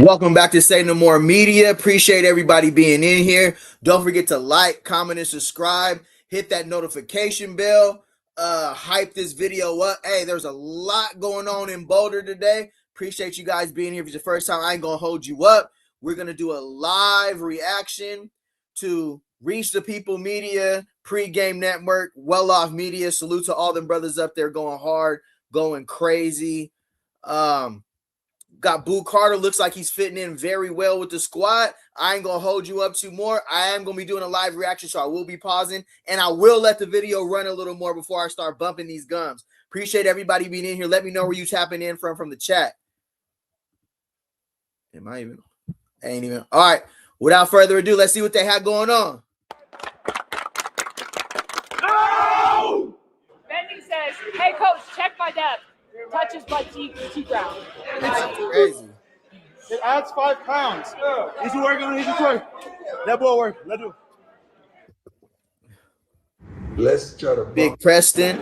Welcome back to Say No More Media. Appreciate everybody being in here. Don't forget to like, comment, and subscribe. Hit that notification bell. Hype this video up. Hey, there's a lot going on in Boulder today. Appreciate you guys being here. If it's your first time, I ain't gonna hold you up. We're gonna do a live reaction to Reach the People Media, Pregame Network, Well Off Media. Salute to all them brothers up there going hard, going crazy. Got Boo Carter. Looks like he's fitting in very well with the squad. I ain't going to hold you up too more. I am going to be doing a live reaction, so I will be pausing, and I will let the video run a little more before I start bumping these gums. Appreciate everybody being in here. Let me know where you tapping in from the chat. Am I even? Ain't even. All right. Without further ado, let's see what they have going on. Oh! Bending says, hey, coach, check my depth. Touches my T-ground. That's crazy. It adds 5 pounds. He's working on his choice. That boy work. Let's do it. Let's try to Big Preston.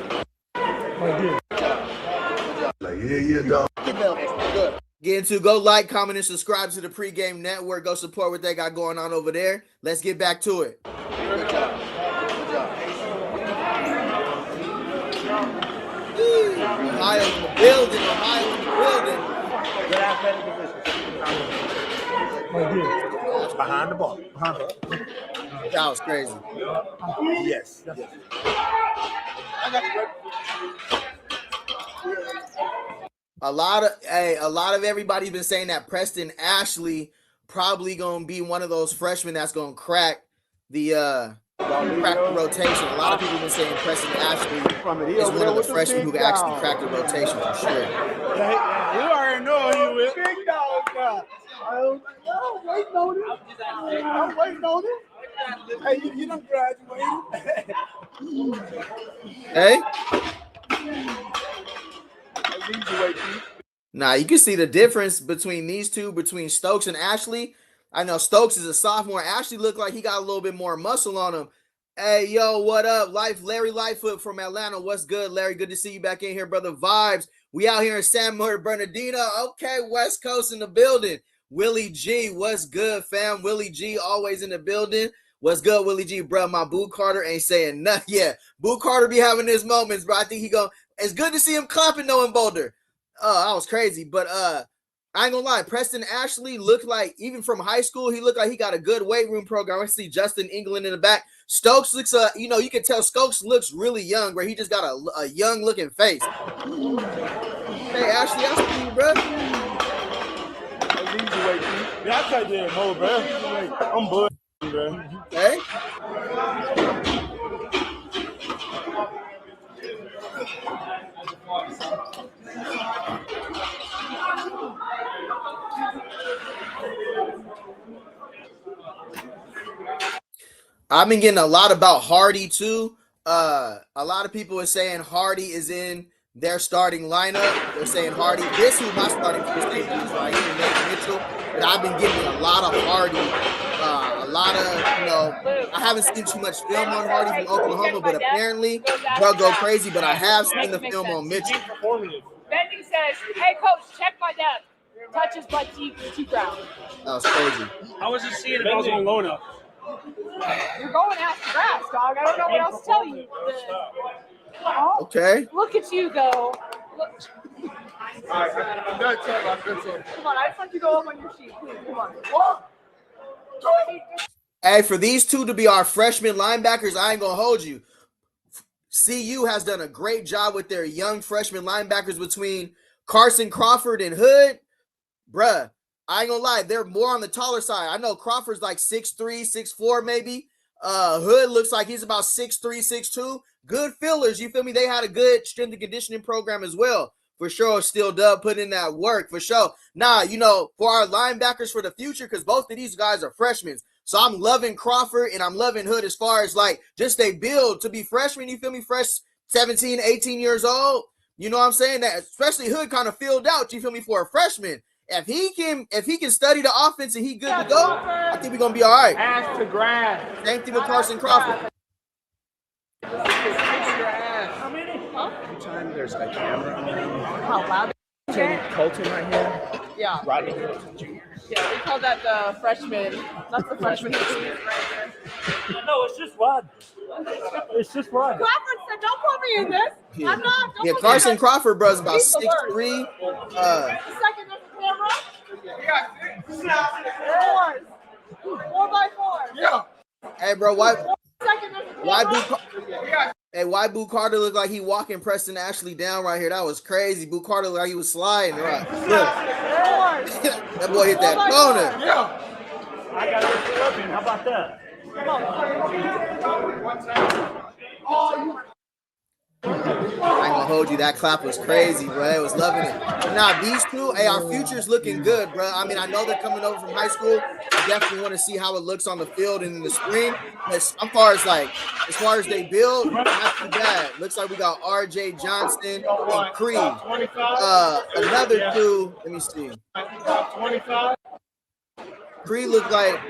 like dog. Get into go like, comment, and subscribe to the Pregame Network. Go support what they got going on over there. Let's get back to it. Good job. Good job. Ohio in the building. Ohio in the building. Good athletic position. Behind the ball. Behind the ball. That was crazy. Yes. I got you. A lot of everybody's been saying that Preston Ashley probably gonna be one of those freshmen that's gonna crack the rotation. A lot of people have been saying Preston Ashley is one of the freshmen who can actually crack the rotation for sure. You already know he will. Big dog guy. I'm waiting on it. I'm waiting on it. Hey, you done graduated. Hey? Nah, you can see the difference between these two, between Stokes and Ashley. I know Stokes is a sophomore. Ashley looked like he got a little bit more muscle on him. Hey, yo, what up? Larry Lightfoot from Atlanta. What's good, Larry? Good to see you back in here, brother. Vibes. We out here in San Bernardino. Okay, West Coast in the building. Willie G, what's good, fam? Willie G, always in the building. What's good, Willie G, bro? My Boo Carter ain't saying nothing yet. Boo Carter be having his moments, bro. I think he go. It's good to see him clapping though in Boulder. That was crazy. But I ain't gonna lie, Preston Ashley looked like, even from high school, he looked like he got a good weight room program. I see Justin England in the back. Stokes looks, you know, you can tell Stokes looks really young, where he just got a young looking face. Hey Ashley, I see you, bro. Yeah, I take that whole, bro. I'm bull, bro. Hey. I've been getting a lot about Hardy too. A lot of people are saying Hardy is in their starting lineup. They're saying Hardy. This is my starting for this team is right here, Nate Mitchell. But I've been getting a lot of Hardy. A lot of, you know, I haven't seen too much film on Hardy from Oklahoma, but apparently they'll go crazy. But I have seen the film on Mitchell. Bending says, hey, coach, check my depth. Touches my T-ground. That was crazy. I was just seeing if I was on loan up. You're going after grass, dog. I don't know what else to tell you. Okay. Look at you go. Look. I'm done talking. Come on, I just want you to go up on your sheet, please. Come on. Hey, for these two to be our freshman linebackers, I ain't gonna hold you. CU has done a great job with their young freshman linebackers between Carson Crawford and Hood. Bruh, I ain't gonna lie, they're more on the taller side. I know Crawford's like 6'3", 6'4", maybe. Hood looks like he's about 6'3", 6'2". Good fillers, you feel me? They had a good strength and conditioning program as well. For sure, still Dub put in that work, for sure. Nah, you know, for our linebackers for the future, because both of these guys are freshmen. So I'm loving Crawford and I'm loving Hood as far as like just they build to be freshmen, you feel me? Fresh 17, 18 years old. You know what I'm saying? That especially Hood kind of filled out, you feel me, for a freshman. If he can study the offense and he good to go, I think we're gonna be all right. Ass to grass. Same thing with Carson Crawford. How many? Huh? Anytime there's a camera on, How loud? Colton right here. Yeah. Rodney. Yeah, we call that the freshman. That's the freshman. No, it's just Rod. It's just Rod. Crawford said, "Don't put me in this. Yeah, I'm not." yeah. Carson Crawford, bro, is about He's the 6'3". Second on the camera. 4x4. Yeah. Hey, bro, why Second on the camera. why Boo Carter looked like he walking Preston Ashley down right here? That was crazy. Boo Carter looked like he was sliding. Right. Look. That boy hit that corner. Yeah. I got it up in. How about that? I ain't gonna hold you. That clap was crazy, bro. I was loving it. Now these two, hey, our future's looking good, bro. I mean, I know they're coming over from high school. I definitely want to see how it looks on the field and in the spring. But as far as they build, not too bad. Looks like we got RJ Johnson and Creed. Another two. Let me see. 25. Creed looked like.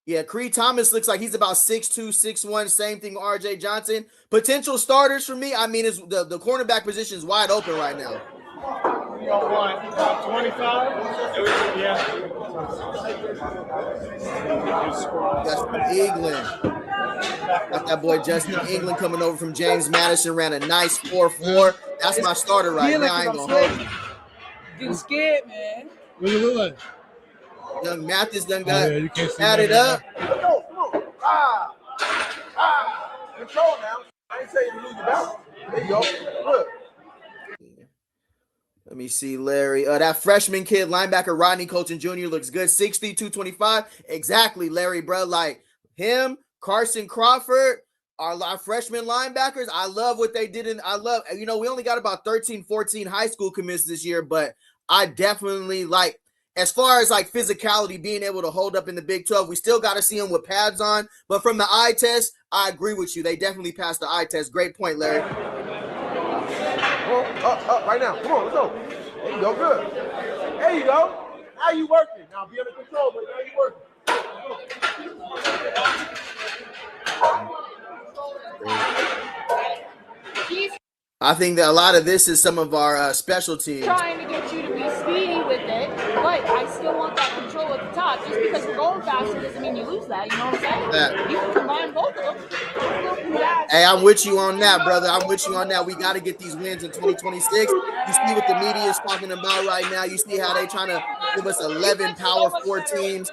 Yeah, Creed Thomas looks like he's about 6'2", 6'1", same thing with RJ Johnson. Potential starters for me, I mean, is the cornerback position is wide open right now. 25. Yeah. Justin England. Got that boy Justin England coming over from James Madison, ran a nice 4.4. That's my starter right now. I ain't gonna hold you. Getting scared, man. What do you look like? Young Mathis done got you can't see added up. Come on. Control now. I ain't saying you lose the balance. There you go. Look. Let me see, Larry. That freshman kid, linebacker Rodney Colton Jr. looks good. 6'3", 225. Exactly, Larry, bro. Like him, Carson Crawford, our freshman linebackers. I love what they did. We only got about 13, 14 high school commits this year, but I definitely like, as far as like physicality, being able to hold up in the Big 12, we still got to see them with pads on. But from the eye test, I agree with you. They definitely passed the eye test. Great point, Larry. Up right now. Come on, let's go. There you go, good. There you go. Now you working. Now be under control, but now you working. I think that a lot of this is some of our special teams. Trying to get you to be speedy with it, but I still want that control at the top. Just because we're going faster doesn't mean you lose that. You know what I'm saying? Yeah. You can combine both of them. Hey, I'm with you on that, brother. I'm with you on that. We got to get these wins in 2026. You see what the media is talking about right now. You see how they trying to give us 11 Power 4 teams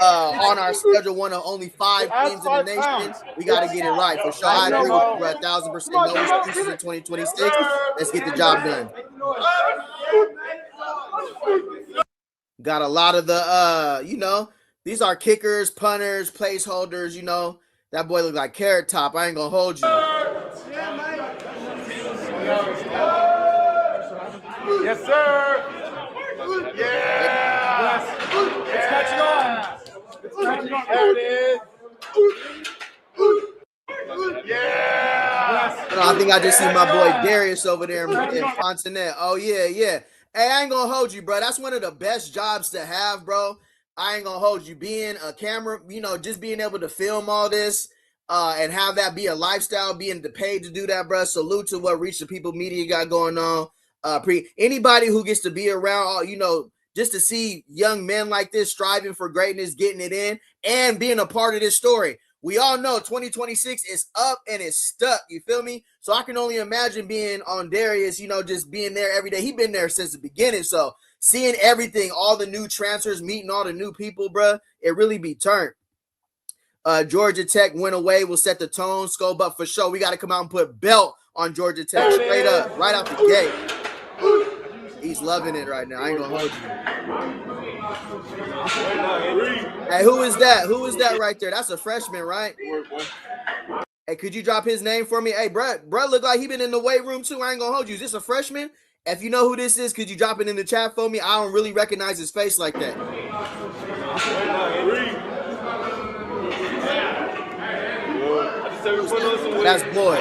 on our schedule, one of only 5 teams in the nation. We got to get it right for sure. I agree with you, bro. 1,000%. No excuses in 2026. Let's get the job done. Got a lot of the, these are kickers, punters, placeholders, That boy look like Carrot Top. I ain't gonna hold you. Yes, sir. Yeah. It's catching on. It's catching on. There it is. Yeah. I think I just see my boy Darius over there in Fontenette. Oh, yeah. Hey, I ain't gonna hold you, bro. That's one of the best jobs to have, bro. I ain't gonna hold you. Being a camera, just being able to film all this and have that be a lifestyle, being paid to do that, bro. Salute to what Reach the People Media got going on. Anybody who gets to be around, just to see young men like this striving for greatness, getting it in, and being a part of this story. We all know 2026 is up and it's stuck. You feel me? So I can only imagine being on Darius, just being there every day. He been there since the beginning. So seeing everything, all the new transfers, meeting all the new people, bro, it really be turned. Georgia Tech went away. We'll set the tone, scope up for sure. We got to come out and put belt on Georgia Tech straight up, right out the gate. He's loving it right now. I ain't gonna hold you. Hey, who is that? Who is that right there? That's a freshman, right? Hey, could you drop his name for me? Hey, bro look like he been in the weight room too. I ain't gonna hold you. Is this a freshman? If you know who this is, could you drop it in the chat for me? I don't really recognize his face like that. That's Boyd.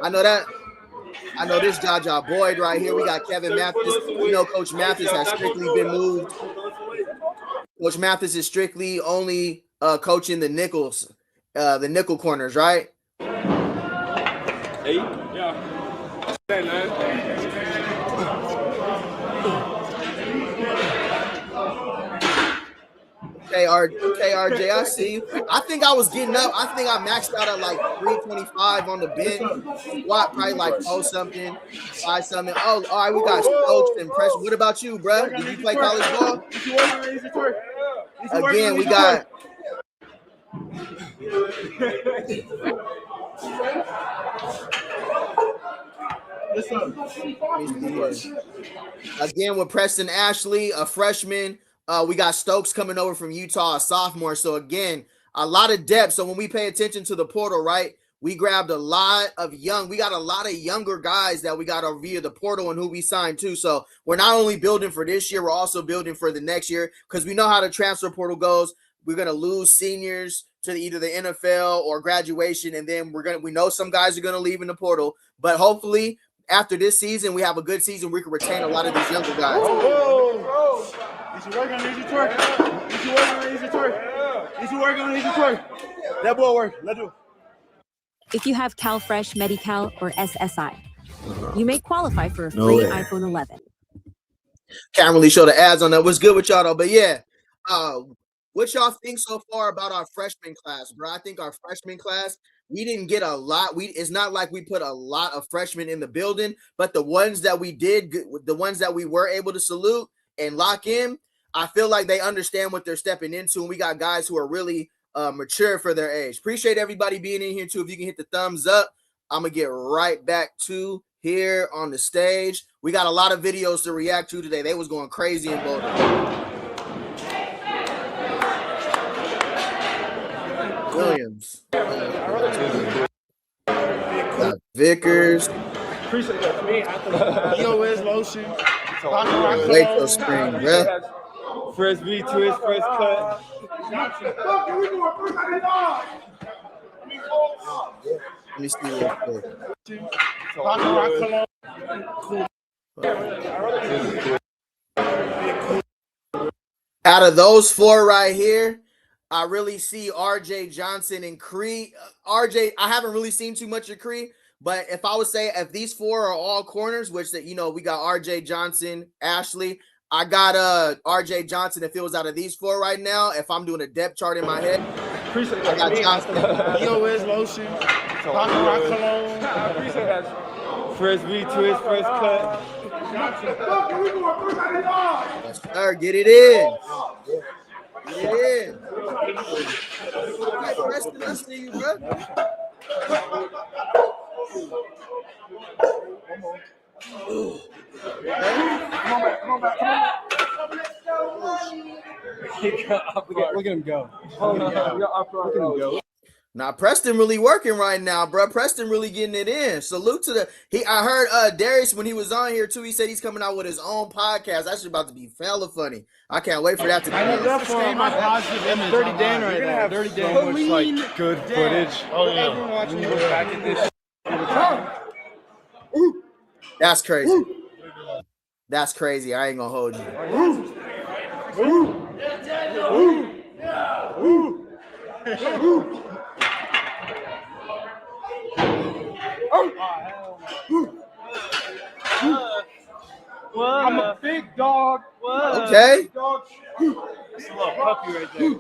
I know that. I know this Jaja Boyd right here. We got Kevin Mathis. Coach Mathis has strictly been moved. Coach Mathis is strictly only coaching the nickel corners, right? 8? Yeah. 10, KRJ, I see you. I think I was getting up. I think I maxed out at like 325 on the bench. Squat probably like 4 something, 5 something. Oh, all right, we got Stokes and Pressure. What about you, bro? Did you play college ball? Again, we got. Again, with Preston Ashley, a freshman. We got Stokes coming over from Utah, a sophomore. So again, a lot of depth. So when we pay attention to the portal, right, we grabbed a lot of we got a lot of younger guys that we got via the portal and who we signed to. So we're not only building for this year, we're also building for the next year because we know how the transfer portal goes. We're gonna lose seniors to either the NFL or graduation, and then we know some guys are gonna leave in the portal, but hopefully after this season, we have a good season. We can retain a lot of these younger guys. You should work on easy twerk. You should work on easy twerk. You should work on easy twerk. That boy work. Let's do it. If you have CalFresh, Medi-Cal, or SSI, you may qualify for a free iPhone 11. Can't really show the ads on that. What's good with y'all though? But yeah, what y'all think so far about our freshman class, bro? I think our freshman class, we didn't get a lot. It's not like we put a lot of freshmen in the building, but the ones that we did, the ones that we were able to salute and lock in, I feel like they understand what they're stepping into, and we got guys who are really mature for their age. Appreciate everybody being in here too. If you can hit the thumbs up, I'm gonna get right back to here on the stage. We got a lot of videos to react to today. They was going crazy in Boulder. Williams. Got Vickers. Appreciate that. Me, EOS lotion. Wait till spring, bro. Fresh V twist, fresh cut. Let me see real quick. Out of those 4 right here, I really see RJ Johnson and Cree. RJ, I haven't really seen too much of Cree, but if I would say if these 4 are all corners, which that we got RJ Johnson, Ashley, I got RJ Johnson. If it was out of these 4 right now, if I'm doing a depth chart in my head, Appreciate I got Johnson. EOS lotion. Appreciate that. Fresh V twist, fresh cut. Yes, sir. Get it in. Get it in. Hey, Preston, I see you, bro. Come on back. Look at him go. Look at him go. Now Preston really working right now, bro. Preston really getting it in. Salute to I heard Darius when he was on here too. He said he's coming out with his own podcast. That's about to be hella funny. I can't wait for that to come. My positive image. Dirty Dan right now. Dirty Dan. So much like good footage. Oh yeah. Everyone watching you look back at this. That's crazy. That's crazy. I ain't gonna hold you. I'm a big dog. Okay. That's a little puppy right there.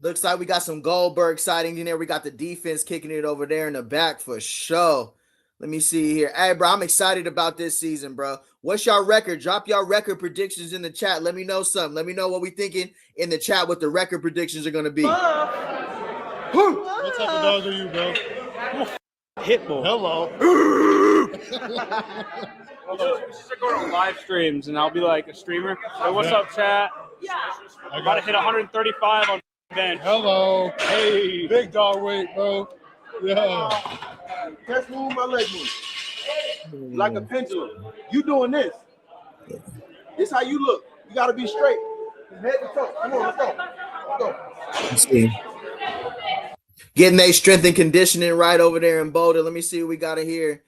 Looks like we got some Goldberg sightings in there. We got the defense kicking it over there in the back for sure. Let me see here. Hey, bro, I'm excited about this season, bro. What's y'all record? Drop y'all record predictions in the chat. Let me know something. Let me know what we thinking in the chat, what the record predictions are going to be. What type of dog are you, bro? I'm a Hitbull. Hello. You should go to live streams, and I'll be like a streamer. Hey, what's up, chat? I got to hit 135 on bench. Hello. Hey. Big dog weight, bro. Yeah. Let's move my leg move. Like a pendulum. You doing this. This how you look. You got to be straight. Head to toe. Come on, let's go. Let's go. Let's see. Getting their strength and conditioning right over there in Boulder. Let me see what we got here.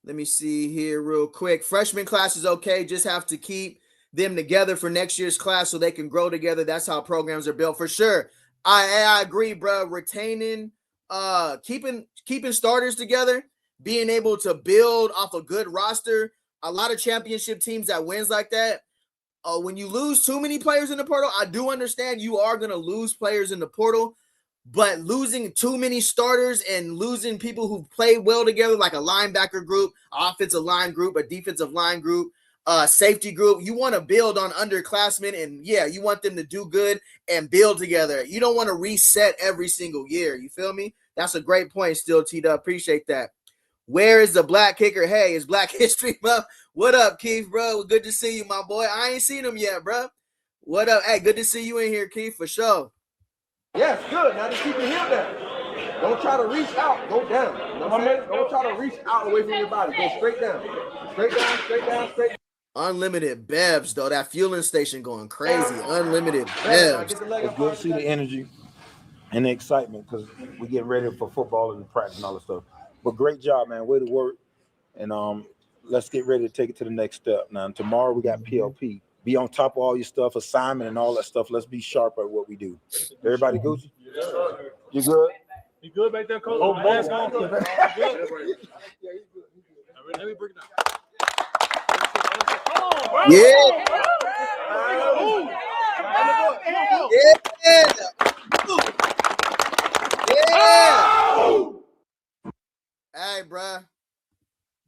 Let me see here real quick. Freshman class is okay. Just have to keep them together for next year's class so they can grow together. That's how programs are built for sure. I agree, bro. Retaining keeping starters together, being able to build off a good roster. A lot of championship teams that wins like that. When you lose too many players in the portal, I do understand you are going to lose players in the portal, but losing too many starters and losing people who play well together, like a linebacker group, offensive line group, a defensive line group, safety group, you want to build on underclassmen, and yeah, you want them to do good and build together. You don't want to reset every single year. You feel me? That's a great point still, T-Dub. Appreciate that. Where is the black kicker? Hey, it's Black History Month. What up, Keith, bro? Good to see you, my boy. I ain't seen him yet, bro. What up? Hey, good to see you in here, Keith, for sure. Yes, good. Now just keep your heel down. Don't try to reach out. Go down. You know what I'm saying? Don't try to reach out away from your body. Go straight down. Straight down, straight down, straight down. Unlimited Bevs, though. That fueling station going crazy. Unlimited Bevs. It's good to see the energy and the excitement because we're getting ready for football and the practice and all that stuff. But great job, man. Way to work. And let's get ready to take it to the next step. Now, tomorrow we got PLP. Be on top of all your stuff, assignment and all that stuff. Let's be sharp at what we do. Everybody Gucci? You good? You good back there, Coach? Oh, Let me break it down. Yeah. Yeah. Hey, bruh.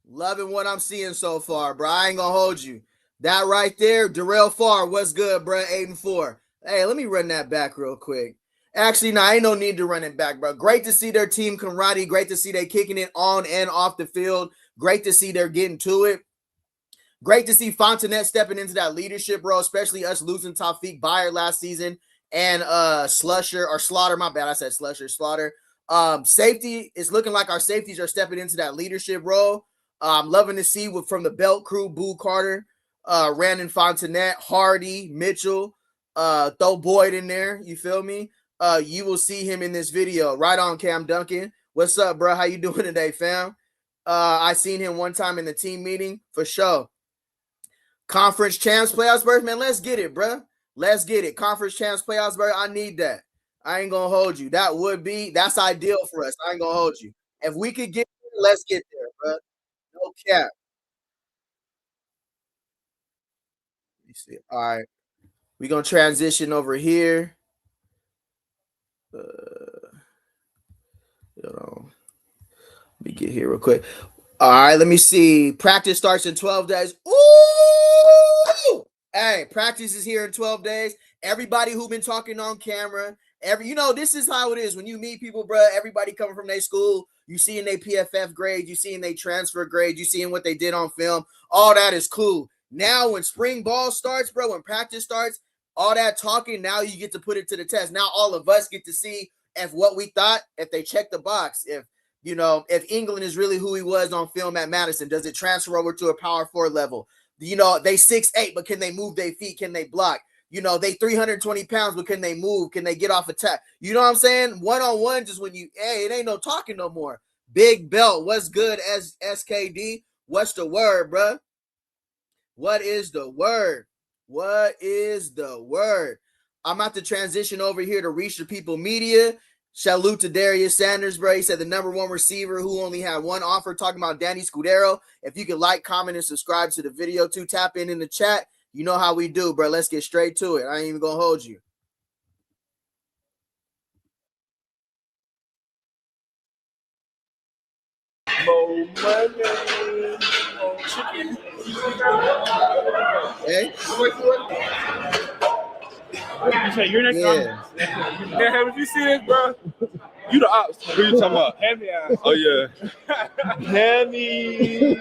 Loving what I'm seeing so far, bro. I ain't gonna hold you. That right there, Darrell Farr, what's good, bro? 8-4. Hey, let me run that back real quick. Actually, no, ain't no need to run it back, bro. Great to see their team camaraderie. Great to see they kicking it on and off the field. Great to see they're getting to it. Great to see Fontenette stepping into that leadership role, especially us losing Taufik Bayer last season and Slaughter. My bad, I said Slaughter. Safety is looking like our safeties are stepping into that leadership role. I'm loving to see from the belt crew, Boo Carter, Randon Fontenette, Hardy, Mitchell, throw Boyd in there. You feel me? You will see him in this video. Right on, Cam Duncan. What's up, bro? How you doing today, fam? I seen him one time in the team meeting for sure. Conference champs playoffs, bro, man. Let's get it, bro. Let's get it. Conference champs playoffs, bro. I need that. I ain't gonna hold you. That's ideal for us. I ain't gonna hold you. If we could get there, let's get there, bro. No cap. Let me see. All right. We're gonna transition over here. Hold on. Let me get here real quick. All right, let me see. Practice starts in 12 days. Ooh! Hey, practice is here in 12 days. Everybody who been talking on camera, this is how it is when you meet people, bro. Everybody coming from their school, you seeing their PFF grades, you seeing their transfer grades, you seeing what they did on film. All that is cool. Now, when spring ball starts, bro, when practice starts, all that talking, now you get to put it to the test. Now all of us get to see if what we thought, if they check the box, if England is really who he was on film at Madison, does it transfer over to a power 4 level? They 6'8", but can they move their feet? Can they block? They 320 pounds, but can they move? Can they get off attack? You know what I'm saying? One-on-one, just it ain't no talking no more. Big Belt, what's good, as SKD? What's the word, bro? What is the word? What is the word? I'm about to transition over here to Reach the People Media. Salute to Darius Sanders, bro. He said the #1 receiver who only had one offer, talking about Danny Scudero. If you could like, comment, and subscribe to the video too, tap in the chat. You know how we do, bro. Let's get straight to it. I ain't even going to hold you. More money, more chicken. Hey? You say you're next. Yeah. Yeah, if you see this, bro, you the ops. Who you talking about? Hammy ass. Oh yeah. Hammy.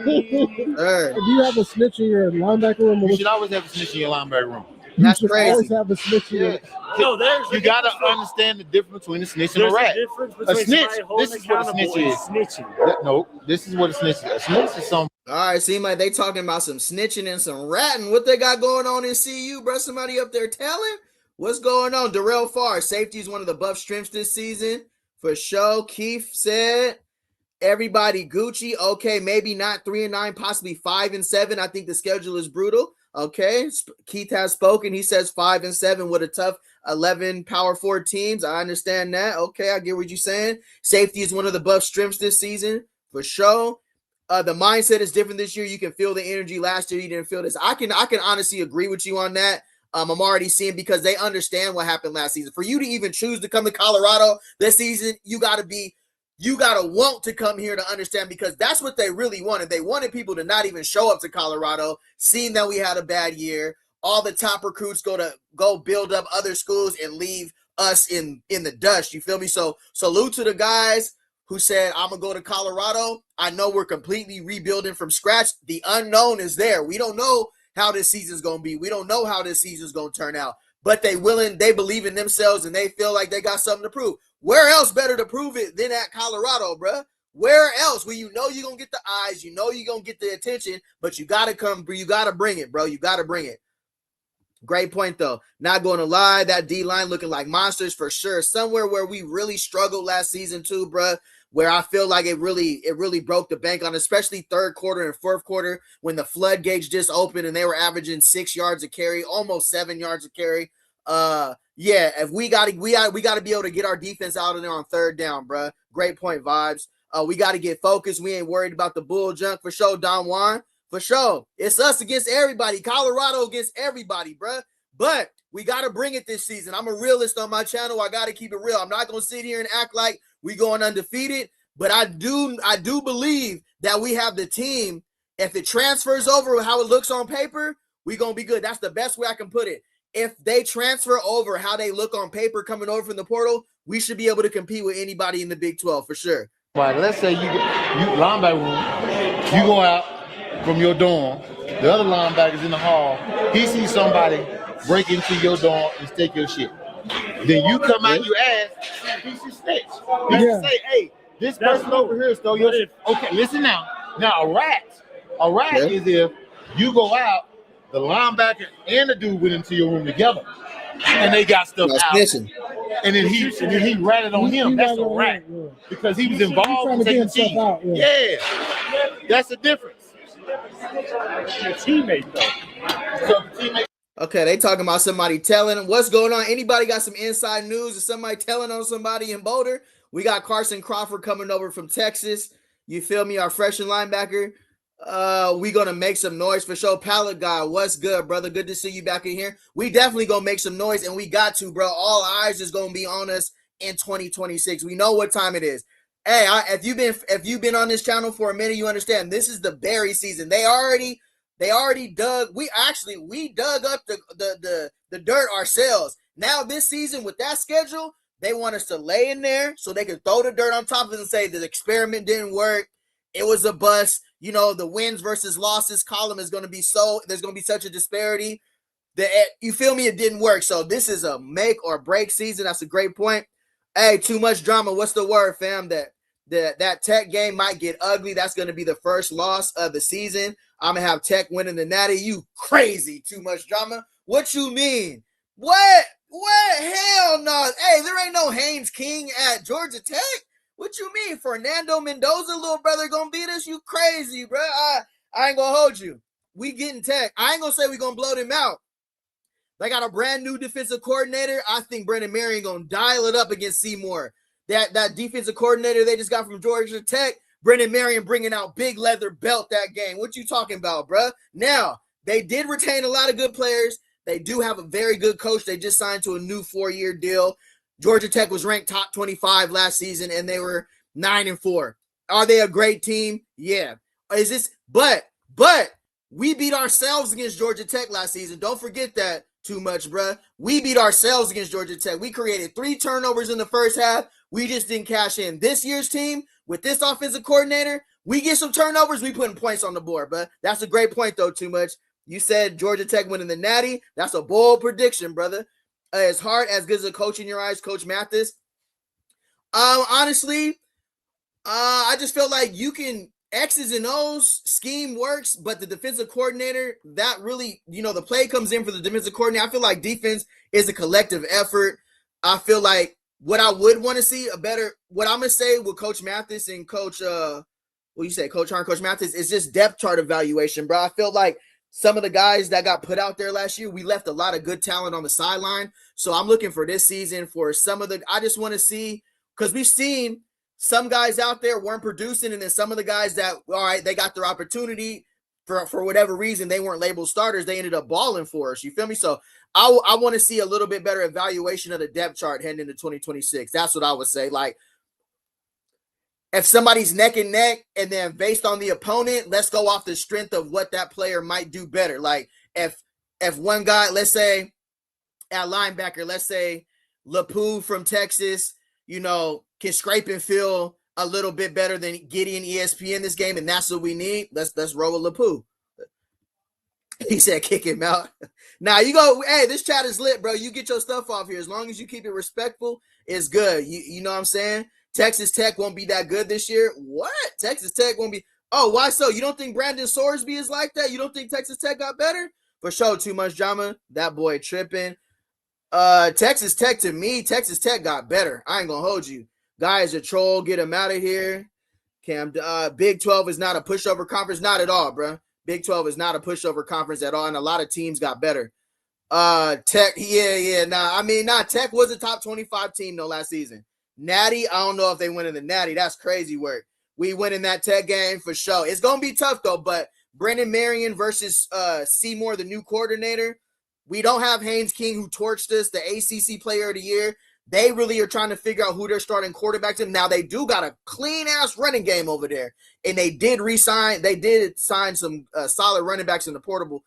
Sir. Do you have a snitch in your linebacker room? You should always have a snitch in your linebacker room. That's you should crazy. always have a snitch in your... No, You gotta understand the difference between a snitch and a There's rat. a difference A between snitch. somebody holding This is what a snitch accountable and is. snitching. No, this is what a snitch is. A snitch is some. All right, seem like they talking about some snitching and some ratting. What they got going on in CU, bro? Somebody up there telling? What's going on? Darrell Farr, safety is one of the buff strengths this season. For sure. Keith said, everybody Gucci. Okay, maybe not 3-9, possibly 5-7. I think the schedule is brutal. Okay, Keith has spoken. He says 5-7 with a tough 11 power 4 teams. I understand that. Okay, I get what you're saying. Safety is one of the Buffs' strengths this season for sure. The mindset is different this year. You can feel the energy. Last year, you didn't feel this. I can honestly agree with you on that. I'm already seeing because they understand what happened last season. For you to even choose to come to Colorado this season, you got to want to come here to understand, because that's what they really wanted. They wanted people to not even show up to Colorado, seeing that we had a bad year. All the top recruits go build up other schools and leave us in the dust. You feel me? So salute to the guys who said, I'm going to go to Colorado. I know we're completely rebuilding from scratch. The unknown is there. We don't know how this season's going to be. We don't know how this season's going to turn out. But they believe in themselves, and they feel like they got something to prove. Where else better to prove it than at Colorado, bruh? Where else? Where you know you're going to get the eyes, you know you're going to get the attention, but you got to come, you got to bring it, bro. You got to bring it. Great point, though. Not going to lie, that D-line looking like monsters for sure. Somewhere where we really struggled last season too, bruh, where I feel like it really broke the bank on, especially third quarter and fourth quarter when the floodgates just opened and they were averaging 6 yards a carry, almost 7 yards a carry. Yeah, if we got to be able to get our defense out of there on third down, bruh. Great point, Vibes. We got to get focused. We ain't worried about the bull junk for sure, Don Juan. For sure. It's us against everybody. Colorado against everybody, bruh. But we got to bring it this season. I'm a realist on my channel. I got to keep it real. I'm not going to sit here and act like we going undefeated, but I do believe that we have the team. If it transfers over how it looks on paper, we going to be good. That's the best way I can put it. If they transfer over how they look on paper coming over from the portal, we should be able to compete with anybody in the Big 12 for sure. But let's say you linebacker room, you go out from your dorm, the other linebacker's in the hall, he sees somebody break into your dorm and take your shit. Then you come out and you ask, he should snitch. You should say, hey, this person over here stole your shit. Okay, listen now. Now a rat is if you go out, the linebacker and the dude went into your room together, and they got stuff out. And then he ratted on him. That's a rat because he was involved in taking team. Yeah, that's the difference. Your teammate though. So the teammate. Okay, they talking about somebody telling what's going on. Anybody got some inside news? Is somebody telling on somebody in Boulder? We got Carson Crawford coming over from Texas. You feel me? Our freshman linebacker. We gonna make some noise for sure. Pallet guy, what's good, brother? Good to see you back in here. We definitely gonna make some noise, and we got to, bro. All eyes is gonna be on us in 2026. We know what time it is. Hey, if you've been on this channel for a minute, you understand this is the berry season. They already dug. We dug up the dirt ourselves. Now this season with that schedule, they want us to lay in there so they can throw the dirt on top of it and say the experiment didn't work. It was a bust. You know, the wins versus losses column is going to be there's going to be such a disparity that, you feel me, it didn't work. So this is a make or break season. That's a great point. Hey, too much drama. What's the word, fam? That Tech game might get ugly. That's going to be the first loss of the season. I'm going to have Tech winning the Natty. You crazy. Too much drama. What you mean? What? Hell no. Hey, there ain't no Haynes King at Georgia Tech. What you mean? Fernando Mendoza, little brother, gonna beat us? You crazy, bro. I ain't gonna hold you. We getting Tech. I ain't gonna say we gonna blow them out. They got a brand new defensive coordinator. I think Brendan Marion gonna dial it up against Seymour. That defensive coordinator they just got from Georgia Tech, Brendan Marion bringing out big leather belt that game. What you talking about, bro? Now, they did retain a lot of good players. They do have a very good coach. They just signed to a new 4-year deal. Georgia Tech was ranked top 25 last season, and they were 9-4. Are they a great team? Yeah. But we beat ourselves against Georgia Tech last season. Don't forget that too much, bruh. We beat ourselves against Georgia Tech. We created 3 turnovers in the first half. We just didn't cash in. This year's team, with this offensive coordinator, we get some turnovers, we putting points on the board, but that's a great point, though, too much. You said Georgia Tech winning the Natty. That's a bold prediction, brother. As hard as good as a coach in your eyes, Coach Mathis. Honestly, I just feel like you can X's and O's scheme works, but the defensive coordinator, that really, the play comes in for the defensive coordinator. I feel like defense is a collective effort. I feel like what I would want to see what I'm gonna say with Coach Mathis and Coach Coach Hart, Coach Mathis, is just depth chart evaluation, bro. I feel like some of the guys that got put out there last year, we left a lot of good talent on the sideline. So I'm looking for this season for some of the, I just want to see, because we've seen some guys out there weren't producing, and then some of the guys that, all right, they got their opportunity for whatever reason, they weren't labeled starters. They ended up balling for us. You feel me? So I want to see a little bit better evaluation of the depth chart heading into 2026. That's what I would say. Like, if somebody's neck and neck, and then based on the opponent, let's go off the strength of what that player might do better. Like, if one guy, let's say at linebacker, let's say LaPoo from Texas, you know, can scrape and feel a little bit better than Gideon ESP in this game, and that's what we need. Let's roll with LaPoo. He said kick him out. Now you go, hey, this chat is lit, bro. You get your stuff off here. As long as you keep it respectful, it's good. You know what I'm saying? Texas Tech won't be that good this year. What? Texas Tech won't be. Oh, why so? You don't think Brandon Sorsby is like that? You don't think Texas Tech got better? For sure, too much drama. That boy tripping. Texas Tech, to me, Texas Tech got better. I ain't gonna hold you. Guy is a troll. Get him out of here. Big 12 is not a pushover conference. Not at all, bro. Big 12 is not a pushover conference at all, and a lot of teams got better. Tech, Tech was a top 25 team though last season. Natty, I don't know if they went in the Natty. That's crazy work. We went in that Tech game for sure. It's gonna be tough though, but Brendan Marion versus Seymour, the new coordinator. We don't have Haynes King, who torched us, the ACC Player of the Year. They really are trying to figure out who they're starting quarterbacks in. Now, they do got a clean-ass running game over there, and they did sign some solid running backs in the portal.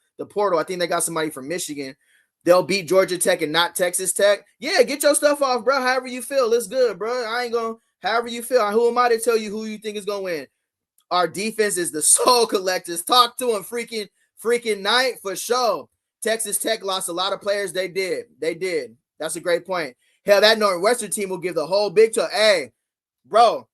I think they got somebody from Michigan. They'll beat Georgia Tech and not Texas Tech. Yeah, get your stuff off, bro. However you feel. It's good, bro. I ain't going to – however you feel. Who am I to tell you who you think is going to win? Our defense is the soul collectors. Talk to them freaking night for sure. Texas Tech lost a lot of players. They did. That's a great point. Hell, that Northwestern team will give the whole Big 12. Hey, bro,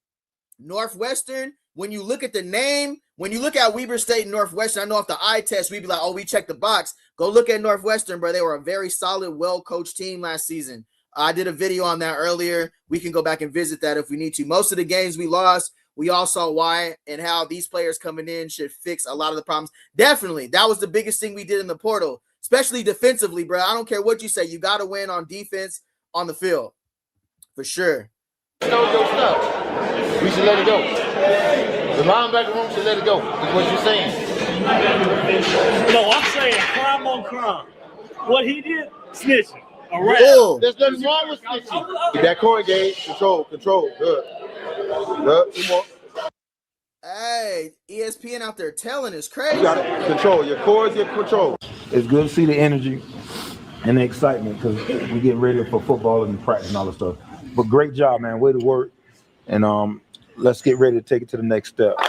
Northwestern, when you look at the name, when you look at Weber State and Northwestern, I know off the eye test, we'd be like, oh, we checked the box. Go look at Northwestern, bro. They were a very solid, well-coached team last season. I did a video on that earlier. We can go back and visit that if we need to. Most of the games we lost, we all saw why and how these players coming in should fix a lot of the problems. Definitely, that was the biggest thing we did in the portal, especially defensively, bro. I don't care what you say. You got to win on defense on the field, for sure. We should let it go. The linebacker room should let it go. Is what you're saying. No, I'm saying crime on crime. What he did, snitching. Around. There's nothing wrong with snitching. That Corey gave control. Good. Two more. Hey, ESPN out there telling us crazy. You got to control your cores, your control. It's good to see the energy and the excitement because we get ready for football and practice and all that stuff. But great job, man. Way to work. And let's get ready to take it to the next step. Yeah.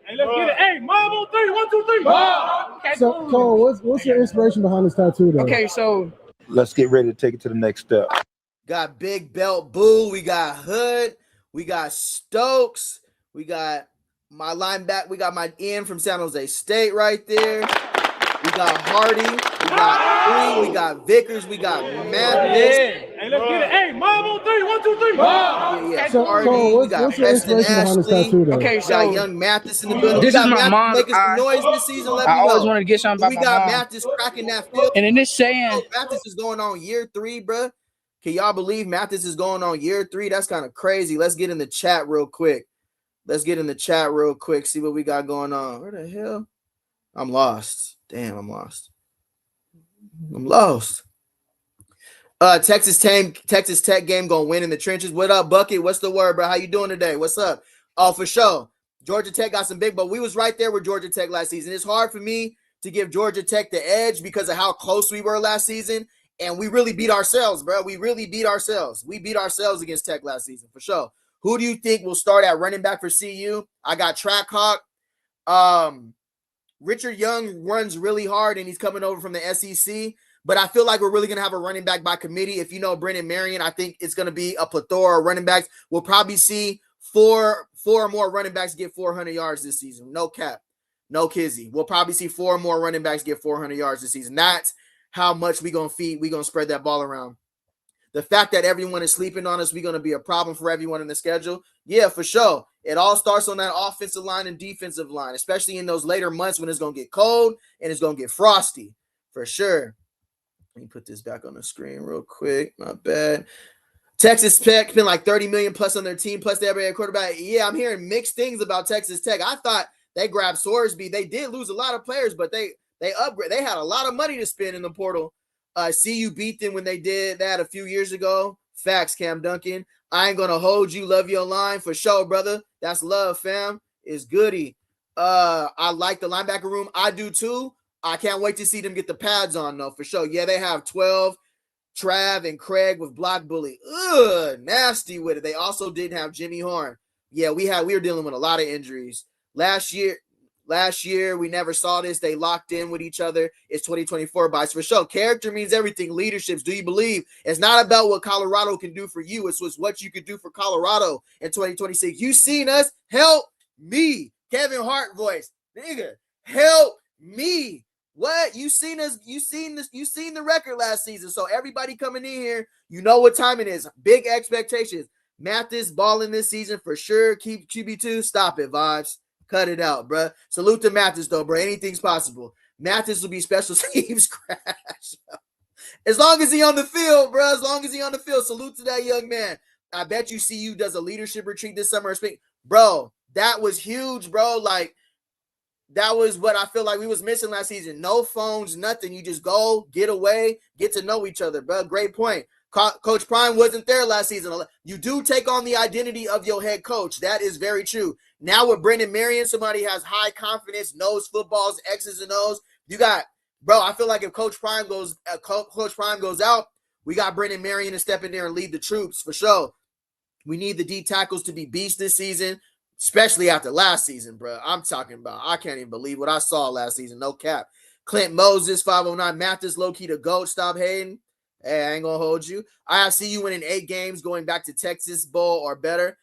Hey, let's get it. Hey, mom on three. 1, 2, 3. Okay, So, Cole, what's your inspiration behind this tattoo, though? okay, so Let's get ready to take it to the next step. Got Big Belt Boo. We got Hood. We got Stokes. We got my linebacker. We got my Ian from San Jose State right there. We got Hardy. We got Free. We got Vickers. We got Mathis. Hey, let's get it. Hey, mom on three. 1, 2, 3. Yeah, So, Hardy. Cole, We got what's your Preston inspiration behind this Ashley. tattoo, though? okay, We got so young Mathis in the building. This We got is my Mathis mom. making some noise this season. Let I me always know. wanted to get something We about my got mom. Mathis cracking that field. And in this saying, Mathis is going on year 3, bro. Can y'all believe Mathis is going on year 3? That's kind of crazy. Let's get in the chat real quick. See what we got going on. Where the hell? I'm lost. Damn, I'm lost. Texas Tech game gonna win in the trenches. What up, Bucket? What's the word, bro? How you doing today? What's up? Oh, for sure. Georgia Tech got some big, but we was right there with Georgia Tech last season. It's hard for me to give Georgia Tech the edge because of how close we were last season. And we really beat ourselves, bro. We beat ourselves against Tech last season, for sure. Who do you think will start at running back for CU? I got Track Hawk. Richard Young runs really hard, and he's coming over from the SEC. But I feel like we're really going to have a running back by committee. If you know Brendan Marion, I think it's going to be a plethora of running backs. We'll probably see four more running backs get 400 yards this season. No cap. No kizzy. We'll probably see 4 more running backs get 400 yards this season. That's how much we're going to feed. We're going to spread that ball around. The fact that everyone is sleeping on us, we're going to be a problem for everyone in the schedule. Yeah, for sure. It all starts on that offensive line and defensive line, especially in those later months when it's going to get cold and it's going to get frosty, for sure. Let me put this back on the screen real quick. My bad. Texas Tech spent like 30 million plus on their team, plus they have a quarterback. Yeah, I'm hearing mixed things about Texas Tech. I thought they grabbed Sorsby. They did lose a lot of players, but they upgrade. They had a lot of money to spend in the portal. CU beat them when they did that a few years ago. Facts, Cam Duncan. I ain't gonna hold you. Love your line for sure, brother. That's love, fam. It's goody. I like the linebacker room. I do too. I can't wait to see them get the pads on though, for sure. Yeah, they have 12. Trav and Craig with block bully. Ugh, nasty with it. They also didn't have Jimmy Horn. Yeah, we were dealing with a lot of injuries. Last year, we never saw this. They locked in with each other. It's 2024 bias for sure. Character means everything. Leaderships. Do you believe? It's not about what Colorado can do for you. It's what you could do for Colorado in 2026. You seen us? Help me. Kevin Hart voice. Nigga, help me. What? You seen us? You seen this? You seen the record last season. So everybody coming in here, you know what time it is. Big expectations. Mathis balling this season for sure. Keep QB2. Stop it, vibes. Cut it out, bro. Salute to Mathis, though, bro. Anything's possible. Mathis will be special teams crash. As long as he on the field, bro. As long as he on the field. Salute to that young man. I bet you CU does a leadership retreat this summer. Bro, that was huge, bro. Like, that was what I feel like we was missing last season. No phones, nothing. You just go, get away, get to know each other, bro. Great point. Coach Prime wasn't there last season. You do take on the identity of your head coach. That is very true. Now with Brendan Marion, somebody has high confidence, knows footballs, X's and O's. You got, bro, I feel like if Coach Prime goes out, we got Brendan Marion to step in there and lead the troops for sure. We need the D tackles to be beasts this season. Especially after last season, bro. I'm talking about, I can't even believe what I saw last season. No cap. Clint Moses, 509. Mathis, low-key the GOAT. Stop hating. Hey, I ain't going to hold you. I see you winning 8 games going back to Texas Bowl or better.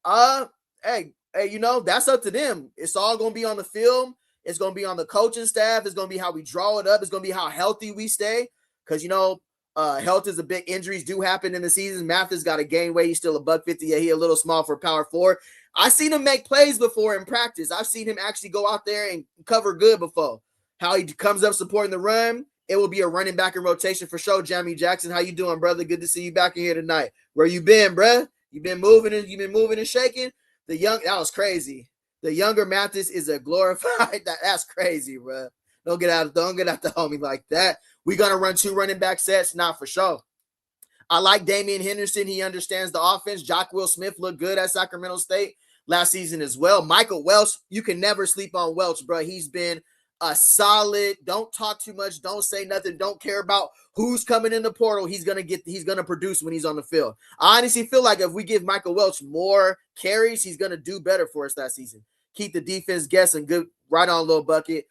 Hey, you know, that's up to them. It's all going to be on the film. It's going to be on the coaching staff. It's going to be how we draw it up. It's going to be how healthy we stay. Because, you know, health is a big. Injuries do happen in the season. Mathis got a gain weight. He's still a $150. Yeah, he a little small for power 4. I've seen him make plays before in practice. I've seen him actually go out there and cover good before. How he comes up supporting the run. It will be a running back in rotation for sure. Jamie Jackson, how you doing, brother? Good to see you back in here tonight. Where you been, bruh? You've been moving and shaking. That was crazy. The younger Mathis is a glorified. That's crazy, bruh. Don't get out the homie like that. We're gonna run 2 running back sets, not for sure. I like Damian Henderson. He understands the offense. Jock Will Smith looked good at Sacramento State last season as well. Michael Welch, you can never sleep on Welch, bro. He's been a solid. Don't talk too much. Don't say nothing. Don't care about who's coming in the portal. He's gonna produce when he's on the field. I honestly feel like if we give Michael Welch more carries, he's gonna do better for us last season. Keep the defense guessing. Good, right on, little bucket.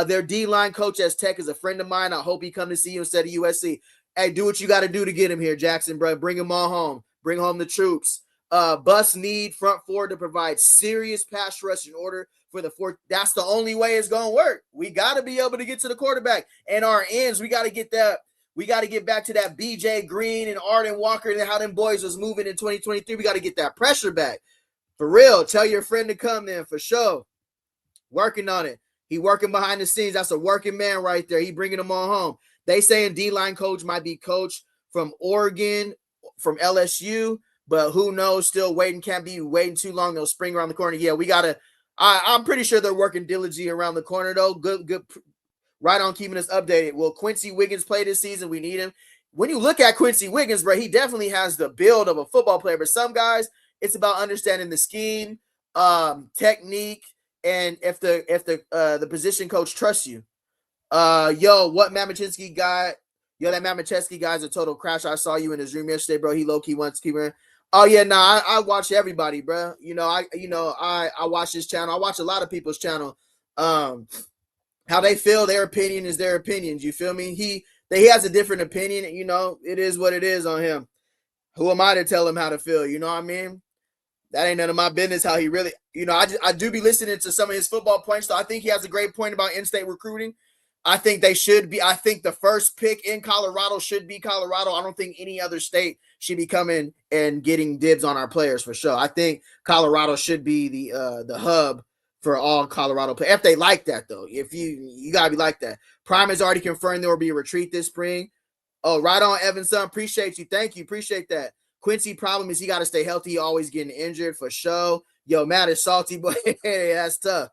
Their D-line coach at Tech is a friend of mine. I hope he come to see you instead of USC. Hey, do what you got to do to get him here, Jackson, bro. Bring him all home. Bring home the troops. Bus need front 4 to provide serious pass rush in order for the 4th. That's the only way it's going to work. We got to be able to get to the quarterback. And our ends, we got to get that. We got to get back to that BJ Green and Arden Walker and how them boys was moving in 2023. We got to get that pressure back. For real. Tell your friend to come then, for sure. Working on it. He working behind the scenes. That's a working man right there. He bringing them all home. They saying D-line coach might be coach from Oregon, from LSU, but who knows? Still waiting. Can't be waiting too long. They'll spring around the corner. Yeah, we got to – I'm pretty sure they're working diligently around the corner, though. Good. Right on keeping us updated. Will Quincy Wiggins play this season? We need him. When you look at Quincy Wiggins, bro, he definitely has the build of a football player. But some guys, it's about understanding the scheme, technique, and if the position coach trusts you. What Mamachinsky guy? That Mamachinsky guy's a total crash. I saw you in his room yesterday, bro. He low key wants to keep him. Oh yeah, nah. I watch everybody, bro. I watch his channel. I watch a lot of people's channel. How they feel, their opinion is their opinions. You feel me? He has a different opinion. It is what it is on him. Who am I to tell him how to feel? You know what I mean? That ain't none of my business. How he really, I do be listening to some of his football points. So I think he has a great point about in-state recruiting. I think they should be. I think the first pick in Colorado should be Colorado. I don't think any other state should be coming and getting dibs on our players for sure. I think Colorado should be the hub for all Colorado players. If they like that, though. If you got to be like that. Prime has already confirmed there will be a retreat this spring. Oh, right on, Evanson. Appreciate you. Thank you. Appreciate that. Quincy problem is he got to stay healthy. He always getting injured for sure. Yo, Matt is salty, boy. Hey, that's tough.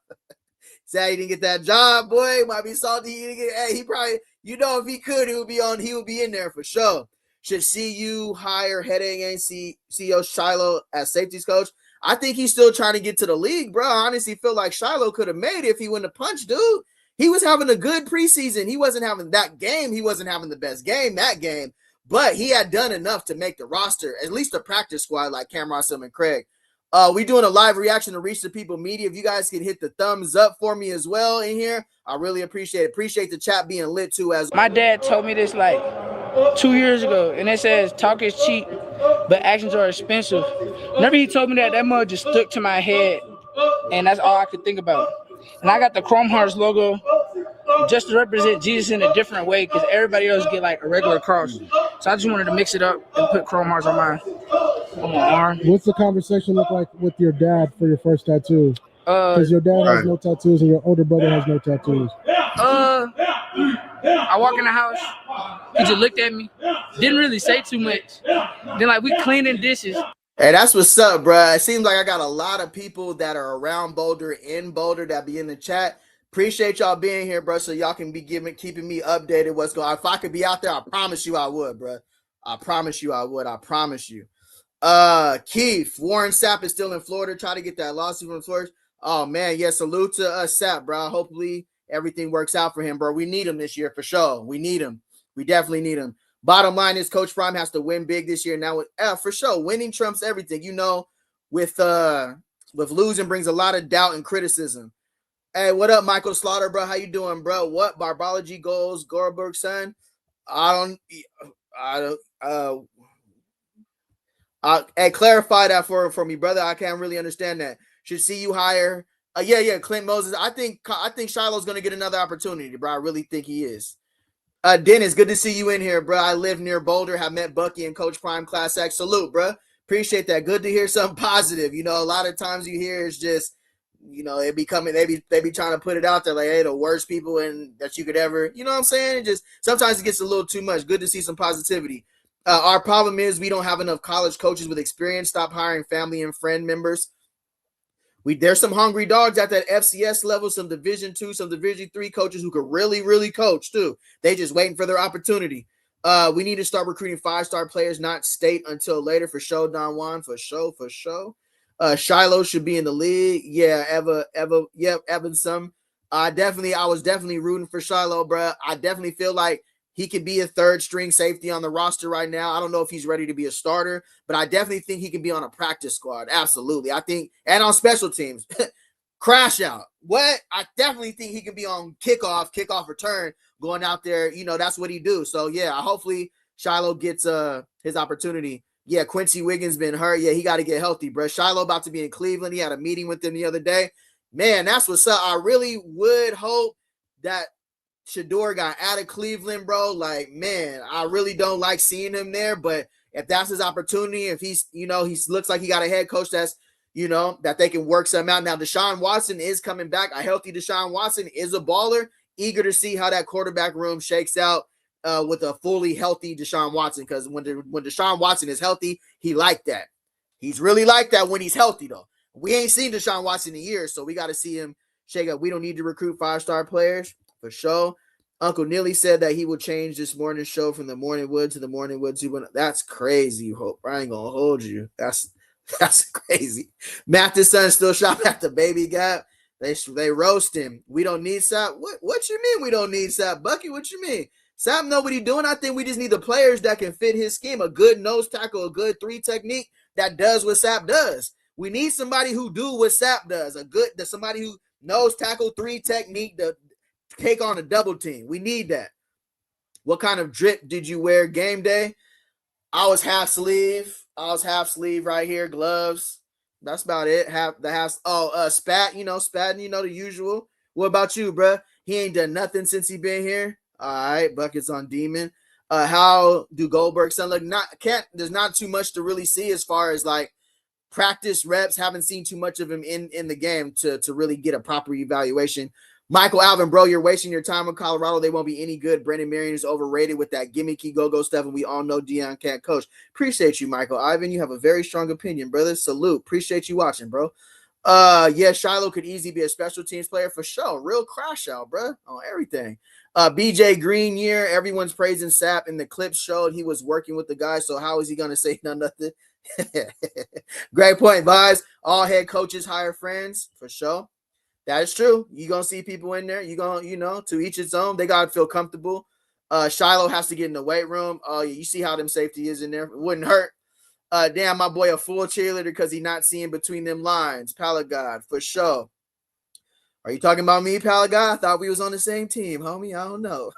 Sad he didn't get that job, boy. Might be salty. Hey, he probably, if he could, he would be in there for sure. Should CU hire headache and CEO Shiloh as safeties coach? I think he's still trying to get to the league, bro. I honestly feel like Shiloh could have made it if he wouldn't have punched, dude. He was having a good preseason. He wasn't having that game. He wasn't having the best game that game, but he had done enough to make the roster, at least the practice squad, like Cameron Sim and Craig. We doing a live reaction to Reach the People Media. If you guys can hit the thumbs up for me as well in here, I really appreciate it. Appreciate the chat being lit too as well. My dad told me this like 2 years ago, and it says talk is cheap, but actions are expensive. Whenever he told me that mug just stuck to my head, and that's all I could think about. And I got the Chrome Hearts logo just to represent Jesus in a different way, because everybody else get like a regular cross. So I just wanted to mix it up and put Chrome Hearts on my arm. What's the conversation look like with your dad for your first tattoo? Because your dad has no tattoos and your older brother has no tattoos. I walk in the house, he just looked at me, didn't really say too much. Then like we cleaning dishes. Hey, that's what's up, bro. It seems like I got a lot of people that are around Boulder, in Boulder, that be in the chat. Appreciate y'all being here, bro, so y'all can be keeping me updated what's going on. If I could be out there, I promise you I would, bro. I promise you I would. I promise you. Keith, Warren Sapp is still in Florida. Try to get that lawsuit from Florida. Oh, man, yeah, salute to Sapp, bro. Hopefully everything works out for him, bro. We need him this year for sure. We need him. We definitely need him. Bottom line is Coach Prime has to win big this year. Now, for sure, winning trumps everything. With losing brings a lot of doubt and criticism. Hey, what up, Michael Slaughter, bro? How you doing, bro? What Barbology goals, Gorberg, son? Hey, clarify that for me, brother. I can't really understand that. Should see you hire. Yeah, Clint Moses. I think Shiloh's gonna get another opportunity, bro. I really think he is. Dennis, good to see you in here, bro. I live near Boulder. Have met Bucky and Coach Prime Class X. Salute, bro. Appreciate that. Good to hear something positive. A lot of times you hear it's just, it be coming. They be trying to put it out there like, hey, the worst people that you could ever. You know what I'm saying? It just sometimes it gets a little too much. Good to see some positivity. Our problem is we don't have enough college coaches with experience. Stop hiring family and friend members. There's some hungry dogs at that FCS level, some Division II, some Division III coaches who could really, really coach too. They just waiting for their opportunity. We need to start recruiting 5-star players, not state until later for show. Don Juan for show. Shiloh should be in the league. Yeah, Evanson. I was definitely rooting for Shiloh, bro. I definitely feel like he could be a third string safety on the roster right now. I don't know if he's ready to be a starter, but I definitely think he can be on a practice squad. Absolutely. I think, and on special teams, crash out. What? I definitely think he can be on kickoff return, going out there. That's what he do. So yeah, hopefully Shiloh gets his opportunity. Yeah, Quincy Wiggins been hurt. Yeah, he got to get healthy, bro. Shiloh about to be in Cleveland. He had a meeting with him the other day. Man, that's what's up. I really would hope that Shador got out of Cleveland, bro. Like, man, I really don't like seeing him there, but if that's his opportunity, if he's, he looks like he got a head coach that's, that they can work something out. Now, Deshaun Watson is coming back. A healthy Deshaun Watson is a baller. Eager to see how that quarterback room shakes out with a fully healthy Deshaun Watson, because when Deshaun Watson is healthy, he like that. He's really like that when he's healthy, though. We ain't seen Deshaun Watson in years, so we got to see him shake up. We don't need to recruit 5-star players. For sure. Uncle Neely said that he would change this morning show from the Morning Wood to the Morning Wood 2.0. That's crazy, Hope. I ain't gonna hold you. That's crazy. Mathis son still shop at the Baby Gap. They roast him. We don't need Sap. What you mean we don't need Sap? Bucky, what you mean? Sap know what he's doing. I think we just need the players that can fit his scheme. A good nose tackle, a good 3 technique that does what Sap does. We need somebody who do what Sap does. Somebody who nose tackle 3 technique to take on a double team. We need that. What kind of drip did you wear game day? I was half sleeve right here, gloves. That's about it. Spat, the usual. What about you, bruh? He ain't done nothing since he been here. All right, buckets on Demon. How do Goldberg's son look? There's not too much to really see as far as like practice reps. Haven't seen too much of him in the game to really get a proper evaluation. Michael Alvin, bro, you're wasting your time in Colorado. They won't be any good. Brendan Marion is overrated with that gimmicky go-go stuff, and we all know Deion can't coach. Appreciate you, Michael. Ivan, you have a very strong opinion, brother. Salute. Appreciate you watching, bro. Yeah, Shiloh could easily be a special teams player for sure. Real crash out, bro, on everything. BJ Green year, everyone's praising Sapp, and the clips showed he was working with the guy, so how is he going to say nothing? Great point, guys. All head coaches hire friends, for sure. That is true. You're going to see people in there. You're going to, to each its own. They got to feel comfortable. Shiloh has to get in the weight room. You see how them safety is in there. It wouldn't hurt. Damn, my boy a full cheerleader because he not seeing between them lines. Palagod, for sure. Are you talking about me, Palagod? I thought we was on the same team, homie. I don't know.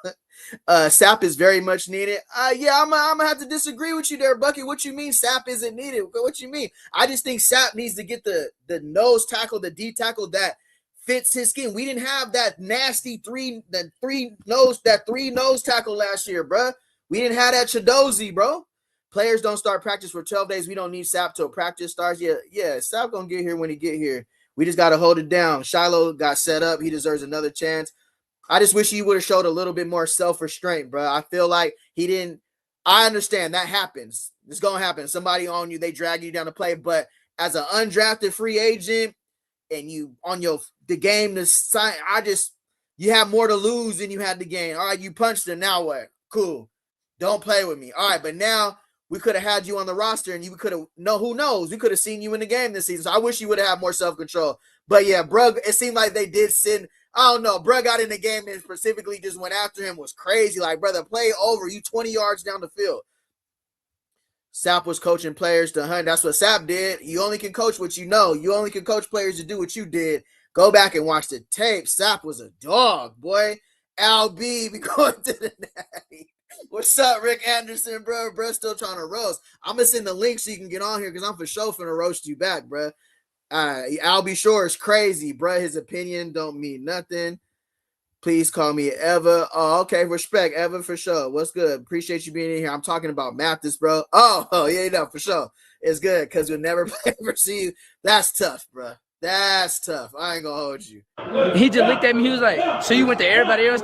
Sap is very much needed. Yeah, I'm gonna have to disagree with you there, Bucky. What you mean Sap isn't needed? What you mean? I just think Sap needs to get the nose tackle, the D tackle that fits his skin. We didn't have that nasty three nose tackle last year, bro. We didn't have that Chidozie, bro. Players don't start practice for 12 days. We don't need Sap till practice starts. Yeah, Sap gonna get here when he get here. We just gotta hold it down. Shiloh got set up. He deserves another chance. I just wish he would have showed a little bit more self-restraint, bro. I feel like he didn't. I understand that happens. It's gonna happen. Somebody on you, they drag you down to play. But as an undrafted free agent, and you on the game to sign, you have more to lose than you had to gain. All right, you punched him. Now what? Cool. Don't play with me. All right, but now we could have had you on the roster, and you could have who knows? We could have seen you in the game this season. So I wish you would have had more self-control. But yeah, bro, it seemed like they did send. I don't know. Bro got in the game and specifically just went after him. Was crazy. Like, brother, play over. You 20 yards down the field. Sapp was coaching players to hunt. That's what Sapp did. You only can coach what you know. You only can coach players to do what you did. Go back and watch the tape. Sapp was a dog, boy. Al B, we going to the natty. What's up, Rick Anderson, bro? Bro, still trying to roast. I'm going to send the link so you can get on here because I'm for sure finna roast you back, bro. Al B Shore is crazy, bro. His opinion don't mean nothing. Please call me Eva. Oh, okay. Respect, Eva, for sure. What's good? Appreciate you being in here. I'm talking about Mathis, bro. Oh, yeah, no, for sure. It's good because you'll never play overseas. That's tough, bro. That's tough. I ain't gonna hold you. He just looked at me. He was like, so you went to everybody else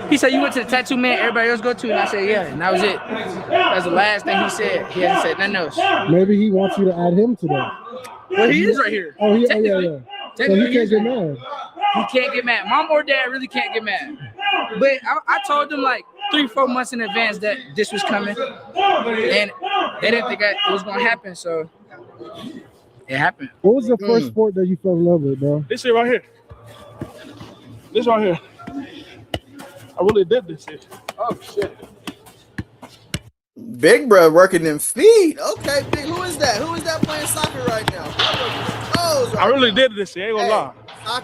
he said you went to the tattoo man everybody else go to? And I said, yeah. And that was it. That's the last thing he said. He hasn't said nothing else. Maybe he wants you to add him to that. Well, he is right here. Oh, yeah. So he can't get mad. He can't get mad. Mom or dad really can't get mad. But I told them like 3-4 months in advance that this was coming. And they didn't think it was going to happen. So it happened. What was the first sport that you fell in love with, bro? This shit right here. This right here. I really did this shit. Oh, shit. Big bro working them feet. Okay, big. Who is that? Who is that playing soccer right now? I really did this shit. I ain't gonna lie.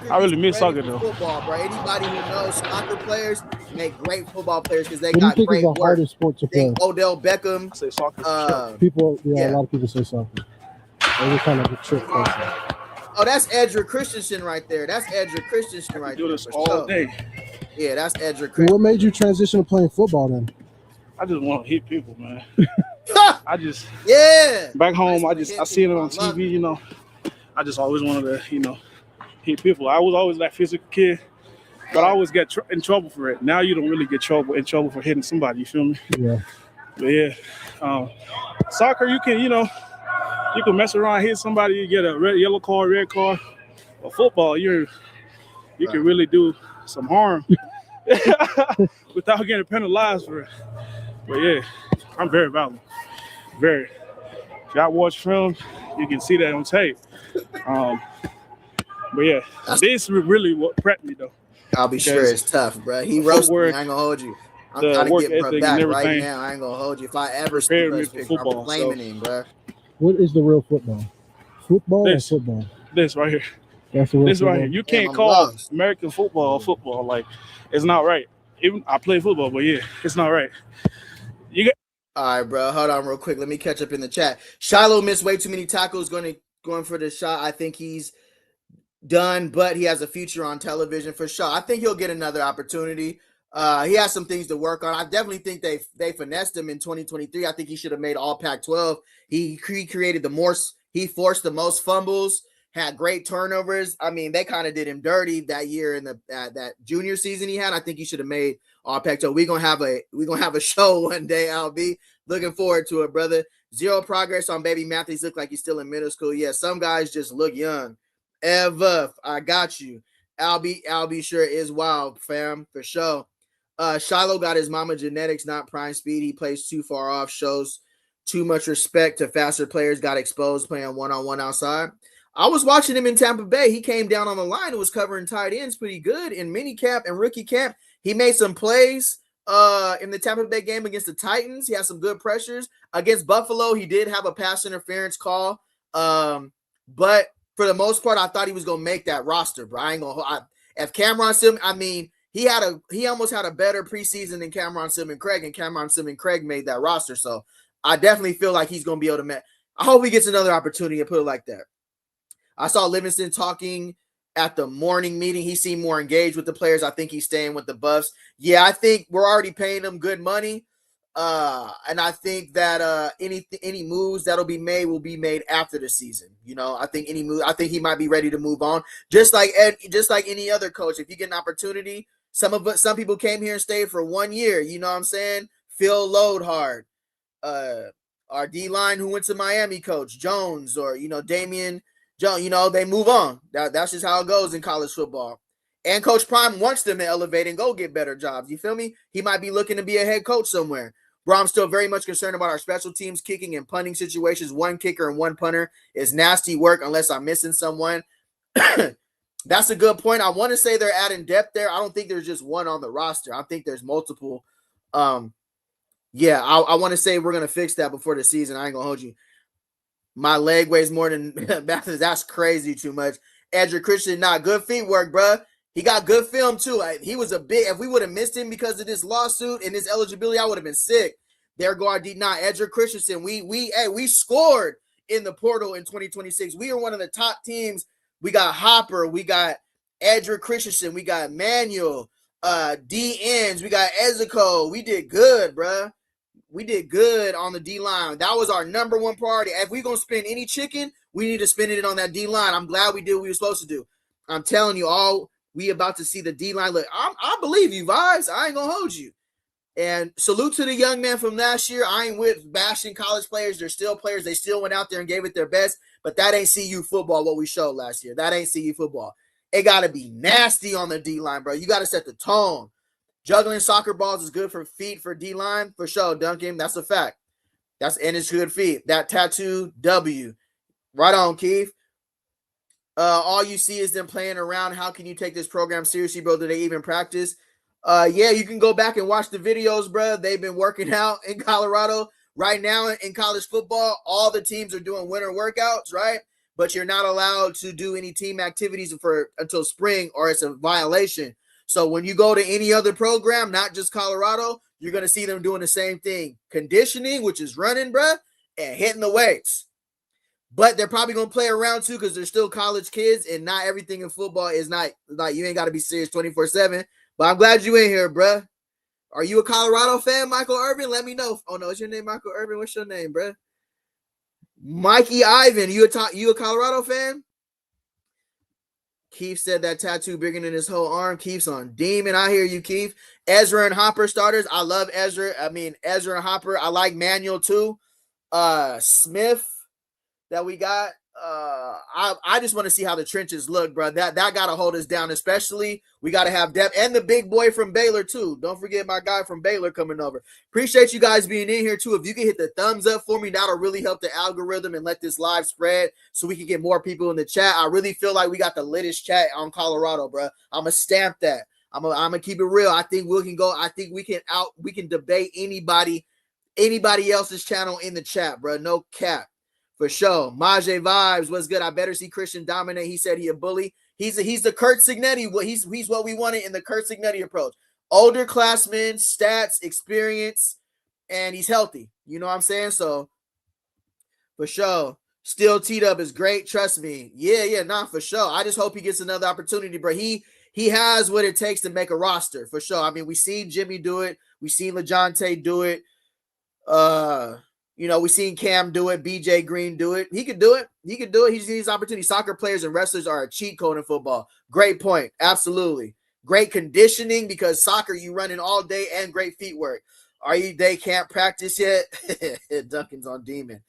I really miss soccer though. Football, bro. Anybody who knows soccer players make great football players because they What got do you think great is the work. hardest sport to play? Odell Beckham. I say soccer. Sure. People, a lot of people say soccer. They kind of a trick person. Oh, that's Edric Christensen right there. That's Edric Christensen right there. Do this all day. Yeah, that's Edric So Christensen. what made you transition to playing football then? I just want to hit people, man. I just Yeah. back home. I see it on TV. You know, I just always wanted to, hit people. I was always that physical kid, but I always get in trouble for it. Now you don't really get in trouble for hitting somebody. You feel me? Yeah. But yeah, soccer you can you can mess around, hit somebody, you get a yellow card, red card. But football, you can really do some harm without getting penalized for it. But yeah, I'm very violent. Very. If y'all watch film, you can see that on tape. But yeah, this really what prepped me though. I'll be sure it's tough, bro. He roasted me. I ain't gonna hold you. I'm trying to get bro back right now. I ain't gonna hold you. If I ever see bro pick, I'm blaming him, bro. What is the real football? Football or football? This right here. That's the real This football. right here. You can't call American football. Like, it's not right. Even I play football, but yeah, it's not right. All right, bro. Hold on real quick. Let me catch up in the chat. Shiloh missed way too many tackles going for the shot. I think he's done, but he has a future on television for sure. I think he'll get another opportunity. He has some things to work on. I definitely think they finessed him in 2023. I think he should have made all Pac-12. He created he forced the most fumbles, had great turnovers. I mean, they kind of did him dirty that year in that junior season he had. I think he should have made all Pac-12. We're gonna have a show one day, LB. Looking forward to it, brother. Zero progress on baby Matthews. Look like he's still in middle school. Yeah, some guys just look young. Ever, I got you. Albie sure is wild, fam, for sure. Shiloh got his mama genetics, not prime speed. He plays too far off, shows too much respect to faster players, got exposed playing one-on-one outside. I was watching him in Tampa Bay. He came down on the line and was covering tight ends pretty good in mini camp and rookie camp. He made some plays in the Tampa Bay game against the Titans. He had some good pressures. Against Buffalo, he did have a pass interference call. But for the most part, I thought he was going to make that roster, bro. If Cameron Sim, I mean, he almost had a better preseason than Cameron Sim Craig, and Cameron Sim Craig made that roster. So I definitely feel like he's going to be able to make. I hope he gets another opportunity to put it like that. I saw Livingston talking at the morning meeting. He seemed more engaged with the players. I think he's staying with the Buffs. Yeah, I think we're already paying him good money. And I think that any moves that'll be made will be made after the season. You know, I think I think he might be ready to move on. Just like any other coach, if you get an opportunity, some people came here and stayed for 1 year. You know what I'm saying? Phil Loadhard, our D-line who went to Miami, Coach Jones, or Damian Jones. They move on. That's just how it goes in college football. And Coach Prime wants them to elevate and go get better jobs. You feel me? He might be looking to be a head coach somewhere. Bro, I'm still very much concerned about our special teams kicking and punting situations. One kicker and one punter is nasty work unless I'm missing someone. That's a good point. I want to say they're adding depth there. I don't think there's just one on the roster. I think there's multiple. I want to say we're going to fix that before the season. I ain't going to hold you. My leg weighs more than Mathis. That's crazy too much. Edric Christian, not good feet work, bro. He got good film too. He was if we would have missed him because of this lawsuit and his eligibility, I would have been sick. There go our Edric Christensen. We scored in the portal in 2026. We are one of the top teams. We got Hopper, we got Edric Christensen, we got Manuel, D ends, we got Ezekiel. We did good, bro. We did good on the D line. That was our number one priority. If we're gonna spend any chicken, we need to spend it on that D line. I'm glad we did what we were supposed to do. I'm telling you, we about to see the D line. Look, I believe you, Vibes. I ain't gonna hold you. And salute to the young man from last year. I ain't with bashing college players. They're still players. They still went out there and gave it their best. But that ain't CU football, what we showed last year. That ain't CU football. It got to be nasty on the D-line, bro. You got to set the tone. Juggling soccer balls is good for feet for D-line. For sure, Duncan. That's a fact. And it's good feet. That tattoo, W. Right on, Keith. All you see is them playing around. How can you take this program seriously, bro? Do they even practice? Yeah, you can go back and watch the videos, bro. They've been working out in Colorado. Right now in college football, all the teams are doing winter workouts, right? But you're not allowed to do any team activities until spring, or it's a violation. So when you go to any other program, not just Colorado, you're going to see them doing the same thing. Conditioning, which is running, bro, and hitting the weights. But they're probably going to play around too because they're still college kids, and not everything in football is not like you ain't got to be serious 24/7. But I'm glad you in here, bro. Are you a Colorado fan, Michael Irvin? Let me know. Oh, no, what's your name, Michael Irvin? What's your name, bro? Mikey Ivan, you a Colorado fan? Keith said that tattoo bigger than his whole arm. Keith's on demon. I hear you, Keith. Ezra and Hopper starters. I love Ezra. Ezra and Hopper. I like Manuel too. Smith that we got. I just want to see how the trenches look, bro. That got to hold us down, especially we got to have depth. And the big boy from Baylor, too. Don't forget my guy from Baylor coming over. Appreciate you guys being in here, too. If you can hit the thumbs up for me, that'll really help the algorithm and let this live spread so we can get more people in the chat. I really feel like we got the littest chat on Colorado, bro. I'm going to stamp that. I'm going to keep it real. I think we can go. I think we can debate anybody else's channel in the chat, bro. No cap. For sure. Majay Vibes, what's good? I better see Christian dominate. He said he a bully. He's the Kurt Signetti. He's what we wanted in the Kurt Signetti approach. Older classmen, stats, experience, and he's healthy. You know what I'm saying? So, for sure. Still teed up is great. Trust me. Yeah, nah, for sure. I just hope he gets another opportunity, bro. He he has what it takes to make a roster for sure. I mean, we seen Jimmy do it. We seen LeJounte do it. We seen Cam do it. BJ Green do it. He could do it. He just needs opportunity. Soccer players and wrestlers are a cheat code in football. Great point. Absolutely. Great conditioning because soccer, you running all day and great feet work. They can't practice yet? Duncan's on demon.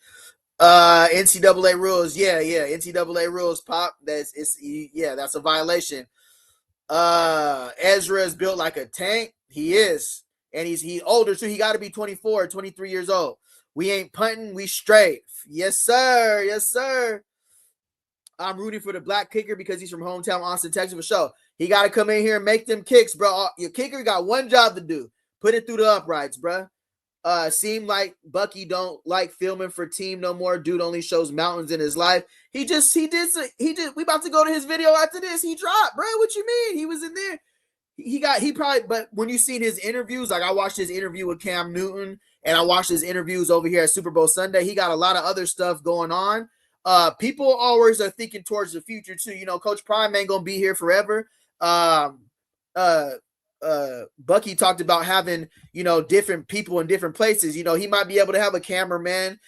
NCAA rules. Yeah. NCAA rules pop. That's a violation. Ezra is built like a tank. He is. And he's older too. He got to be 24, 23 years old. We ain't punting. We straight. Yes, sir. Yes, sir. I'm rooting for the black kicker because he's from hometown Austin, Texas for sure. He got to come in here and make them kicks, bro. Your kicker got one job to do. Put it through the uprights, bro. Seem like Bucky don't like filming for team no more. Dude only shows mountains in his life. We about to go to his video after this. He dropped, bro. What you mean? He was in there. But when you seen his interviews, like I watched his interview with Cam Newton and I watched his interviews over here at Super Bowl Sunday, he got a lot of other stuff going on. People always are thinking towards the future too. Coach Prime ain't gonna be here forever. Bucky talked about having, different people in different places. He might be able to have a cameraman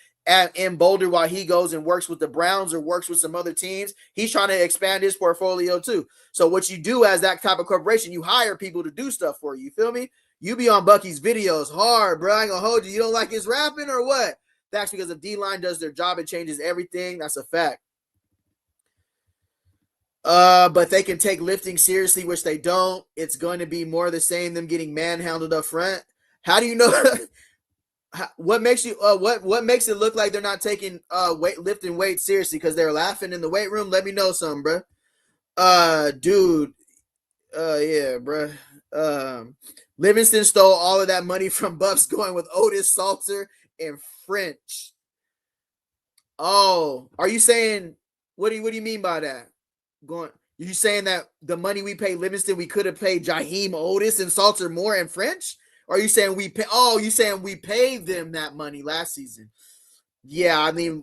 in Boulder while he goes and works with the Browns or works with some other teams. He's trying to expand his portfolio too. So what you do as that type of corporation, you hire people to do stuff for you. You feel me? You be on Bucky's videos hard, bro. I ain't gonna hold you. You don't like his rapping or what? That's because if D-line does their job, it changes everything. That's a fact. But they can take lifting seriously, which they don't. It's going to be more of the same, them getting manhandled up front. How do you know? What makes it look like they're not taking lifting weights seriously? Because they're laughing in the weight room? Let me know something, bro. Dude. Yeah, bro. Livingston stole all of that money from Bucks going with Otis, Salter, and French. Oh, are you saying what do you mean by that? You saying that the money we paid Livingston, we could have paid Jaheim, Otis, and Salter more and French? Or are you saying we paid them that money last season? Yeah, I mean,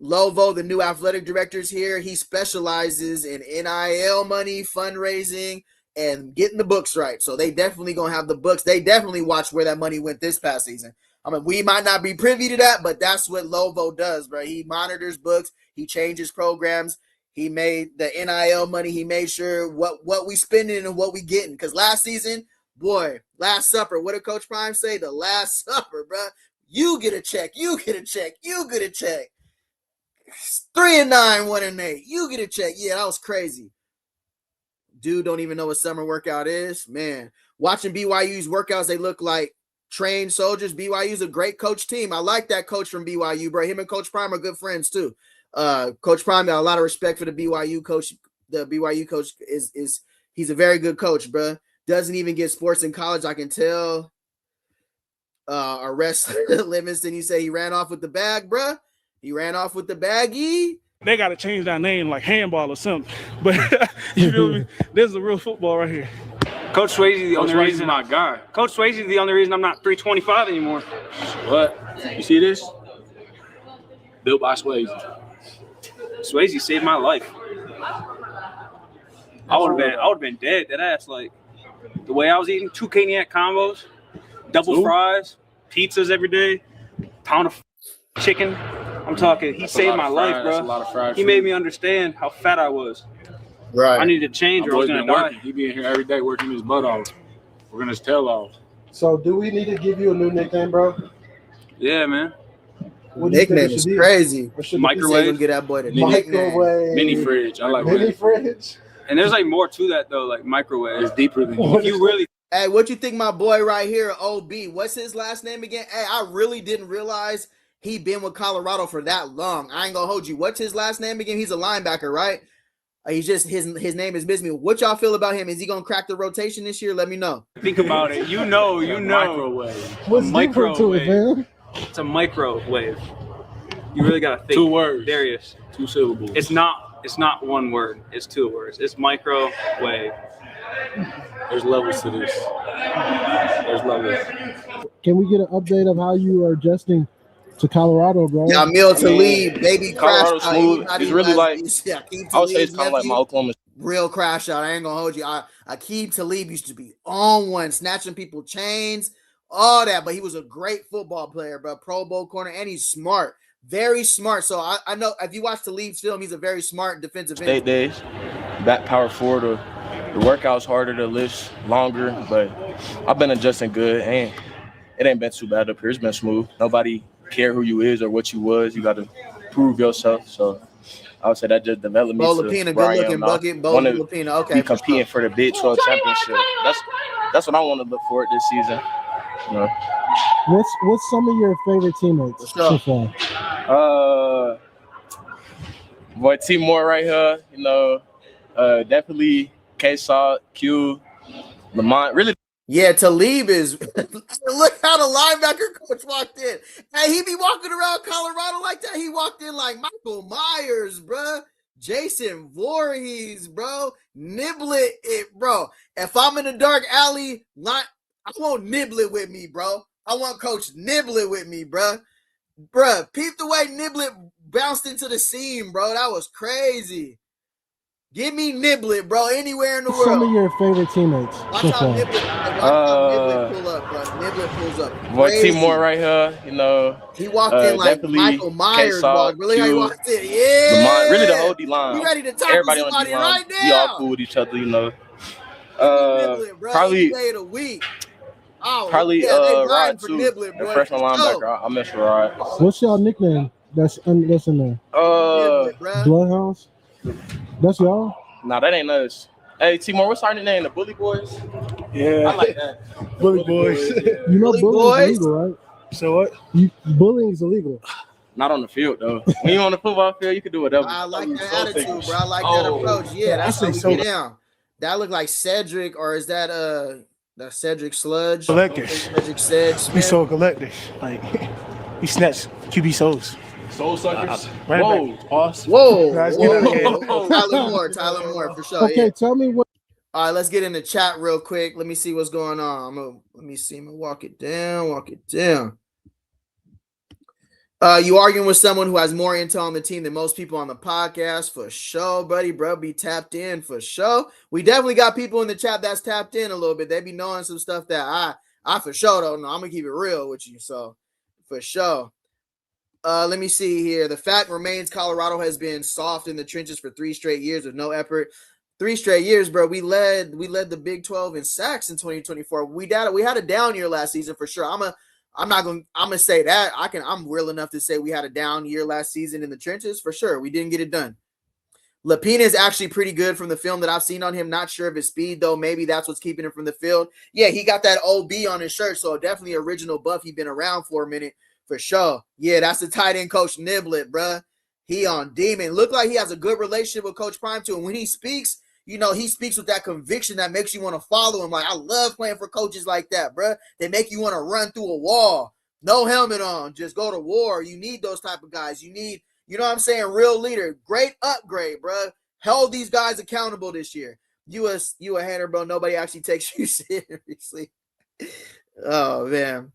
Lovo, the new athletic director's here. He specializes in NIL money, fundraising, and getting the books right. So they definitely gonna have the books. They definitely watch where that money went this past season. I mean, we might not be privy to that, but that's what Lovo does, bro. He monitors books. He changes programs. He made the NIL money. He made sure what we spending and what we getting. Because last season, boy, Last Supper. What did Coach Prime say? The Last Supper, bro. You get a check. You get a check. You get a check. 3-9, 1-8. You get a check. Yeah, that was crazy. Dude don't even know what summer workout is. Man, watching BYU's workouts, they look like trained soldiers. BYU's a great coach team. I like that coach from BYU, bro. Him and Coach Prime are good friends too. Coach Prime got a lot of respect for the BYU coach. The BYU coach he's a very good coach, bro. Doesn't even get sports in college, I can tell. Arrest Livingston. He said he ran off with the bag, bro. He ran off with the baggie. They got to change that name like handball or something. But you feel me? This is a real football right here. Coach Swayze the only reason my guy. Coach Swayze the only reason I'm not 325 anymore. What? You see this? Built by Swayze. Swayze saved my life. I would have been dead. That ass, like the way I was eating 2 caniac combos, double fries, pizzas every day, pound of chicken. I'm talking. He saved my life, bro. He made me understand how fat I was. Right. I needed to change or I was gonna die. He be in here every day working his butt off, working his tail off. So, do we need to give you a new nickname, bro? Yeah, man. What nickname is crazy. Microwave. Get that boy the Microwave. Mini fridge. I like mini fridge. And there's like more to that though, like microwave. It's deeper than you really. Hey, what you think, my boy right here, OB? What's his last name again? Hey, I really didn't realize he been with Colorado for that long. I ain't gonna hold you. What's his last name again? He's a linebacker, right? He's just his name is missing me. What y'all feel about him? Is he gonna crack the rotation this year? Let me know. Think about it. You know. Microwave. What's different to it, man? It's a microwave. You really gotta think. 2 words. Darius. 2 syllables. It's not 1 word. It's 2 words. It's microwave. There's levels to this. There's levels. Can we get an update of how you are adjusting to Colorado, bro? Yeah, Meal to lead, baby. Colorado's smooth. It's really like, I would say it's kind of like my Oklahoma. real crash out. I ain't gonna hold you. Aqib Talib used to be on one, snatching people chains, all that. But he was a great football player, bro. Pro Bowl corner, and he's smart, very smart. So I know if you watch Talib's film, he's a very smart defensive end. State days, back power forward. The workout's harder, the lifts longer, but I've been adjusting good, and it ain't been too bad up here. It's been smooth. Nobody care who you is or what you was. You got to prove yourself. So I would say that just developed me Bo to Lapina, where I good am looking now. bucket. Bo Wanna Lapina, okay. be competing for the Big 12 championship. That's what I want to look for this season. You know. What's some of your favorite teammates so far? Boy, T Moore right here. You know, definitely K-Salt, Q, Lamont. Really. Yeah, Talib is. Look how the linebacker coach walked in. Hey, he be walking around Colorado like that. He walked in like Michael Myers, bro. Jason Voorhees, bro. Niblet it, bro. If I'm in a dark alley, I want Niblet with me, bro. I want Coach Niblet with me, bro. Bruh, peep the way Niblet bounced into the seam, bro. That was crazy. Give me Niblet, bro, anywhere in the world. Some of your favorite teammates so far. Niblet pull up, bro. Niblet pulls up. Boy, T Moore right here. You know, he walked in like Michael Myers, bro. Really, how he walked in? Yeah. Lamont, really the whole D-line. You ready to tackle everybody somebody on right now? We all cool with each other, you know. Niblet, bro. Probably day of the week. Oh, probably yeah, Rod too. Niblet, the freshman linebacker. I miss Rod. What's y'all nickname? That's in there. Bloodhounds. That's y'all. Nah, that ain't us. Hey, T-Moore, what's our name? The Bully Boys? Yeah. I like that. Bully Boys. You know bullying is illegal, right? So what? Bullying is illegal. Not on the field, though. When you're on the football field, you can do whatever. I like that attitude, bro. I like that approach. Yeah, that's how we get down. That look like Cedric, or is that Cedric Sludge? Collective. Cedric Sedge. We so collective. Like, we snatch QB souls. Soul suckers. Whoa. Awesome. Whoa. Whoa. Tyler Moore, for sure. Okay, yeah. tell me what. All right, let's get in the chat real quick. Let me see what's going on. Let me see. I'm gonna walk it down. You arguing with someone who has more intel on the team than most people on the podcast, for sure, buddy, bro. Be tapped in for sure. We definitely got people in the chat that's tapped in a little bit. They be knowing some stuff that I for sure don't know. I'm gonna keep it real with you, so for sure. Let me see here. The fact remains Colorado has been soft in the trenches for 3 straight years with no effort. 3 straight years, bro. We led the Big 12 in sacks in 2024. We had a down year last season for sure. I'm gonna say that. I'm real enough to say we had a down year last season in the trenches for sure. We didn't get it done. Lapina is actually pretty good from the film that I've seen on him. Not sure of his speed though. Maybe that's what's keeping him from the field. Yeah, he got that OB on his shirt, so definitely original buff. He's been around for a minute. For sure. Yeah, that's the tight end coach Niblet, bruh. He on demon. Look like he has a good relationship with Coach Prime too. And when he speaks, you know, he speaks with that conviction that makes you want to follow him. Like, I love playing for coaches like that, bruh. They make you want to run through a wall. No helmet on. Just go to war. You need those type of guys. You need, you know what I'm saying, real leader. Great upgrade, bruh. Held these guys accountable this year. You a hater, bro. Nobody actually takes you seriously. Oh, man.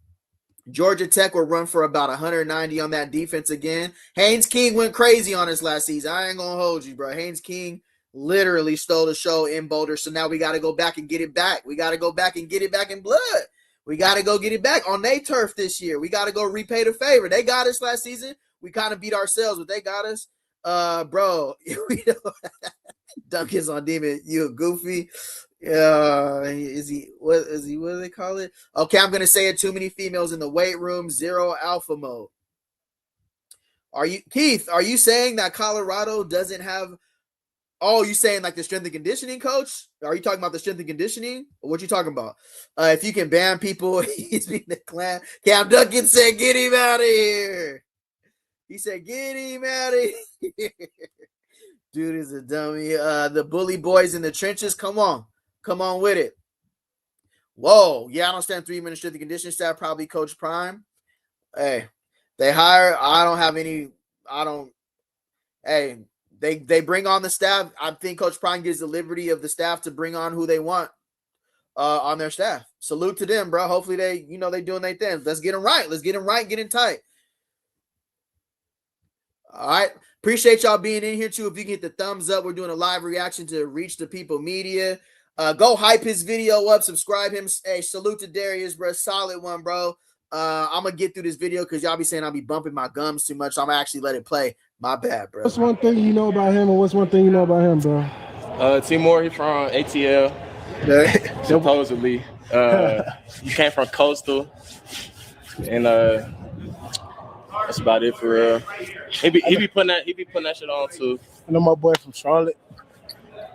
Georgia Tech will run for about 190 on that defense again. Haynes King went crazy on us last season. I ain't going to hold you, bro. Haynes King literally stole the show in Boulder, so now we got to go back and get it back. We got to go back and get it back in blood. We got to go get it back on their turf this year. We got to go repay the favor. They got us last season. We kind of beat ourselves, but they got us. Bro, Duncan's on demon. You a goofy. What do they call it? Okay, I'm gonna say it. Too many females in the weight room. 0 alpha mode. Keith? Are you saying that Colorado doesn't have? Oh, you saying like the strength and conditioning coach? Are you talking about the strength and conditioning? Or what you talking about? If you can ban people, he's being the clan. Cam Duncan said, "Get him out of here." He said, "Get him out of here." Dude is a dummy. The bully boys in the trenches. Come on with it. Whoa. Yeah, I don't stand 3-minute strength and conditioning staff. Probably Coach Prime. Hey, they hire. They bring on the staff. I think Coach Prime gives the liberty of the staff to bring on who they want on their staff. Salute to them, bro. Hopefully they doing their thing. Let's get them right. Let's get them right. Get in tight. All right. Appreciate y'all being in here too. If you get the thumbs up, we're doing a live reaction to Reach the People Media. Go hype his video up, subscribe him. Hey, salute to Darius, bro. Solid one, bro. I'm gonna get through this video because y'all be saying I'll be bumping my gums too much. So I'm gonna actually let it play. My bad, bro. What's one thing you know about him, and what's one thing you know about him, bro? Timor, he from ATL. Supposedly. He came from Coastal. And that's about it for real. He be putting that shit on too. I know my boy from Charlotte.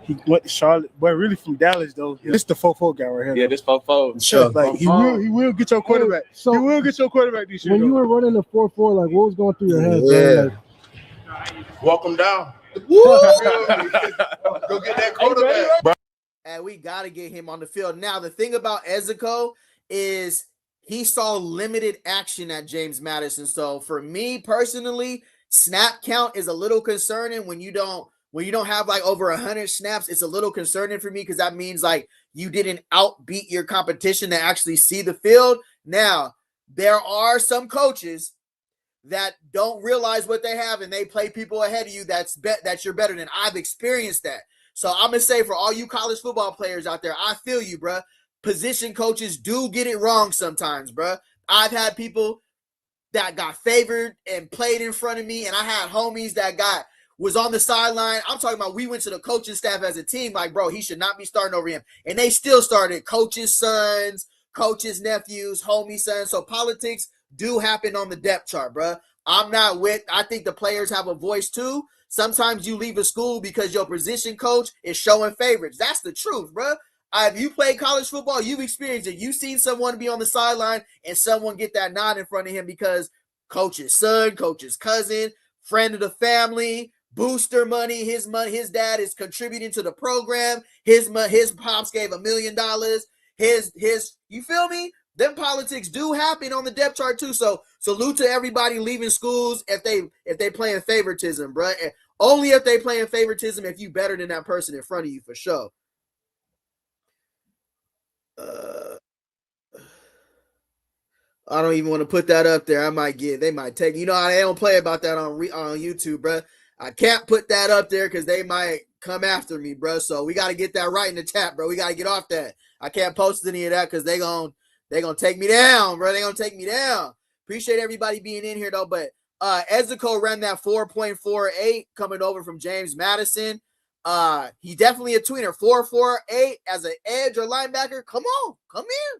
He went to Charlotte, boy, really from Dallas though. This the 4-4 guy right here. Yeah, this 4-4. Sure. Like he will get your quarterback. So he will get your quarterback this year. When you were running the 4-4, like what was going through your head? Yeah. Like, Walk him down. Go get that quarterback, bro. And we got to get him on the field. Now, the thing about Ezekiel is he saw limited action at James Madison. So for me personally, snap count is a little concerning when you don't have like over 100 snaps. It's a little concerning for me because that means like you didn't outbeat your competition to actually see the field. Now, there are some coaches that don't realize what they have and they play people ahead of you that you're better than. I've experienced that. So I'm going to say for all you college football players out there, I feel you, bro. Position coaches do get it wrong sometimes, bro. I've had people that got favored and played in front of me, and I had homies that was on the sideline. I'm talking about we went to the coaching staff as a team like, bro, he should not be starting over him. And they still started coaches' sons, coaches' nephews, homie sons. So politics do happen on the depth chart, bro. I think the players have a voice too. Sometimes you leave a school because your position coach is showing favorites. That's the truth, bro. If you play college football, you've experienced it. You've seen someone be on the sideline and someone get that nod in front of him because coach's son, coach's cousin, friend of the family, booster money, his dad is contributing to the program. His pops gave $1 million. You feel me? Them politics do happen on the depth chart too. So salute to everybody leaving schools if they playing favoritism, bro. Only if they playing favoritism if you better than that person in front of you for sure. I don't even want to put that up there. They might take, they don't play about that on YouTube, bro. I can't put that up there because they might come after me, bro. So we got to get that right in the chat, bro. We got to get off that. I can't post any of that because they're going to take me down, bro. They're going to take me down. Appreciate everybody being in here, though. But Ezekiel ran that 4.48 coming over from James Madison. He definitely a tweener. 4.48 as an edge or linebacker. Come on. Come in.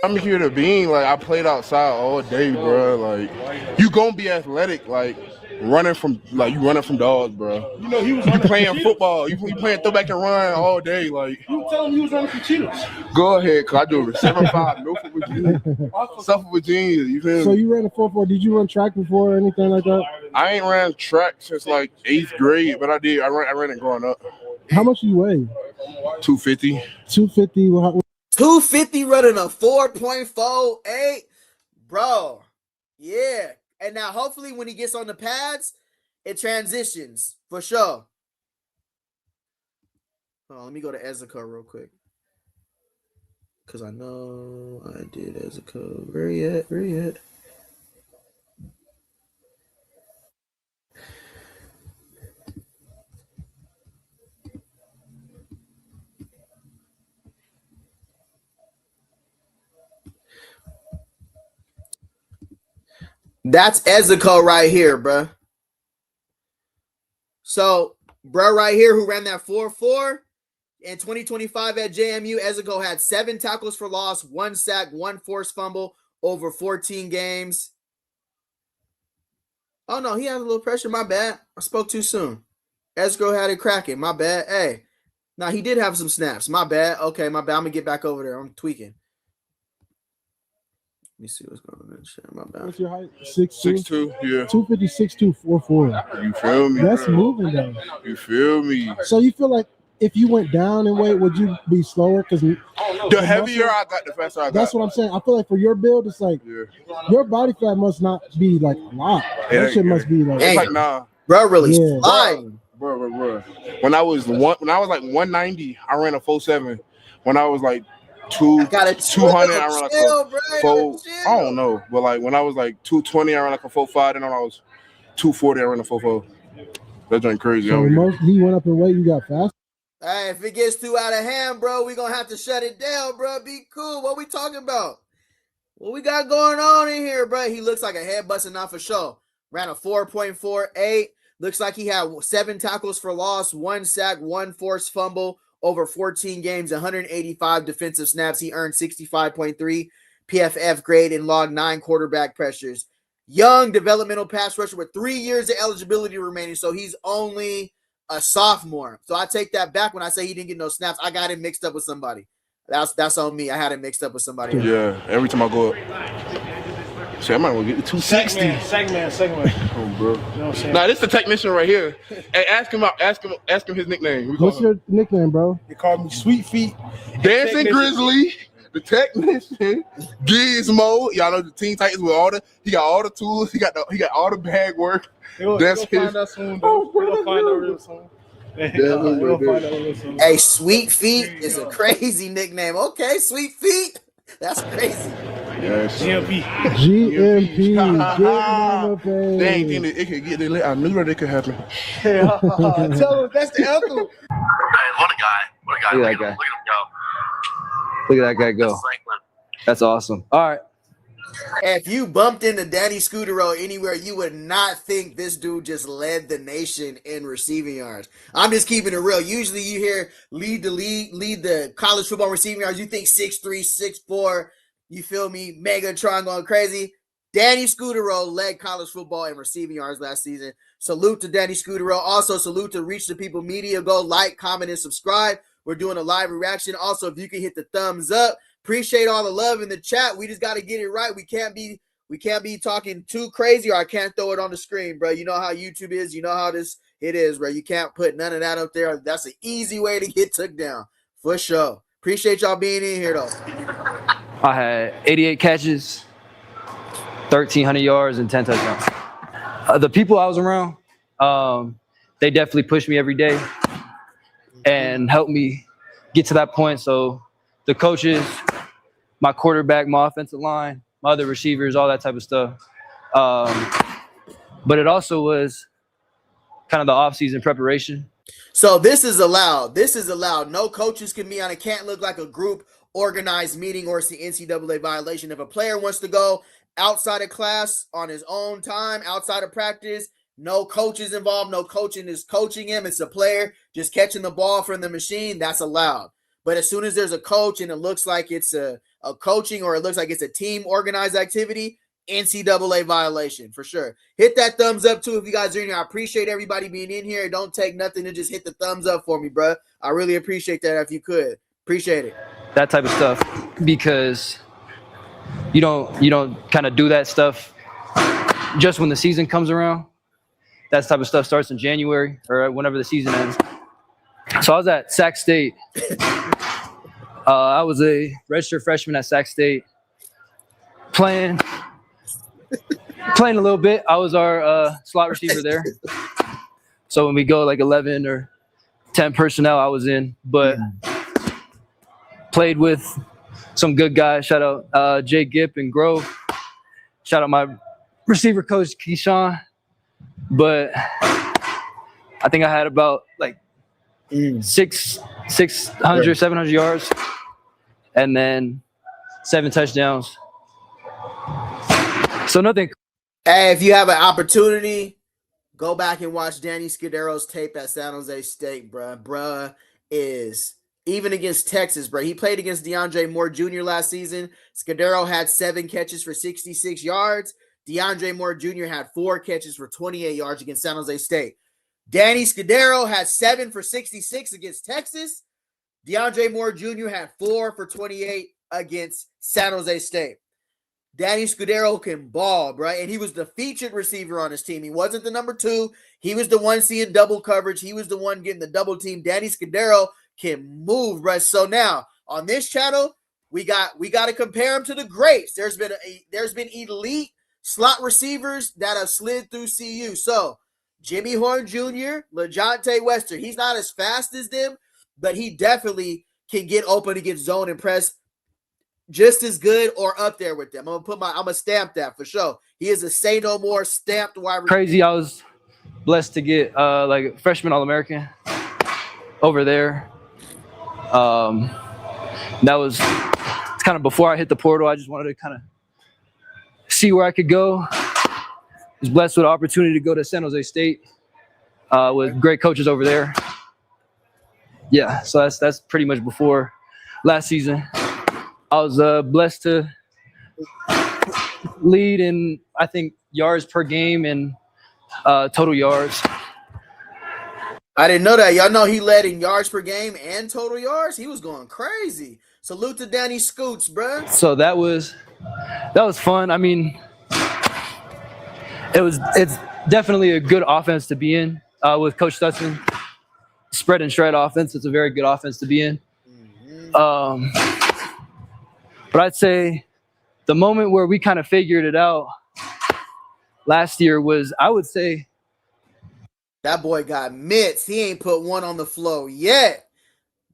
I'm here to be like I played outside all day, bro. Like you gonna be athletic, like running from dogs, bro. He was playing football. You playing throwback and run all day, like. You tell him he was running from Cheetahs. Go ahead, cause I do 7.5 Norfolk, Virginia, Suffolk, Virginia. You feel me? So you ran a 4.4. Did you run track before or anything like that? I ain't ran track since like 8th grade, but I did. I ran it growing up. How much do you weigh? 250. 250. 250 running a 4.48, bro. Yeah. And now hopefully when he gets on the pads, it transitions for sure. Hold on, let me go to Ezekiel real quick. Because I know I did Ezekiel. Where he at? That's Ezekiel right here, bro. So, bro right here who ran that 4.4 in 2025 at JMU, Ezekiel had 7 tackles for loss, 1 sack, 1 forced fumble over 14 games. Oh, no, he had a little pressure. My bad. I spoke too soon. Ezekiel had it cracking. My bad. Hey, now he did have some snaps. My bad. Okay, my bad. I'm going to get back over there. I'm tweaking. Let me see what's going on in the chat. My bad. What's your height? 6'2"? Yeah. 250, 6'2", 4'4". You feel me? That's bro. moving though. You feel me? So you feel like if you went down in weight, would you be slower? Because the heavier I got, the faster I got. That's what I'm saying. I feel like for your build, it's like your body fat must not be like a lot. That shit must be like. It's like nah, bro. Really flying, bro. When I was like 190, I ran a 4.7. When I was like 200, I ran like a 4. I don't know, but like when I was like 220, I ran like a 4.5. And when I was 240, I ran a 4.4. That joint crazy. So he went up in weight. You got fast. Hey, if it gets too out of hand, bro, we gonna have to shut it down, bro. Be cool. What we talking about? What we got going on in here, bro? He looks like a head busting off for sure. Ran a 4.48. Looks like he had 7 tackles for loss, 1 sack, 1 forced fumble over 14 games, 185 defensive snaps. He earned 65.3 PFF grade and logged 9 quarterback pressures. Young developmental pass rusher with 3 years of eligibility remaining, so he's only a sophomore. So I take that back when I say he didn't get no snaps. I got him mixed up with somebody. That's on me. I had him mixed up with somebody else. Yeah, every time I go up. Shit, I might well get the 260. Segment. Oh, bro. You know what I'm saying? Nah, this is the technician right here. Hey, ask him his nickname. What's your nickname, bro? They call me Sweet Feet. Dancing Grizzly, the technician, Gizmo. Y'all know the Teen Titans with he got all the tools. He got all the bag work. That's his. Find out soon, though. We'll find out real soon. Hey, Sweet Feet is a crazy nickname. Okay, Sweet Feet. That's crazy. Yes. GMP. They ain't think that it could get there. I knew that it could happen. Tell him that's the anthem. Hey, what a guy. Look at that guy. Look at him go. Look at that guy go. That's awesome. All right. If you bumped into Danny Scudero anywhere, you would not think this dude just led the nation in receiving yards. I'm just keeping it real. Usually you hear lead the college football receiving yards. You think 6'3", 6'4", you feel me? Megatron going crazy. Danny Scudero led college football in receiving yards last season. Salute to Danny Scudero. Also, salute to Reach the People Media. Go like, comment, and subscribe. We're doing a live reaction. Also, if you can hit the thumbs up. Appreciate all the love in the chat. We just got to get it right. We can't be talking too crazy, or I can't throw it on the screen, bro. You know how YouTube is. You know how it is, bro. You can't put none of that up there. That's an easy way to get took down, for sure. Appreciate y'all being in here, though. I had 88 catches, 1,300 yards, and 10 touchdowns. The people I was around, they definitely pushed me every day and helped me get to that point. So the coaches, my quarterback, my offensive line, my other receivers, all that type of stuff. But it also was kind of the off-season preparation. So this is allowed. This is allowed. No coaches can be on it. Can't look like a group organized meeting or it's the NCAA violation. If a player wants to go outside of class on his own time, outside of practice, no coach is involved. No coaching is coaching him. It's a player just catching the ball from the machine. That's allowed. But as soon as there's a coach and it looks like it's a coaching or it looks like it's a team organized activity, NCAA violation for sure. Hit that thumbs up too if you guys are in here. I appreciate everybody being in here. Don't take nothing to just hit the thumbs up for me, bro. I really appreciate that if you could. Appreciate it. That type of stuff, because you don't kind of do that stuff just when the season comes around. That type of stuff starts in January or whenever the season ends. So I was at Sac State. I was a registered freshman at Sac State, playing a little bit. I was our slot receiver there. So when we go like 11 or 10 personnel, I was in, but played with some good guys. Shout out Jay Gipp and Grove. Shout out my receiver coach, Keyshawn. But I think I had about like 600, 700 yards, and then 7 touchdowns. So nothing. Hey, if you have an opportunity, go back and watch Danny Scudero's tape at San Jose State, bruh. Bruh is, even against Texas, bruh. He played against DeAndre Moore Jr. last season. Scudero had 7 catches for 66 yards. DeAndre Moore Jr. had 4 catches for 28 yards against San Jose State. Danny Scudero had 7 for 66 against Texas. DeAndre Moore Jr. had 4 for 28 against San Jose State. Danny Scudero can ball, bro, and he was the featured receiver on his team. He wasn't the number 2. He was the one seeing double coverage. He was the one getting the double team. Danny Scudero can move, bro. So now on this channel, we got to compare him to the greats. There's been elite slot receivers that have slid through CU. So Jimmy Horn Jr., LaJohntay Wester, he's not as fast as them, but he definitely can get open against zone and press just as good or up there with them. I'm gonna stamp that for sure. He is a say no more stamped wide receiver. Crazy. I was blessed to get like freshman All-American over there. That was kind of before I hit the portal. I just wanted to kind of see where I could go. I was blessed with the opportunity to go to San Jose State with great coaches over there. Yeah, so that's pretty much before last season. I was blessed to lead in, I think, yards per game and total yards. I didn't know that. Y'all know he led in yards per game and total yards? He was going crazy. Salute to Danny Scoots, bruh. So that was fun. I mean, it's definitely a good offense to be in with Coach Stutzman. Spread and shred offense. It's a very good offense to be in. But I'd say the moment where we kind of figured it out last year was, I would say, that boy got mitts. He ain't put one on the floor yet.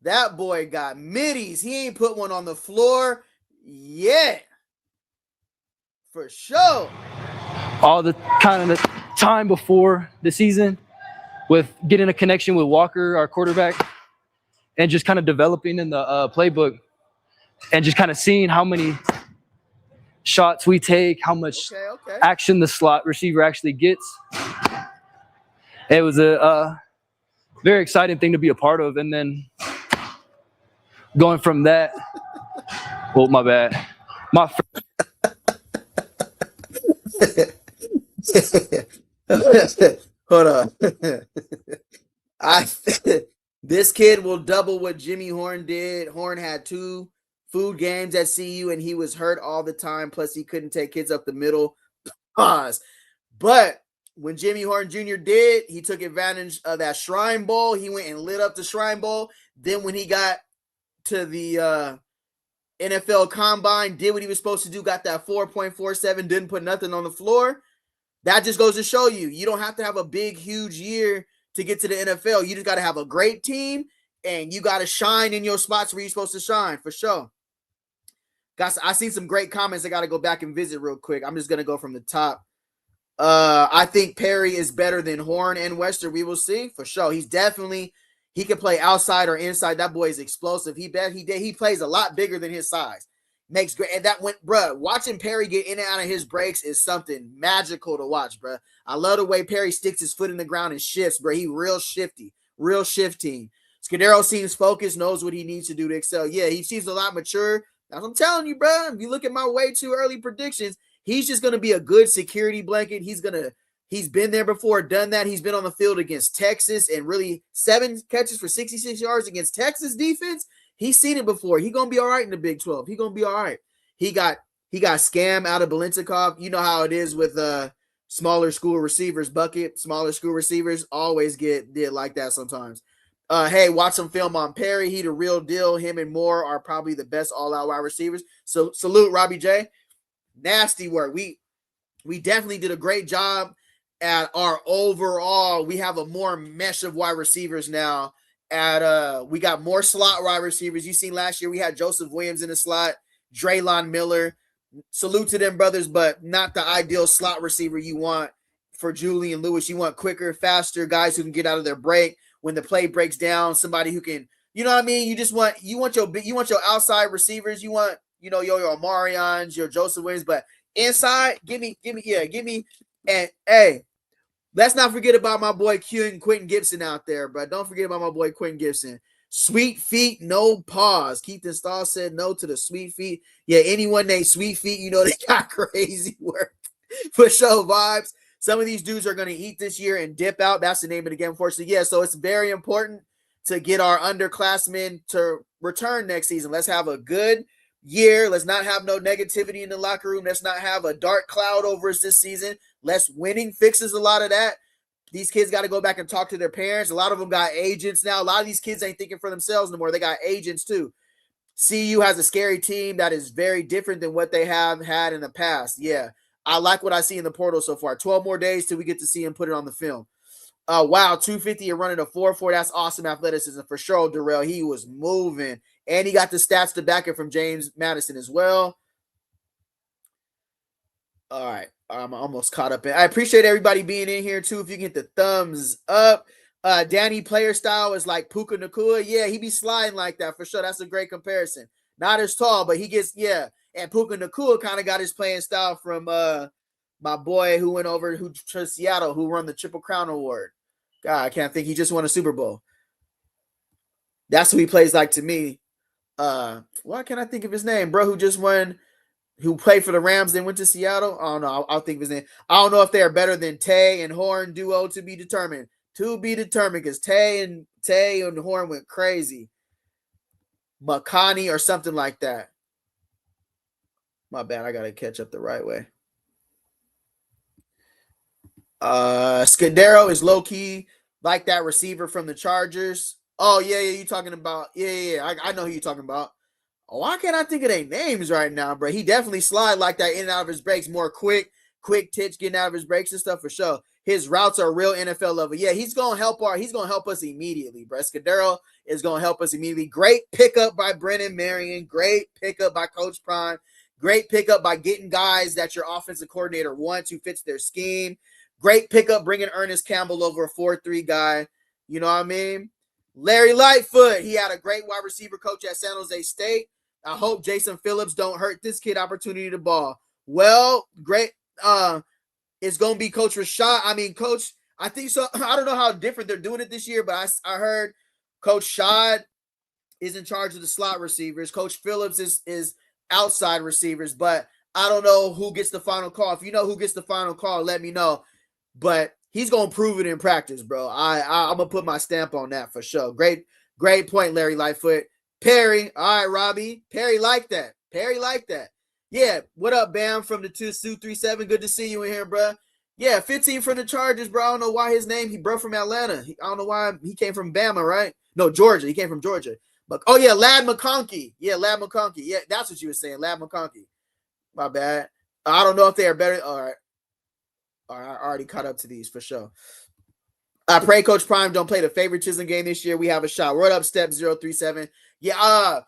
That boy got middies. He ain't put one on the floor yet. For sure. All the kind of the time before the season with getting a connection with Walker, our quarterback, and just kind of developing in the playbook and just kind of seeing how many shots we take, how much action the slot receiver actually gets. It was a very exciting thing to be a part of. And then going from that, oh, my bad. Hold on. This kid will double what Jimmy Horn did. Horn had 2 food games at CU, and he was hurt all the time. Plus, he couldn't take kids up the middle. Pause. But when Jimmy Horn Jr. did, he took advantage of that Shrine Bowl. He went and lit up the Shrine Bowl. Then when he got to the NFL Combine, did what he was supposed to do, got that 4.47, didn't put nothing on the floor. That just goes to show you, you don't have to have a big, huge year to get to the NFL. You just got to have a great team, and you got to shine in your spots where you're supposed to shine, for sure. Guys, I seen some great comments. I got to go back and visit real quick. I'm just going to go from the top. I think Perry is better than Horn and Wester. We will see, for sure. He's definitely, he can play outside or inside. That boy is explosive. He plays a lot bigger than his size. Makes great. And that went, bruh, watching Perry get in and out of his breaks is something magical to watch, bruh. I love the way Perry sticks his foot in the ground and shifts, bruh. He real shifty, real shifting. Scudero seems focused, knows what he needs to do to excel. Yeah, he seems a lot mature. As I'm telling you, bruh, if you look at my way too early predictions, he's just going to be a good security blanket. He's been there before, done that. He's been on the field against Texas and really 7 catches for 66 yards against Texas defense. He's seen it before. He's going to be all right in the Big 12. He's going to be all right. He got scammed out of Belinsakov. You know how it is with smaller school receivers, Bucket. Smaller school receivers always did like that sometimes. Hey, watch some film on Perry. He the real deal. Him and Moore are probably the best all-out wide receivers. So salute, Robbie J. Nasty work. We definitely did a great job at our overall. We have a more mesh of wide receivers now. We got more slot wide receivers. You seen last year we had Joseph Williams in the slot, Draylon Miller. Salute to them brothers, but not the ideal slot receiver you want for Julian Lewis. You want quicker, faster guys who can get out of their break when the play breaks down. Somebody who can, you know what I mean. You want your outside receivers. You want your Omarions, your Joseph Williams, but inside, give me. And hey, let's not forget about my boy Quentin Gibson out there, but don't forget about my boy Quentin Gibson. Sweet feet, no pause. Keith Stahl said no to the sweet feet. Yeah, anyone named Sweet Feet, they got crazy work. For sure, vibes. Some of these dudes are going to eat this year and dip out. That's the name of the game, unfortunately. Yeah, so it's very important to get our underclassmen to return next season. Let's have a good year. Let's not have no negativity in the locker room. Let's not have a dark cloud over us this season. Winning fixes a lot of that. These kids got to go back and talk to their parents. A lot of them got agents now. A lot of these kids ain't thinking for themselves no more. They got agents too. CU has a scary team that is very different than what they have had in the past. Yeah, I like what I see in the portal so far. 12 more days till we get to see him put it on the film. Wow, 250 and running a 4.4. That's awesome athleticism for sure, Darrell. He was moving. And he got the stats to back it from James Madison as well. All right. I'm almost caught up. I appreciate everybody being in here too. If you can hit the thumbs up. Danny player style is like Puka Nacua. Yeah, he be sliding like that for sure. That's a great comparison. Not as tall, but he gets, yeah. And Puka Nacua kind of got his playing style from my boy who went over to Seattle, who won the Triple Crown Award. God, I can't think. He just won a Super Bowl. That's who he plays like to me. Why can't I think of his name, bro? Who played for the Rams, then went to Seattle. I don't know. I'll think of his name. I don't know if they are better than Tay and Horn duo to be determined. To be determined, because Tay and Horn went crazy. Makani or something like that. My bad. I gotta catch up the right way. Scudero is low key like that receiver from the Chargers. Oh yeah, you talking about? Yeah. I know who you talking about. Why can't I think of their names right now, bro? He definitely slide like that in and out of his breaks, more quick titch getting out of his breaks and stuff for sure. His routes are real NFL level. Yeah, he's gonna help us immediately, bro. Scudero is gonna help us immediately. Great pickup by Brennan Marion. Great pickup by Coach Prime. Great pickup by getting guys that your offensive coordinator wants, who fits their scheme. Great pickup bringing Ernest Campbell over a 4-3 guy. You know what I mean? Larry Lightfoot, he had a great wide receiver coach at San Jose State. I hope Jason Phillips don't hurt this kid opportunity to ball. Well, great. It's going to be Coach Rashad. Coach, I think so. I don't know how different they're doing it this year, but I heard Coach Shad is in charge of the slot receivers. Coach Phillips is outside receivers, but I don't know who gets the final call. If you know who gets the final call, let me know. But he's going to prove it in practice, bro. I'm going to put my stamp on that for sure. Great point, Larry Lightfoot. Perry. All right, Robbie. Perry like that. Yeah. What up, Bam, from the 237? Good to see you in here, bro. Yeah, 15 from the Chargers, bro. I don't know why his name. He bro from Atlanta. I don't know why he came from Bama, right? No, Georgia. He came from Georgia. But Lad McConkey. Yeah, Lad McConkey. Yeah, that's what you were saying. Lad McConkey. My bad. I don't know if they are better. All right. I already caught up to these for sure. I pray Coach Prime don't play the favoritism game this year. We have a shot. Word up, Step 037. Yeah,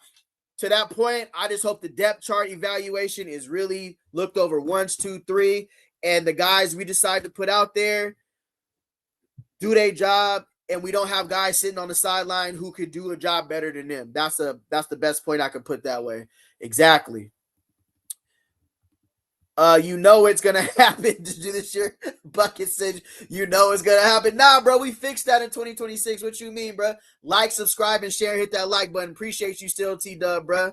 to that point, I just hope the depth chart evaluation is really looked over once, 2, 3, and the guys we decide to put out there do their job, and we don't have guys sitting on the sideline who could do a job better than them. That's the best point I could put that way. Exactly. You know it's gonna happen this year. Bucket said, you know it's gonna happen. Nah, bro, we fixed that in 2026. What you mean, bro? Like, subscribe, and share. Hit that like button. Appreciate you still, T-Dub, bro.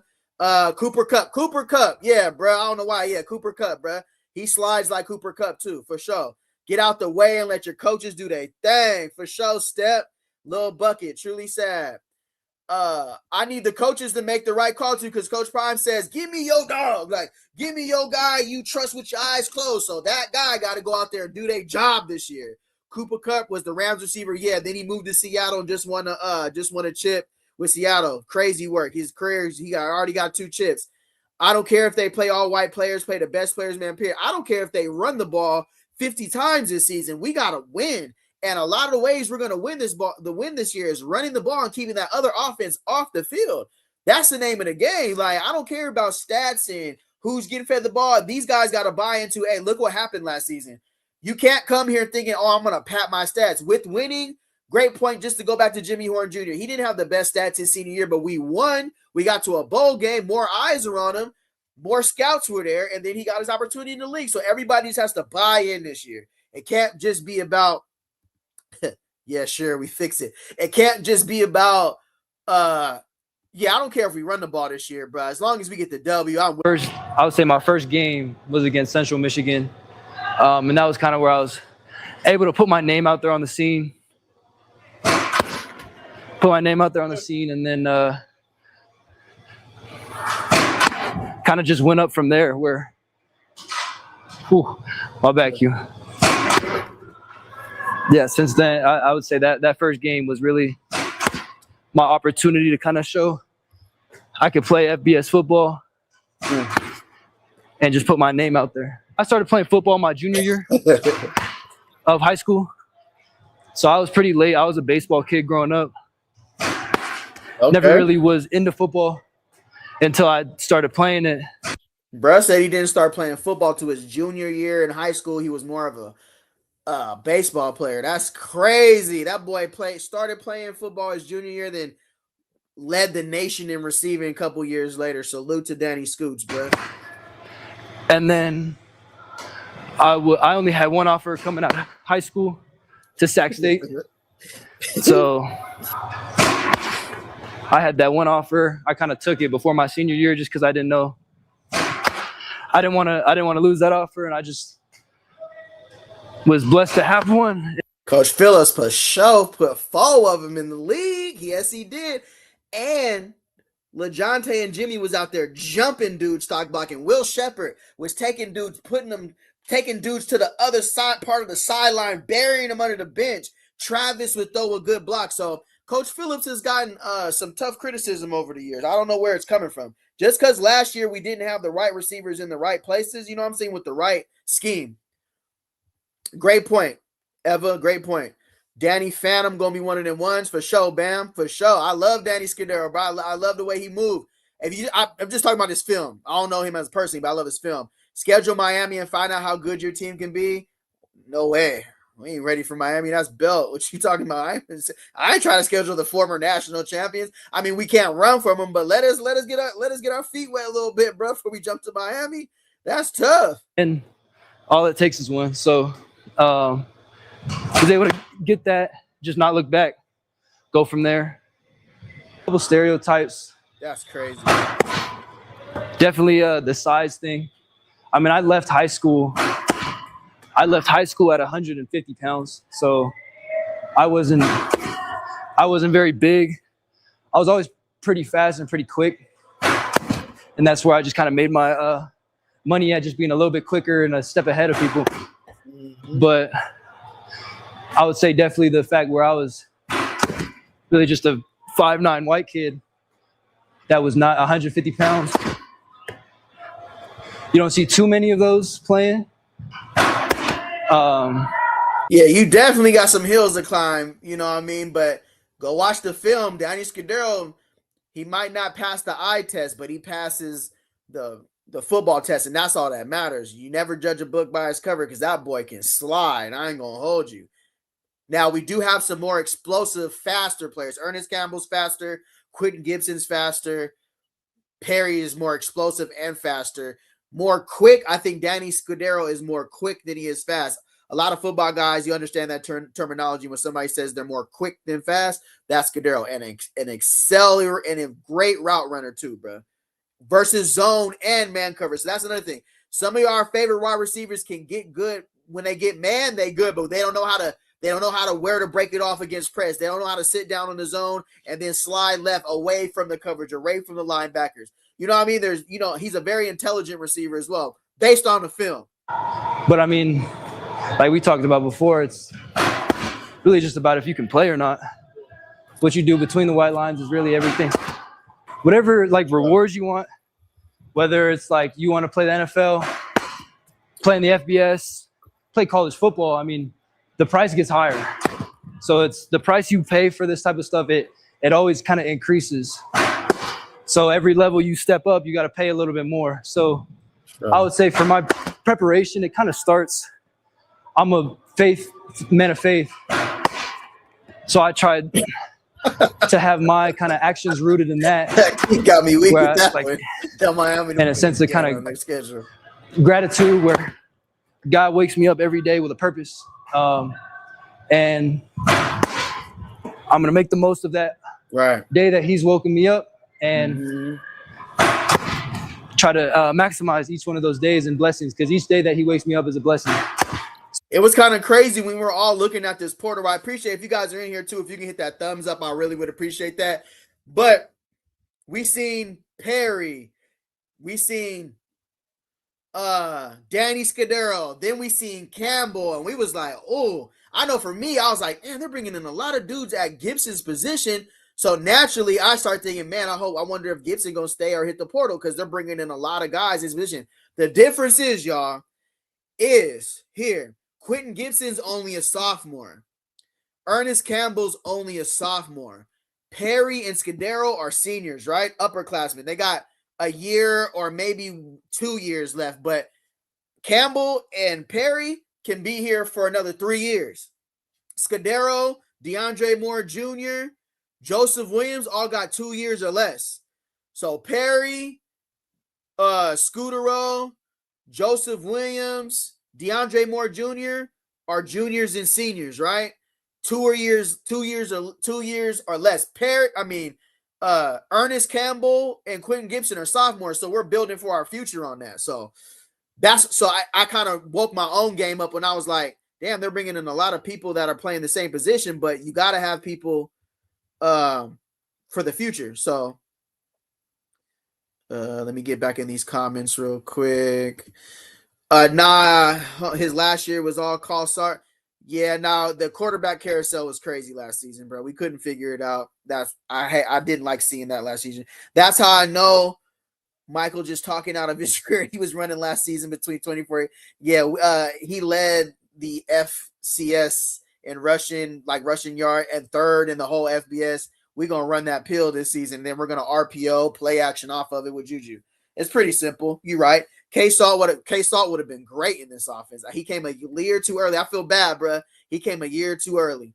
Cooper Cup. Yeah, bro. I don't know why. Yeah, Cooper Cup, bro. He slides like Cooper Cup too, for sure. Get out the way and let your coaches do their thing, for sure. Step, Lil Bucket, truly sad. I need the coaches to make the right call too, because Coach Prime says, give me your dog. Like, give me your guy you trust with your eyes closed. So that guy got to go out there and do their job this year. Cooper Kupp was the Rams receiver. Yeah, then he moved to Seattle and just won a chip with Seattle. Crazy work. His career, already got 2 chips. I don't care if they play all white players, play the best players, man, period. I don't care if they run the ball 50 times this season. We got to win. And a lot of the ways we're going to win this year is running the ball and keeping that other offense off the field. That's the name of the game. Like, I don't care about stats and who's getting fed the ball. These guys got to buy into, hey, look what happened last season. You can't come here thinking, oh, I'm going to pat my stats. With winning, great point, just to go back to Jimmy Horn Jr. He didn't have the best stats his senior year, but we won. We got to a bowl game. More eyes are on him. More scouts were there, and then he got his opportunity in the league. So everybody just has to buy in this year. It can't just be about, yeah, sure, we fix it. It can't just be about, I don't care if we run the ball this year, bro. As long as we get the W, I would say my first game was against Central Michigan. And that was kind of where I was able to put my name out there on the scene. And then kind of just went up from there where, my bad, Q. Yeah, since then, I would say that first game was really my opportunity to kind of show I could play FBS football and just put my name out there. I started playing football my junior year of high school. So I was pretty late. I was a baseball kid growing up. Okay. Never really was into football until I started playing it. Bruh said he didn't start playing football to his junior year in high school. He was more of a baseball player. That's crazy. That boy started playing football his junior year, then led the nation in receiving a couple years later. Salute to Danny Scoots, bro. And then I only had one offer coming out of high school to Sac State. So I had that one offer. I kind of took it before my senior year just because I didn't know. I didn't want to lose that offer, and I just was blessed to have one. Coach Phillips for sure put 4 of them in the league. Yes, he did. And LeJontay and Jimmy was out there jumping dudes, stock blocking. Will Shepherd was taking dudes, taking dudes to the other side, part of the sideline, burying them under the bench. Travis would throw a good block. So Coach Phillips has gotten some tough criticism over the years. I don't know where it's coming from. Just because last year we didn't have the right receivers in the right places, you know what I'm saying, with the right scheme. Great point, Eva. Great point. Danny Phantom going to be one of them ones for sure, Bam. For sure. I love Danny Scudero, bro. I love the way he moved. I'm just talking about his film. I don't know him as a person, but I love his film. Schedule Miami and find out how good your team can be. No way. We ain't ready for Miami. That's built. What you talking about? I ain't trying to schedule the former national champions. I mean, we can't run from them, but let us get our feet wet a little bit, bro, before we jump to Miami. That's tough. And all it takes is one. So was able to get that, just not look back, go from there. Couple stereotypes. That's crazy. Definitely the size thing. I mean, I left high school at 150 pounds, so I wasn't very big. I was always pretty fast and pretty quick, and that's where I just kind of made my money at, just being a little bit quicker and a step ahead of people. But I would say definitely the fact where I was really just a 5'9" white kid that was not 150 pounds. You don't see too many of those playing. Yeah, you definitely got some hills to climb, you know what I mean? But go watch the film. Danny Scudero, he might not pass the eye test, but he passes the football test, and that's all that matters. You never judge a book by its cover because that boy can slide. I ain't going to hold you. Now, we do have some more explosive, faster players. Ernest Campbell's faster. Quentin Gibson's faster. Perry is more explosive and faster. More quick. I think Danny Scudero is more quick than he is fast. A lot of football guys, you understand that terminology when somebody says they're more quick than fast. That's Scudero, and an accelerator and a great route runner too, bro. Versus zone and man cover. So that's another thing. Some of our favorite wide receivers can get good when they get man. They good, but they don't know how to where to break it off against press. They don't know how to sit down on the zone and then slide left away from the coverage, away from the linebackers. You know what I mean? He's a very intelligent receiver as well, based on the film. But I mean, like we talked about before, it's really just about if you can play or not. What you do between the white lines is really everything. Whatever like rewards you want, whether it's like you want to play the NFL, play in the FBS, play college football, I mean, the price gets higher. So it's the price you pay for this type of stuff, it always kind of increases. So every level you step up, you got to pay a little bit more. So I would say for my preparation, it kind of starts, I'm a man of faith. So I tried to have my kind of actions rooted in that. He got me weak with that one. Tell Miami in a sense of kind of gratitude where God wakes me up every day with a purpose. And I'm going to make the most of that day that he's woken me up and try to maximize each one of those days and blessings, because each day that he wakes me up is a blessing. It was kind of crazy when we were all looking at this portal. I appreciate if you guys are in here too. If you can hit that thumbs up, I really would appreciate that. But we seen Perry, we seen Danny Scudero, then we seen Campbell, and we was like, oh, I know for me, I was like, man, they're bringing in a lot of dudes at Gibson's position. So naturally, I start thinking, man, I wonder if Gibson gonna stay or hit the portal, because they're bringing in a lot of guys in his position. The difference is, y'all, is here. Quentin Gibson's only a sophomore. Ernest Campbell's only a sophomore. Perry and Scudero are seniors, right? Upperclassmen. They got a year or maybe 2 years left, but Campbell and Perry can be here for another 3 years. Scudero, DeAndre Moore Jr., Joseph Williams all got 2 years or less. So Perry, Scudero, Joseph Williams, DeAndre Moore Jr. are juniors and seniors, right? 2 years or less. Ernest Campbell and Quentin Gibson are sophomores, so we're building for our future on that. So I kind of woke my own game up when I was like, damn, they're bringing in a lot of people that are playing the same position, but you got to have people for the future. So let me get back in these comments real quick. His last year was all call start. Yeah, the quarterback carousel was crazy last season, bro. We couldn't figure it out. I didn't like seeing that last season. That's how I know Michael just talking out of his career. He was running last season between 24. Yeah, he led the FCS in rushing yard and third in the whole FBS. We're going to run that pill this season. Then we're going to RPO, play action off of it with Juju. It's pretty simple. You're right. K-Salt would have been great in this offense. He came a year too early. I feel bad, bro. He came a year too early.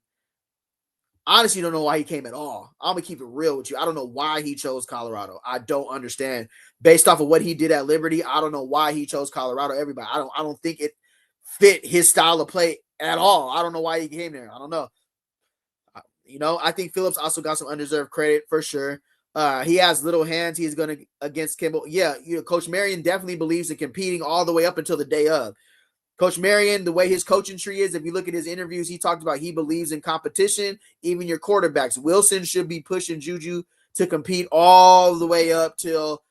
Honestly, don't know why he came at all. I'm going to keep it real with you. I don't know why he chose Colorado. I don't understand. Based off of what he did at Liberty, I don't know why he chose Colorado. Everybody, I don't think it fit his style of play at all. I don't know why he came there. I don't know. I think Phillips also got some undeserved credit for sure. He has little hands. He's going to against Kimball. Yeah, Coach Marion definitely believes in competing all the way up until the day of. Coach Marion, the way his coaching tree is, if you look at his interviews, he talked about he believes in competition, even your quarterbacks. Wilson should be pushing Juju to compete all the way up till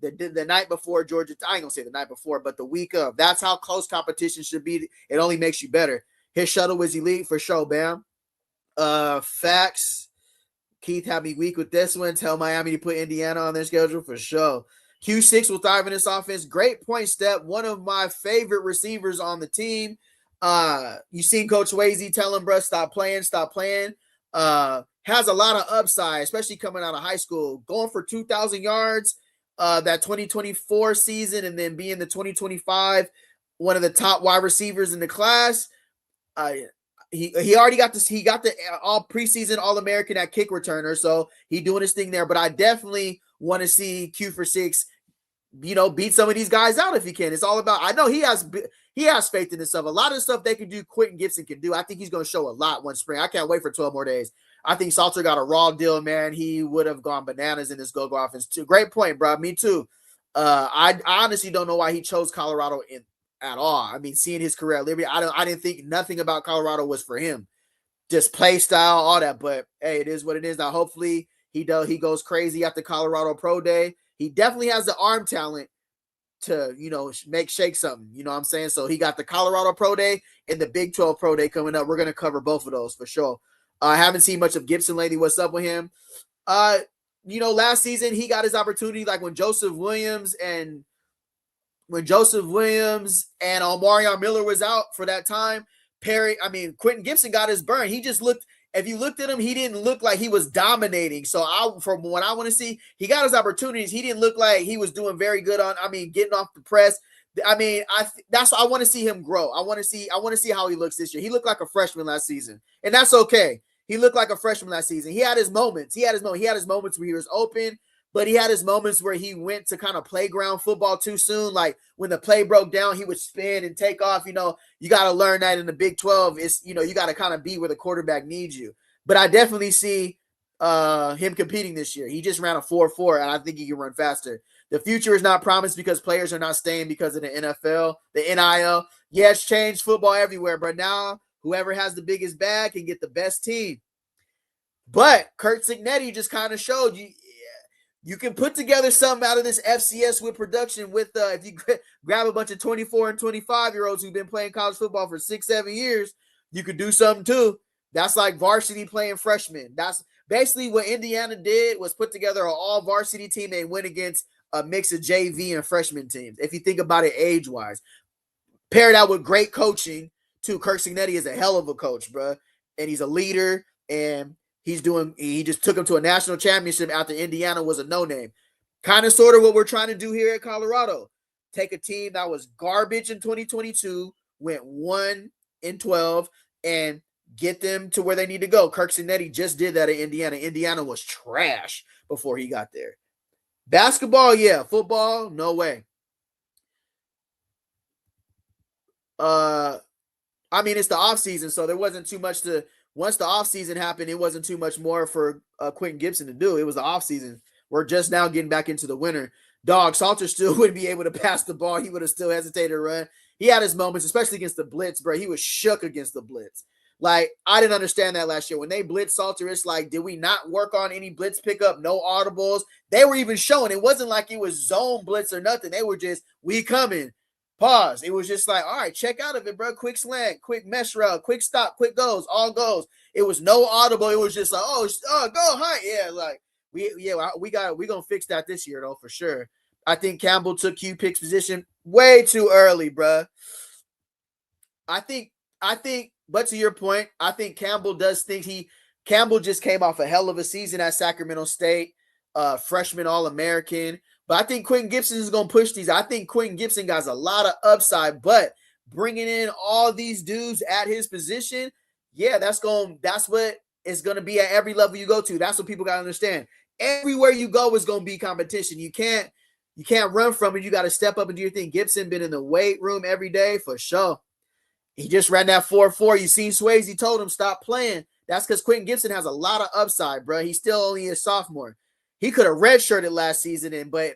the night before Georgia. I ain't going to say the night before, but the week of. That's how close competition should be. It only makes you better. His shuttle was elite for sure, Bam. Facts. Keith had me weak with this one. Tell Miami to put Indiana on their schedule for sure. Q6 will thrive in this offense. Great point, Step. One of my favorite receivers on the team. You seen Coach Swayze tell him, bro, stop playing. Has a lot of upside, especially coming out of high school. Going for 2,000 yards that 2024 season and then being the 2025 one of the top wide receivers in the class. He already got this. He got the all preseason All-American at kick returner, so he doing his thing there. But I definitely want to see Q for 6, beat some of these guys out if he can. It's all about. I know he has faith in himself. A lot of the stuff they can do, Quentin Gibson can do. I think he's going to show a lot one spring. I can't wait for 12 more days. I think Salter got a raw deal, man. He would have gone bananas in this go-go offense too. Great point, bro. Me too. I honestly don't know why he chose Colorado at all. I mean, seeing his career at Liberty, I didn't think nothing about Colorado was for him. Just play style, all that. But hey, it is what it is. Now, hopefully he goes crazy at the Colorado Pro Day. He definitely has the arm talent to, shake something. You know what I'm saying? So he got the Colorado Pro Day and the Big 12 Pro Day coming up. We're going to cover both of those for sure. I haven't seen much of Gibson lately. What's up with him? Last season he got his opportunity, like when Joseph Williams and Omarion Miller was out for that time. Quentin Gibson got his burn. He just looked, if you looked at him, he didn't look like he was dominating. So from what I want to see, he got his opportunities. He didn't look like he was doing very good on, getting off the press. That's what I want to see him grow. I want to see how he looks this year. He looked like a freshman last season, and that's okay. He looked like a freshman last season. He had his moments. He had his moments where he was open, but he had his moments where he went to kind of playground football too soon. Like when the play broke down, he would spin and take off. You got to learn that in the Big 12. It's, you got to kind of be where the quarterback needs you. But I definitely see him competing this year. He just ran a 4.4, and I think he can run faster. The future is not promised because players are not staying because of the NFL, the NIL. Yeah, it's changed football everywhere, but now whoever has the biggest bag can get the best team. But Curt Cignetti just kind of showed you can put together something out of this FCS with production with if you grab a bunch of 24 and 25-year-olds who've been playing college football for 6-7 years, you could do something too. That's like varsity playing freshmen. That's basically what Indiana did, was put together an all-varsity team. They went against a mix of JV and freshman teams, if you think about it age-wise. Pair that with great coaching, too. Curt Cignetti is a hell of a coach, bro. And he's a leader, and he just took him to a national championship after Indiana was a no-name. Kind of sort of what we're trying to do here at Colorado. Take a team that was garbage in 2022, went 1-12, and get them to where they need to go. Kirk Cinetti just did that at Indiana. Indiana was trash before he got there. Basketball, yeah. Football, no way. I mean, it's the offseason, so there wasn't too much to – once the offseason happened, it wasn't too much more for Quentin Gibson to do. It was the offseason. We're just now getting back into the winter. Dog, Salter still wouldn't be able to pass the ball. He would have still hesitated to run. He had his moments, especially against the blitz, bro. He was shook against the blitz. Like, I didn't understand that last year. When they blitzed Salter, it's like, did we not work on any blitz pickup? No audibles. They were even showing. It wasn't like it was zone blitz or nothing. They were just, we coming. Pause. It was just like, all right, check out of it, bro. Quick slant, quick mesh route, quick stop, quick goes, all goes. It was no audible. It was just like, oh go high. Yeah, like, we're gonna fix that this year, though, for sure. I think Campbell took Q-Pick's position way too early, bro. I think, but to your point, I think Campbell does think Campbell just came off a hell of a season at Sacramento State, freshman All-American. But I think Quentin Gibson is going to push these. I think Quentin Gibson got a lot of upside, but bringing in all these dudes at his position, yeah, that's what it's going to be at every level you go to. That's what people got to understand. Everywhere you go is going to be competition. You can't run from it. You got to step up and do your thing. Gibson been in the weight room every day for sure. He just ran that 4.4. You seen Swayze, he told him stop playing. That's because Quentin Gibson has a lot of upside, bro. He's still only a sophomore. He could have redshirted last season, but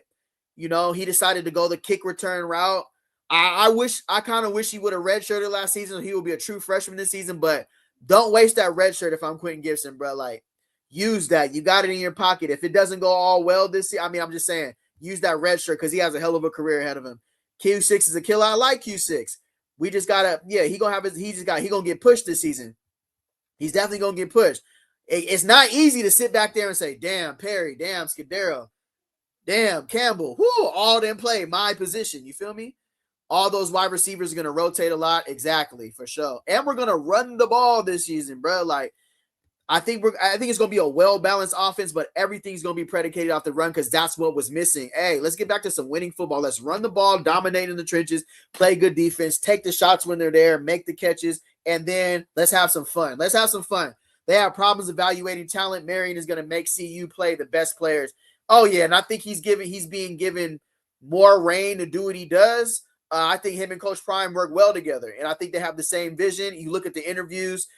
he decided to go the kick return route. I kind of wish he would have redshirted last season. So he would be a true freshman this season, but don't waste that redshirt if I'm Quentin Gibson, bro. Like, use that. You got it in your pocket. If it doesn't go all well this year, I mean, I'm just saying, use that redshirt because he has a hell of a career ahead of him. Q6 is a killer. I like Q6. We just gotta, he gonna get pushed this season. He's definitely gonna get pushed. It's not easy to sit back there and say, damn, Perry, damn, Scudero, damn, Campbell, all them play my position. You feel me? All those wide receivers are gonna rotate a lot. Exactly, for sure. And we're gonna run the ball this season, bro. Like, I think it's gonna be a well-balanced offense, but everything's gonna be predicated off the run because that's what was missing. Hey, let's get back to some winning football. Let's run the ball, dominate in the trenches, play good defense, take the shots when they're there, make the catches, and then let's have some fun. Let's have some fun. They have problems evaluating talent. Marion is gonna make CU play the best players. Oh yeah, and I think he's being given more reign to do what he does. I think him and Coach Prime work well together, and I think they have the same vision. You look at the interviews.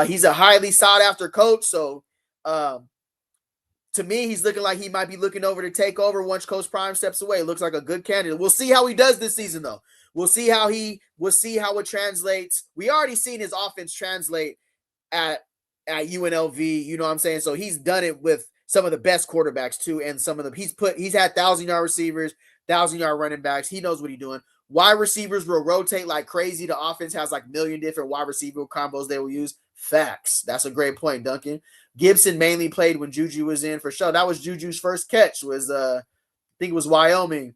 He's a highly sought-after coach, so to me, he's looking like he might be looking over to take over once Coach Prime steps away. Looks like a good candidate. We'll see how he does this season, though. We'll see how it translates. We already seen his offense translate at UNLV. You know what I'm saying? So he's done it with some of the best quarterbacks too, and some of them he's had 1,000-yard receivers, 1,000-yard running backs. He knows what he's doing. Wide receivers will rotate like crazy. The offense has like a million different wide receiver combos they will use. Facts. That's a great point, Duncan. Gibson mainly played when Juju was in for sure. That was Juju's first catch was I think it was Wyoming.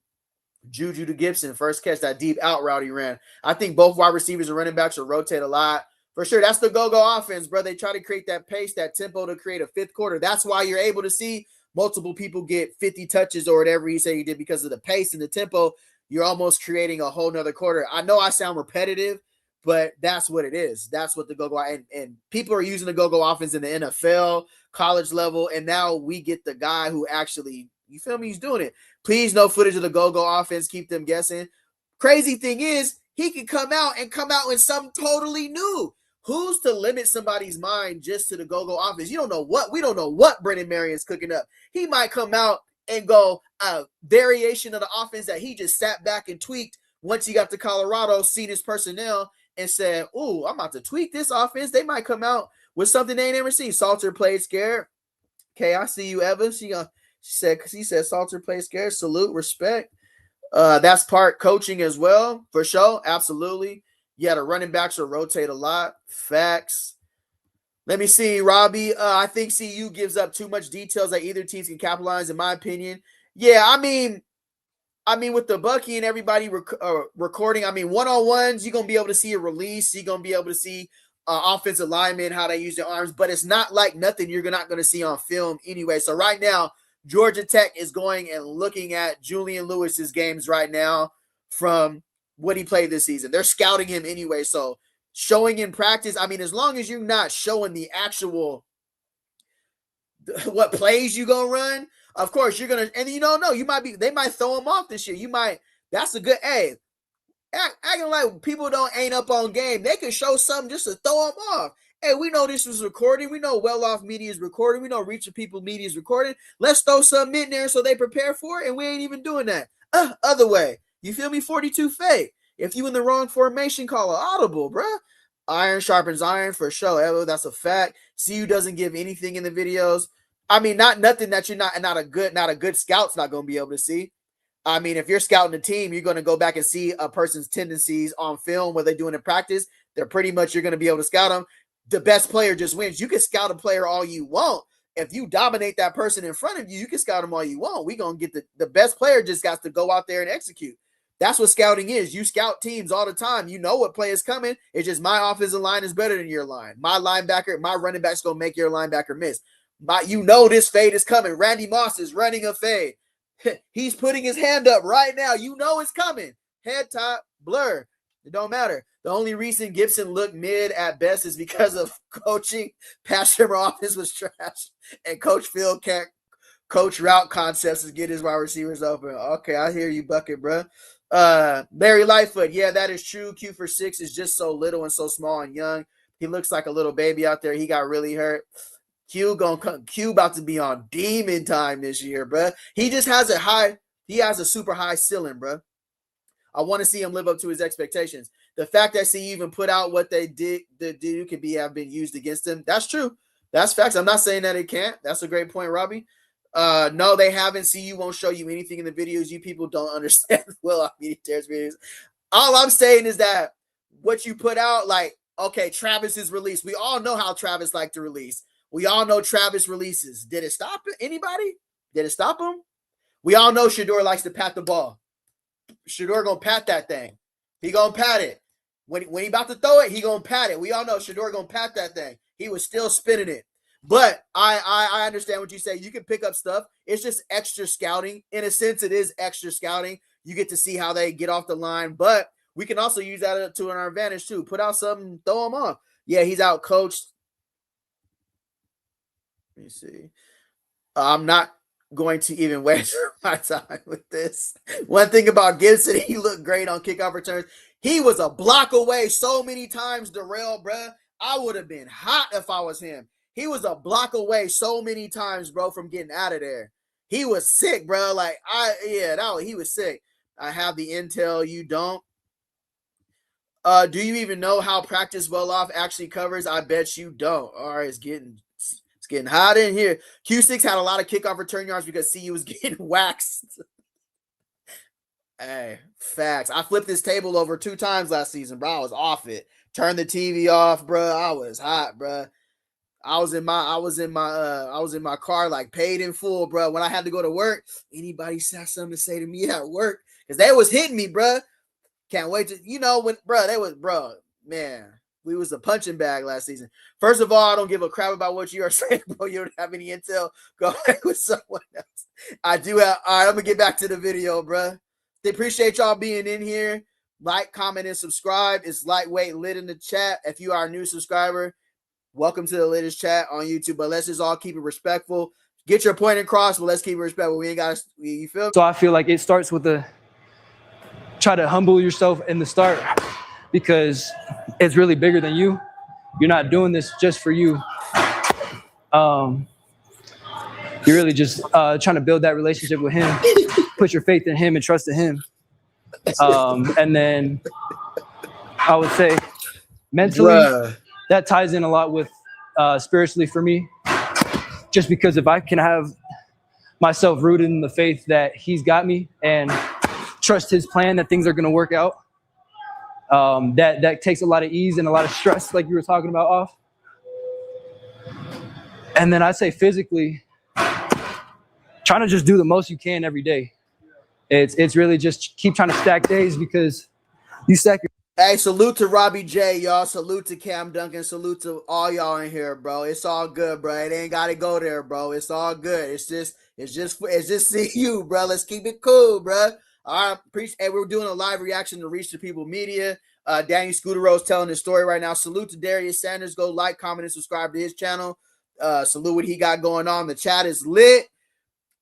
Juju to Gibson, first catch, that deep out route he ran. I think both wide receivers and running backs will rotate a lot. For sure, that's the go-go offense, bro. They try to create that pace, that tempo to create a fifth quarter. That's why you're able to see multiple people get 50 touches or whatever you say you did because of the pace and the tempo. You're almost creating a whole nother quarter. I know I sound repetitive, but that's what it is. That's what the go-go and people are using the go-go offense in the NFL, college level, and now we get the guy who actually, you feel me, he's doing it. Please, no footage of the go-go offense. Keep them guessing. Crazy thing is, he could come out with something totally new. Who's to limit somebody's mind just to the go-go offense? We don't know what Brennan Marion's cooking up. He might come out and go a variation of the offense that he just sat back and tweaked once he got to Colorado, seen his personnel, and said, ooh, I'm about to tweak this offense. They might come out with something they ain't never seen. Salter played scared. Okay, I see you, Evan. She said Salter played scared. Salute, respect. That's part coaching as well, for sure. Absolutely. Yeah, the running backs will rotate a lot. Facts. Let me see, Robbie. I think CU gives up too much details that either teams can capitalize, in my opinion. Yeah, I mean, with the Bucky and everybody recording, one-on-ones, you're going to be able to see a release. You're going to be able to see offensive linemen, how they use their arms. But it's not like nothing you're not going to see on film anyway. So right now, Georgia Tech is going and looking at Julian Lewis's games right now from what he played this season. They're scouting him anyway. So showing in practice, I mean, as long as you're not showing the actual what plays you gonna run, of course you're gonna, and you don't know, they might throw him off this year. That's a good, hey, acting like people ain't up on game. They can show something just to throw them off. Hey, we know this was recording. We know Well Off Media is recording. We know Reach the People Media is recording. Let's throw something in there so they prepare for it, and we ain't even doing that. Other way. You feel me? 42 fake. If you in the wrong formation, call an audible, bruh. Iron sharpens iron for sure. That's a fact. CU doesn't give anything in the videos. I mean, nothing that you're not a good scout's not going to be able to see. I mean, if you're scouting a team, you're going to go back and see a person's tendencies on film, what they're doing in practice. You're going to be able to scout them. The best player just wins. You can scout a player all you want. If you dominate that person in front of you, you can scout them all you want. We're going to get the best player just got to go out there and execute. That's what scouting is. You scout teams all the time. You know what play is coming. It's just my offensive line is better than your line. My running back's going to make your linebacker miss. This fade is coming. Randy Moss is running a fade. He's putting his hand up right now. You know it's coming. Head top, blur. It don't matter. The only reason Gibson looked mid at best is because of coaching. Pass Shimmer offense was trash. And Coach Phil can't coach route concepts to get his wide receivers open. Okay, I hear you, Bucket, bro. Larry Lightfoot, yeah, that is true. Q for 6 is just so little and so small and young. He looks like a little baby out there. He got really hurt. Q about to be on demon time this year, bro. He just has a super high ceiling, bro. I want to see him live up to his expectations. The fact that CU even put out what they did, have been used against him. That's true. That's facts. I'm not saying that it can't. That's a great point, Robbie. No, they haven't. CU won't show you anything in the videos. You people don't understand Well Off Media Terror's videos. All I'm saying is that what you put out, like, okay, Travis is released. We all know how Travis liked to release. We all know Travis releases. Did it stop anybody? Did it stop him? We all know Shedeur likes to pat the ball. Shedeur gonna pat that thing. He gonna pat it. When he about to throw it, he gonna pat it. We all know Shedeur gonna pat that thing. He was still spinning it. But I understand what you say. You can pick up stuff. It's just extra scouting. In a sense, it is extra scouting. You get to see how they get off the line. But we can also use that to our advantage too. Put out something, throw him off. Yeah, he's out coached. Let me see. I'm not going to even waste my time with this. One thing about Gibson, he looked great on kickoff returns. He was a block away so many times, Darrell, bruh. I would have been hot if I was him. He was a block away so many times, bro, from getting out of there. He was sick, bro. He was sick. I have the intel. You don't. Do you even know how practice Well Off actually covers? I bet you don't. All right, it's getting hot in here. Q6 had a lot of kickoff return yards because CU was getting waxed. Hey, facts. I flipped this table over 2 times last season, bro. I was off it. Turned the TV off, bro. I was hot, bro. I was in my car, like paid in full, bro. When I had to go to work, anybody had something to say to me at work because they was hitting me, bro. Can't wait to, man. We was a punching bag last season. First of all, I don't give a crap about what you are saying, bro. You don't have any intel. Go ahead with someone else. I do have. All right, I'm going to get back to the video, bro. They appreciate y'all being in here. Like, comment, and subscribe. It's Lightweight Lit in the chat. If you are a new subscriber, welcome to the latest chat on YouTube. But let's just all keep it respectful. Get your point across, but let's keep it respectful. We ain't got to, you feel me? So I feel like it starts with try to humble yourself in the start because it's really bigger than you. You're not doing this just for you. You're really just trying to build that relationship with him, put your faith in him and trust in him. And then I would say mentally, that ties in a lot with spiritually for me, just because if I can have myself rooted in the faith that he's got me and trust his plan that things are going to work out, that takes a lot of ease and a lot of stress, like you were talking about, Off. And then I'd say physically, trying to just do the most you can every day. It's really just keep trying to stack days because you stack your Hey, salute to Robbie J, y'all. Salute to Cam Duncan. Salute to all y'all in here, bro. It's all good, bro. It ain't gotta go there, bro. It's all good. It's just CU, bro. Let's keep it cool, bro. All right, hey, we're doing a live reaction to Reach the People Media. Danny Scudero's telling his story right now. Salute to Darius Sanders. Go like, comment, and subscribe to his channel. Salute what he got going on. The chat is lit.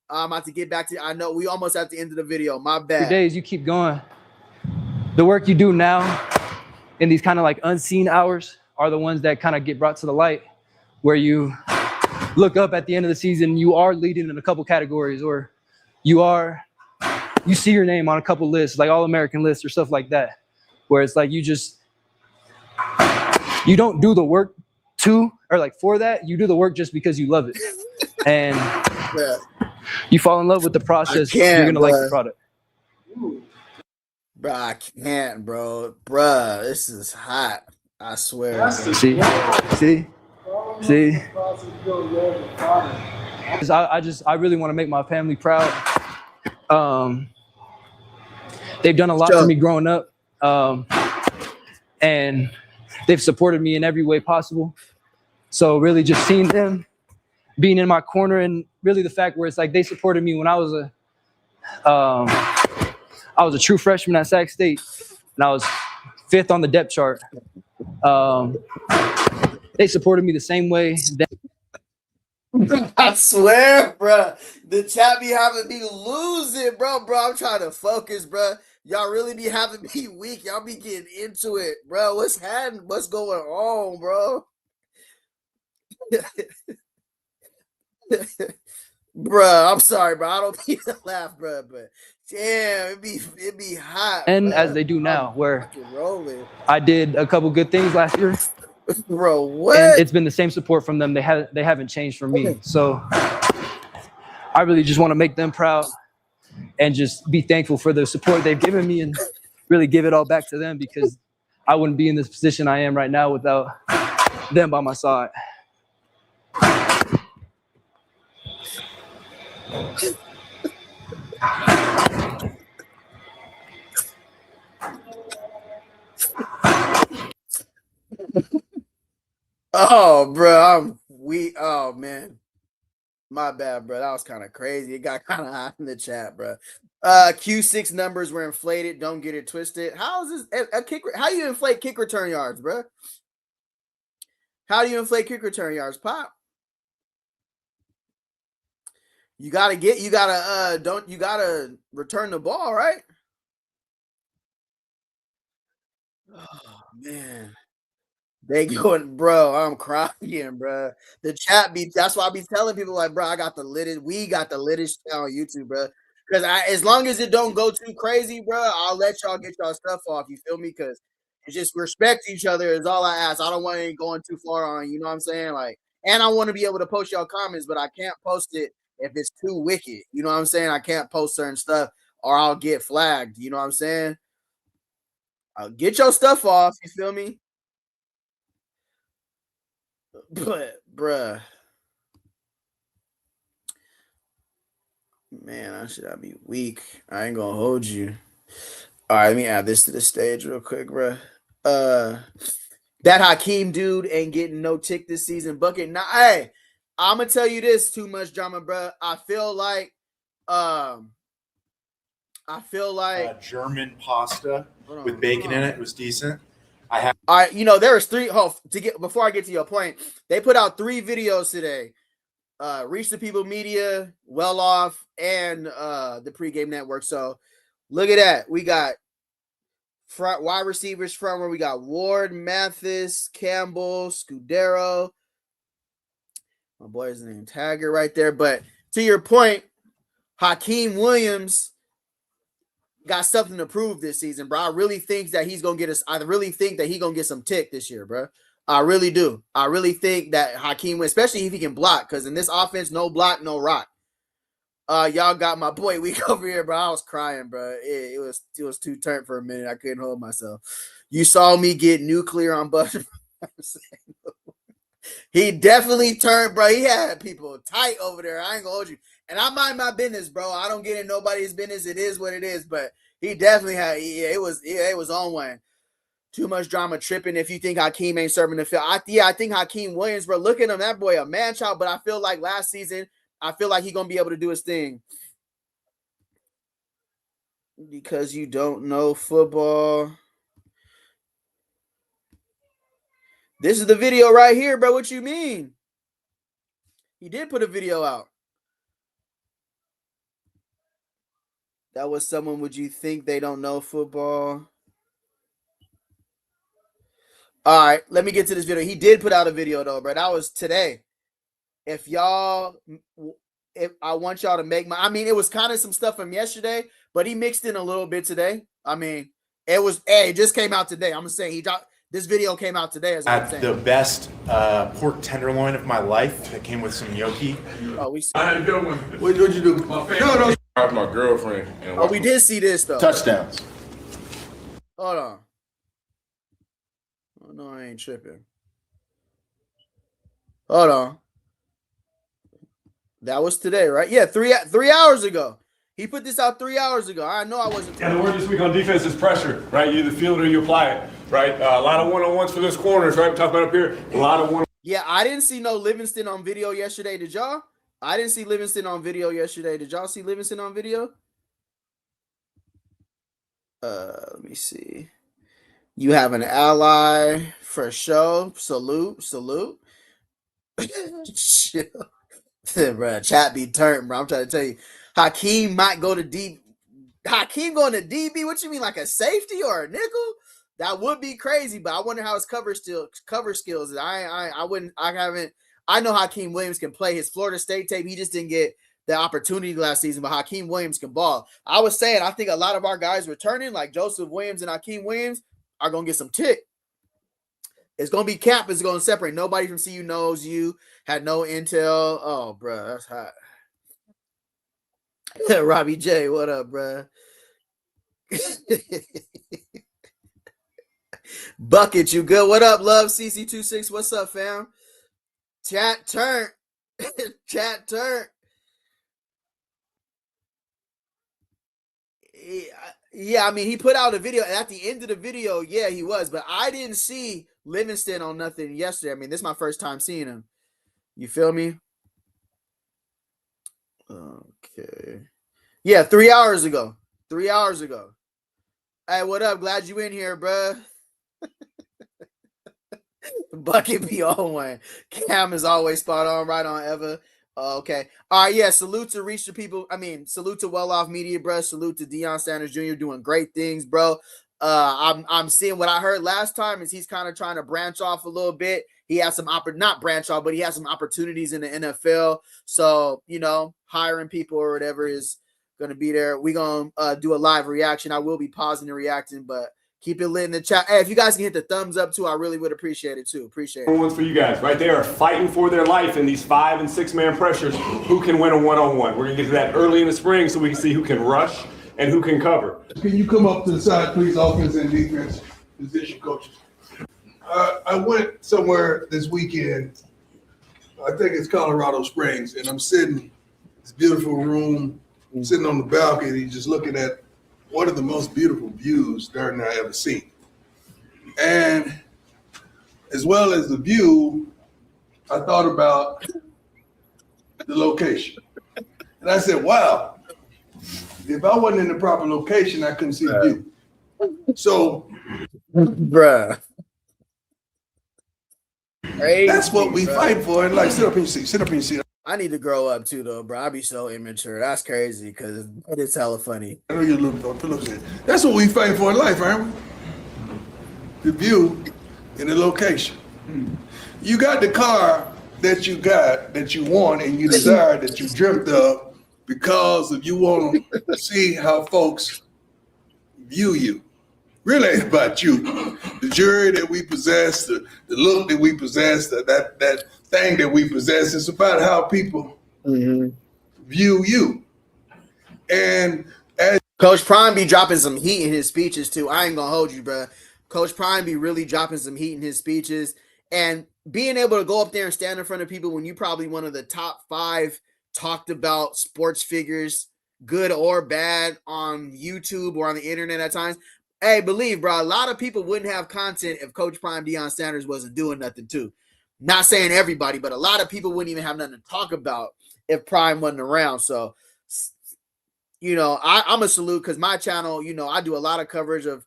I'm about to get back to. I know we almost at the end of the video. My bad. Days you keep going. The work you do now in these kind of like unseen hours are the ones that kind of get brought to the light, where you look up at the end of the season, you are leading in a couple categories, or you see your name on a couple lists, like All-American lists or stuff like that, where it's like you don't do the work for that. You do the work just because you love it. And you fall in love with the process, you're going to like the product. Bro, I can't, bro. Bruh, this is hot. I swear. See. I really want to make my family proud. They've done a lot for me growing up, and they've supported me in every way possible. So really, just seeing them being in my corner, and really the fact where it's like they supported me when I was a true freshman at Sac State, and I was 5th on the depth chart. They supported me the same way. I swear, bro. The chat be having me losing, bro. I'm trying to focus, bro. Y'all really be having me weak. Y'all be getting into it, bro. What's happening? What's going on, bro? Bruh, I'm sorry, bro. I don't mean to laugh, bro, but damn, it be hot. And bro. as they do now, where rolling. I did a couple good things last year. Bro, what? And it's been the same support from them. They haven't changed from me. So I really just want to make them proud and just be thankful for the support they've given me, and really give it all back to them, because I wouldn't be in this position I am right now without them by my side. Oh, bro, oh man, my bad, bro. That was kind of crazy. It got kind of hot in the chat, bro. Q6 numbers were inflated. Don't get it twisted. How is this a kick? How do you inflate kick return yards, bro? How do you inflate kick return yards, Pop? You gotta return the ball, right? Oh man. They going, bro. I'm crying, bro. The chat that's why I be telling people, like, bro, we got the littest channel on YouTube, bro. Because as long as it don't go too crazy, bro, I'll let y'all get y'all stuff off. You feel me? Because it's just respect each other is all I ask. I don't want it going too far on, you know what I'm saying? Like, and I want to be able to post y'all comments, but I can't post it if it's too wicked. You know what I'm saying? I can't post certain stuff or I'll get flagged. You know what I'm saying? I'll get your stuff off. You feel me? But, bruh, man, I be weak. I ain't gonna hold you. All right, let me add this to the stage real quick, bruh. That Hakeem dude ain't getting no tick this season. Bucket, hey, I'm gonna tell you this. Too much drama, bruh. I feel like German pasta with bacon in it was decent. All right, there was 3. Before I get to your point, they put out 3 videos today. Reach the People Media, Well Off, and the Pregame Network. So look at that. We got front wide receivers front where we got Ward, Mathis, Campbell, Scudero. My boy's name Taggart right there. But to your point, Hakeem Williams got something to prove this season, bro. I really think that he's gonna get us. I really think that he's gonna get some tick this year, bro. I really do. I really think that Hakeem, especially if he can block, because in this offense, no block, no rock. Y'all got my boy weak over here, bro. I was crying, bro. It was too turned for a minute. I couldn't hold myself. You saw me get nuclear on Buster. He definitely turned, bro. He had people tight over there. I ain't gonna hold you. And I mind my business, bro. I don't get in nobody's business. It is what it is. But he definitely had. It was on one. Too much drama tripping if you think Hakeem ain't serving the field. I think Hakeem Williams, bro. Look at him, that boy a man child. But I feel like last season, I feel like he's gonna be able to do his thing. Because you don't know football. This is the video right here, bro. What you mean? He did put a video out. That was someone, would you think they don't know football? All right, let me get to this video. He did put out a video, though, bro. That was today. If I want y'all to make my, it was kind of some stuff from yesterday, but he mixed in a little bit today. It just came out today. I'm going to say this video came out today. As I'm saying. The best pork tenderloin of my life that came with some gnocchi. Oh, I had a good one. What'd you do? No. My girlfriend. We did see this, though. Touchdowns. Hold on. Oh, no, I ain't tripping. Hold on. That was today, right? Yeah, 3 hours ago. He put this out 3 hours ago. I know I wasn't. Yeah, the word this week on defense is pressure, right? You either feel it or you apply it, right? A lot of one-on-ones for those corners, right? We talked about up here. A lot of one. Yeah, I didn't see no Livingston on video yesterday. Did y'all? I didn't see Livingston on video yesterday. Did y'all see Livingston on video? Let me see. You have an ally for show. Salute. Chill. Bro, chat be turned, bro. I'm trying to tell you. Hakeem might go to deep. Hakeem going to DB? What you mean, like a safety or a nickel? That would be crazy, but I wonder how his cover skills is. I know Hakeem Williams can play. His Florida State tape, he just didn't get the opportunity last season, but Hakeem Williams can ball. I was saying, I think a lot of our guys returning, like Joseph Williams and Hakeem Williams, are going to get some tick. It's going to be cap. It's going to separate. Nobody from CU knows you. Had no intel. Oh, bro, that's hot. Robbie J, what up, bro? Bucket, you good? What up, love? CC26, what's up, fam? Chat turn. Chat turn. Yeah, he put out a video. At the end of the video, yeah, he was. But I didn't see Livingston on nothing yesterday. This is my first time seeing him. You feel me? Okay. Yeah, 3 hours ago. 3 hours ago. Hey, what up? Glad you in here, bruh. Bucket be on one. Cam is always spot on, right on, Eva. Okay. All right, yeah, salute to Reach the People. Salute to Well Off Media, bro. Salute to Deion Sanders Jr. doing great things, bro. I'm seeing what I heard last time is he's kind of trying to branch off a little bit. He has some not branch off, but he has some opportunities in the NFL. So, hiring people or whatever is going to be there. We're going to do a live reaction. I will be pausing and reacting, but keep it lit in the chat. Hey, if you guys can hit the thumbs up too, I really would appreciate it too. Appreciate it. Ones for you guys, right? They are fighting for their life in these 5- and 6-man pressures. Who can win a one-on-one? We're going to get to that early in the spring so we can see who can rush and who can cover. Can you come up to the side, please, offense and defense position coaches? I went somewhere this weekend. I think it's Colorado Springs, and I'm sitting in this beautiful room, sitting on the balcony, just looking at one of the most beautiful views Darren I ever seen. And as well as the view, I thought about the location. And I said, wow, if I wasn't in the proper location, I couldn't see the view. So, bruh. That's what we fight for. And sit up in your seat. Sit up in your seat. I need to grow up too, though, bro. I be so immature. That's crazy because it's hella funny. I know you're a little bit. That's what we fight for in life, aren't we? The view and the location. You got the car that you got, that you want, and you desire, that you dreamt of because of you want to see how folks view you. Really ain't about you. The jury that we possess, the look that we possess, that thing that we possess. It's about how people view you. And as Coach Prime be dropping some heat in his speeches too. I ain't gonna hold you, bro. Coach Prime be really dropping some heat in his speeches, and being able to go up there and stand in front of people when you probably one of the top 5 talked about sports figures, good or bad, on YouTube or on the internet at times. Hey, believe, bro, a lot of people wouldn't have content if Coach Prime Deion Sanders wasn't doing nothing too. Not saying everybody, but a lot of people wouldn't even have nothing to talk about if Prime wasn't around. So, you know, I'm a salute because my channel, you know, I do a lot of coverage of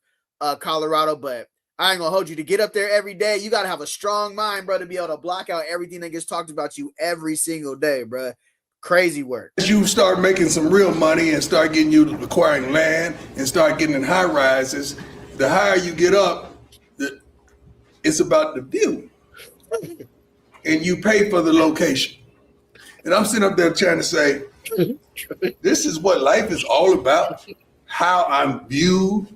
Colorado, but I ain't gonna hold you to get up there every day. You gotta have a strong mind, bro, to be able to block out everything that gets talked about you every single day, bro. Crazy work. As you start making some real money and start getting you acquiring land and start getting in high rises, the higher you get up, it's about the view. And you pay for the location. And I'm sitting up there trying to say, this is what life is all about, how I'm viewed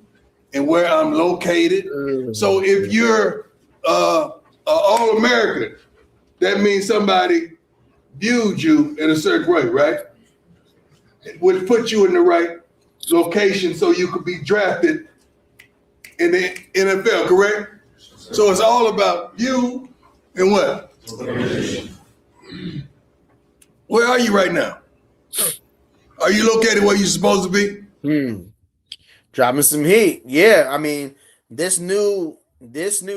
and where I'm located. So if you're an All-American, that means somebody viewed you in a certain way, right? Which put you in the right location so you could be drafted in the NFL, correct? So it's all about you and what? Where are you right now? Are you located where you're supposed to be? Dropping some heat. Yeah, I mean, this new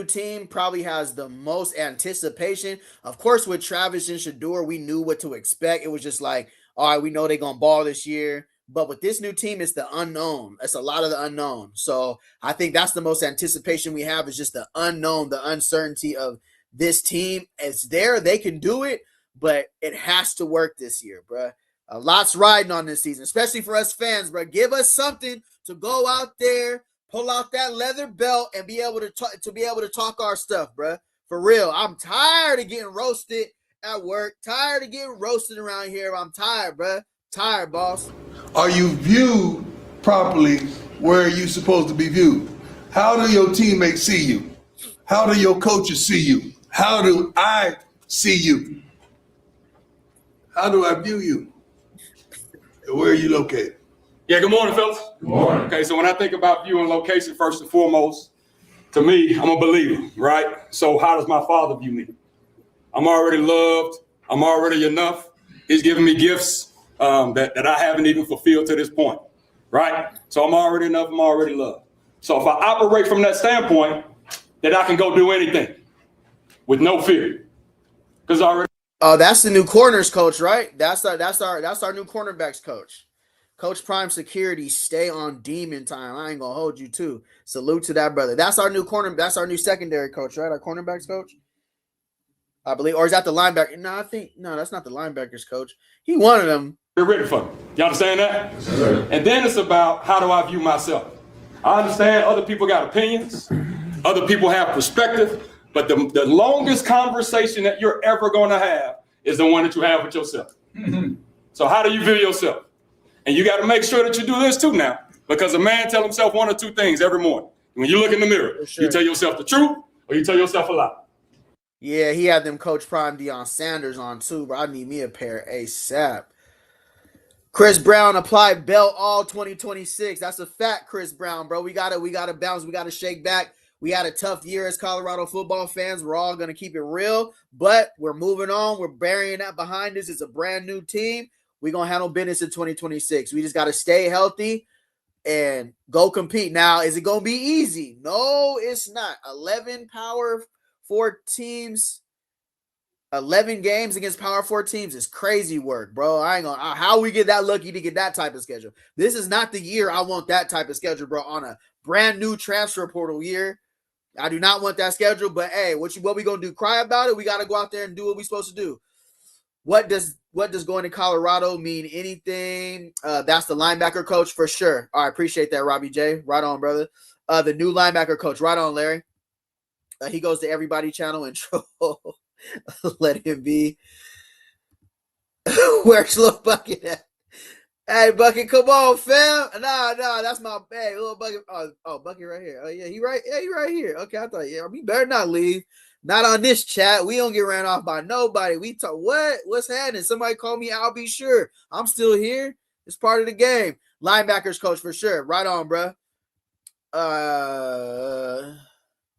team probably has the most anticipation. Of course, with Travis and Shador, we knew what to expect. It was just like, all right, we know they're going to ball this year. But with this new team, it's the unknown. It's a lot of the unknown. So I think that's the most anticipation we have is just the unknown, the uncertainty of this team. It's there. They can do it, but it has to work this year, bro. A lot's riding on this season, especially for us fans, bro. Give us something to go out there, pull out that leather belt, and be able to talk our stuff, bro. For real, I'm tired of getting roasted at work. Tired of getting roasted around here. I'm tired, bro. Tired, boss. Are you viewed properly where you're supposed to be viewed? How do your teammates see you? How do your coaches see you? How do I see you? How do I view you? Where are you located? Yeah, good morning, fellas. Good morning. Okay, so when I think about view and location, first and foremost, to me, I'm a believer, right? So how does my father view me? I'm already loved. I'm already enough. He's giving me gifts that I haven't even fulfilled to this point, right? So I'm already enough. I'm already loved. So if I operate from that standpoint, that I can go do anything with no fear, because I already. Oh, that's the new corners coach, right? That's our new cornerbacks coach. Coach Prime Security, stay on demon time. I ain't gonna hold you too. Salute to that brother. That's our new corner. That's our new secondary coach, right? Our cornerbacks coach, I believe. Or is that the linebacker? No, that's not the linebackers coach. He one of them. You're ready for me. You understand that? Yes, and then it's about how do I view myself. I understand other people got opinions. Other people have perspective. But the longest conversation that you're ever going to have is the one that you have with yourself. Mm-hmm. So how do you view yourself? And you got to make sure that you do this too now, because a man tells himself one or two things every morning. When you look in the mirror, sure. You tell yourself the truth or you tell yourself a lie. Yeah, he had them Coach Prime Deion Sanders on too, bro. I need me a pair ASAP. Chris Brown applied belt all 2026. That's a fact, Chris Brown, bro. We gotta bounce. We gotta shake back. We had a tough year as Colorado football fans. We're all going to keep it real, but we're moving on. We're burying that behind us. It's a brand new team. We're going to handle business in 2026. We just got to stay healthy and go compete. Now, is it going to be easy? No, it's not. 11 Power 4 teams, 11 games against Power 4 teams is crazy work, bro. I ain't gonna. How we get that lucky to get that type of schedule? This is not the year I want that type of schedule, bro, on a brand new transfer portal year. I do not want that schedule, but hey, what we gonna do? Cry about it? We gotta go out there and do what we supposed to do. What does going to Colorado mean? Anything? That's the linebacker coach for sure. All right, appreciate that, Robbie J. Right on, brother. The new linebacker coach. Right on, Larry. He goes to Everybody Channel and troll. Let him be. Where's Little Bucket at? Hey, Bucket, come on, fam. Nah, that's my little Bucket. Oh, Bucket right here. Oh, yeah, he right here. Okay, I thought, yeah, we better not leave. Not on this chat. We don't get ran off by nobody. We talk, what's happening? Somebody call me, I'll be sure. I'm still here. It's part of the game. Linebackers coach for sure. Right on, bro.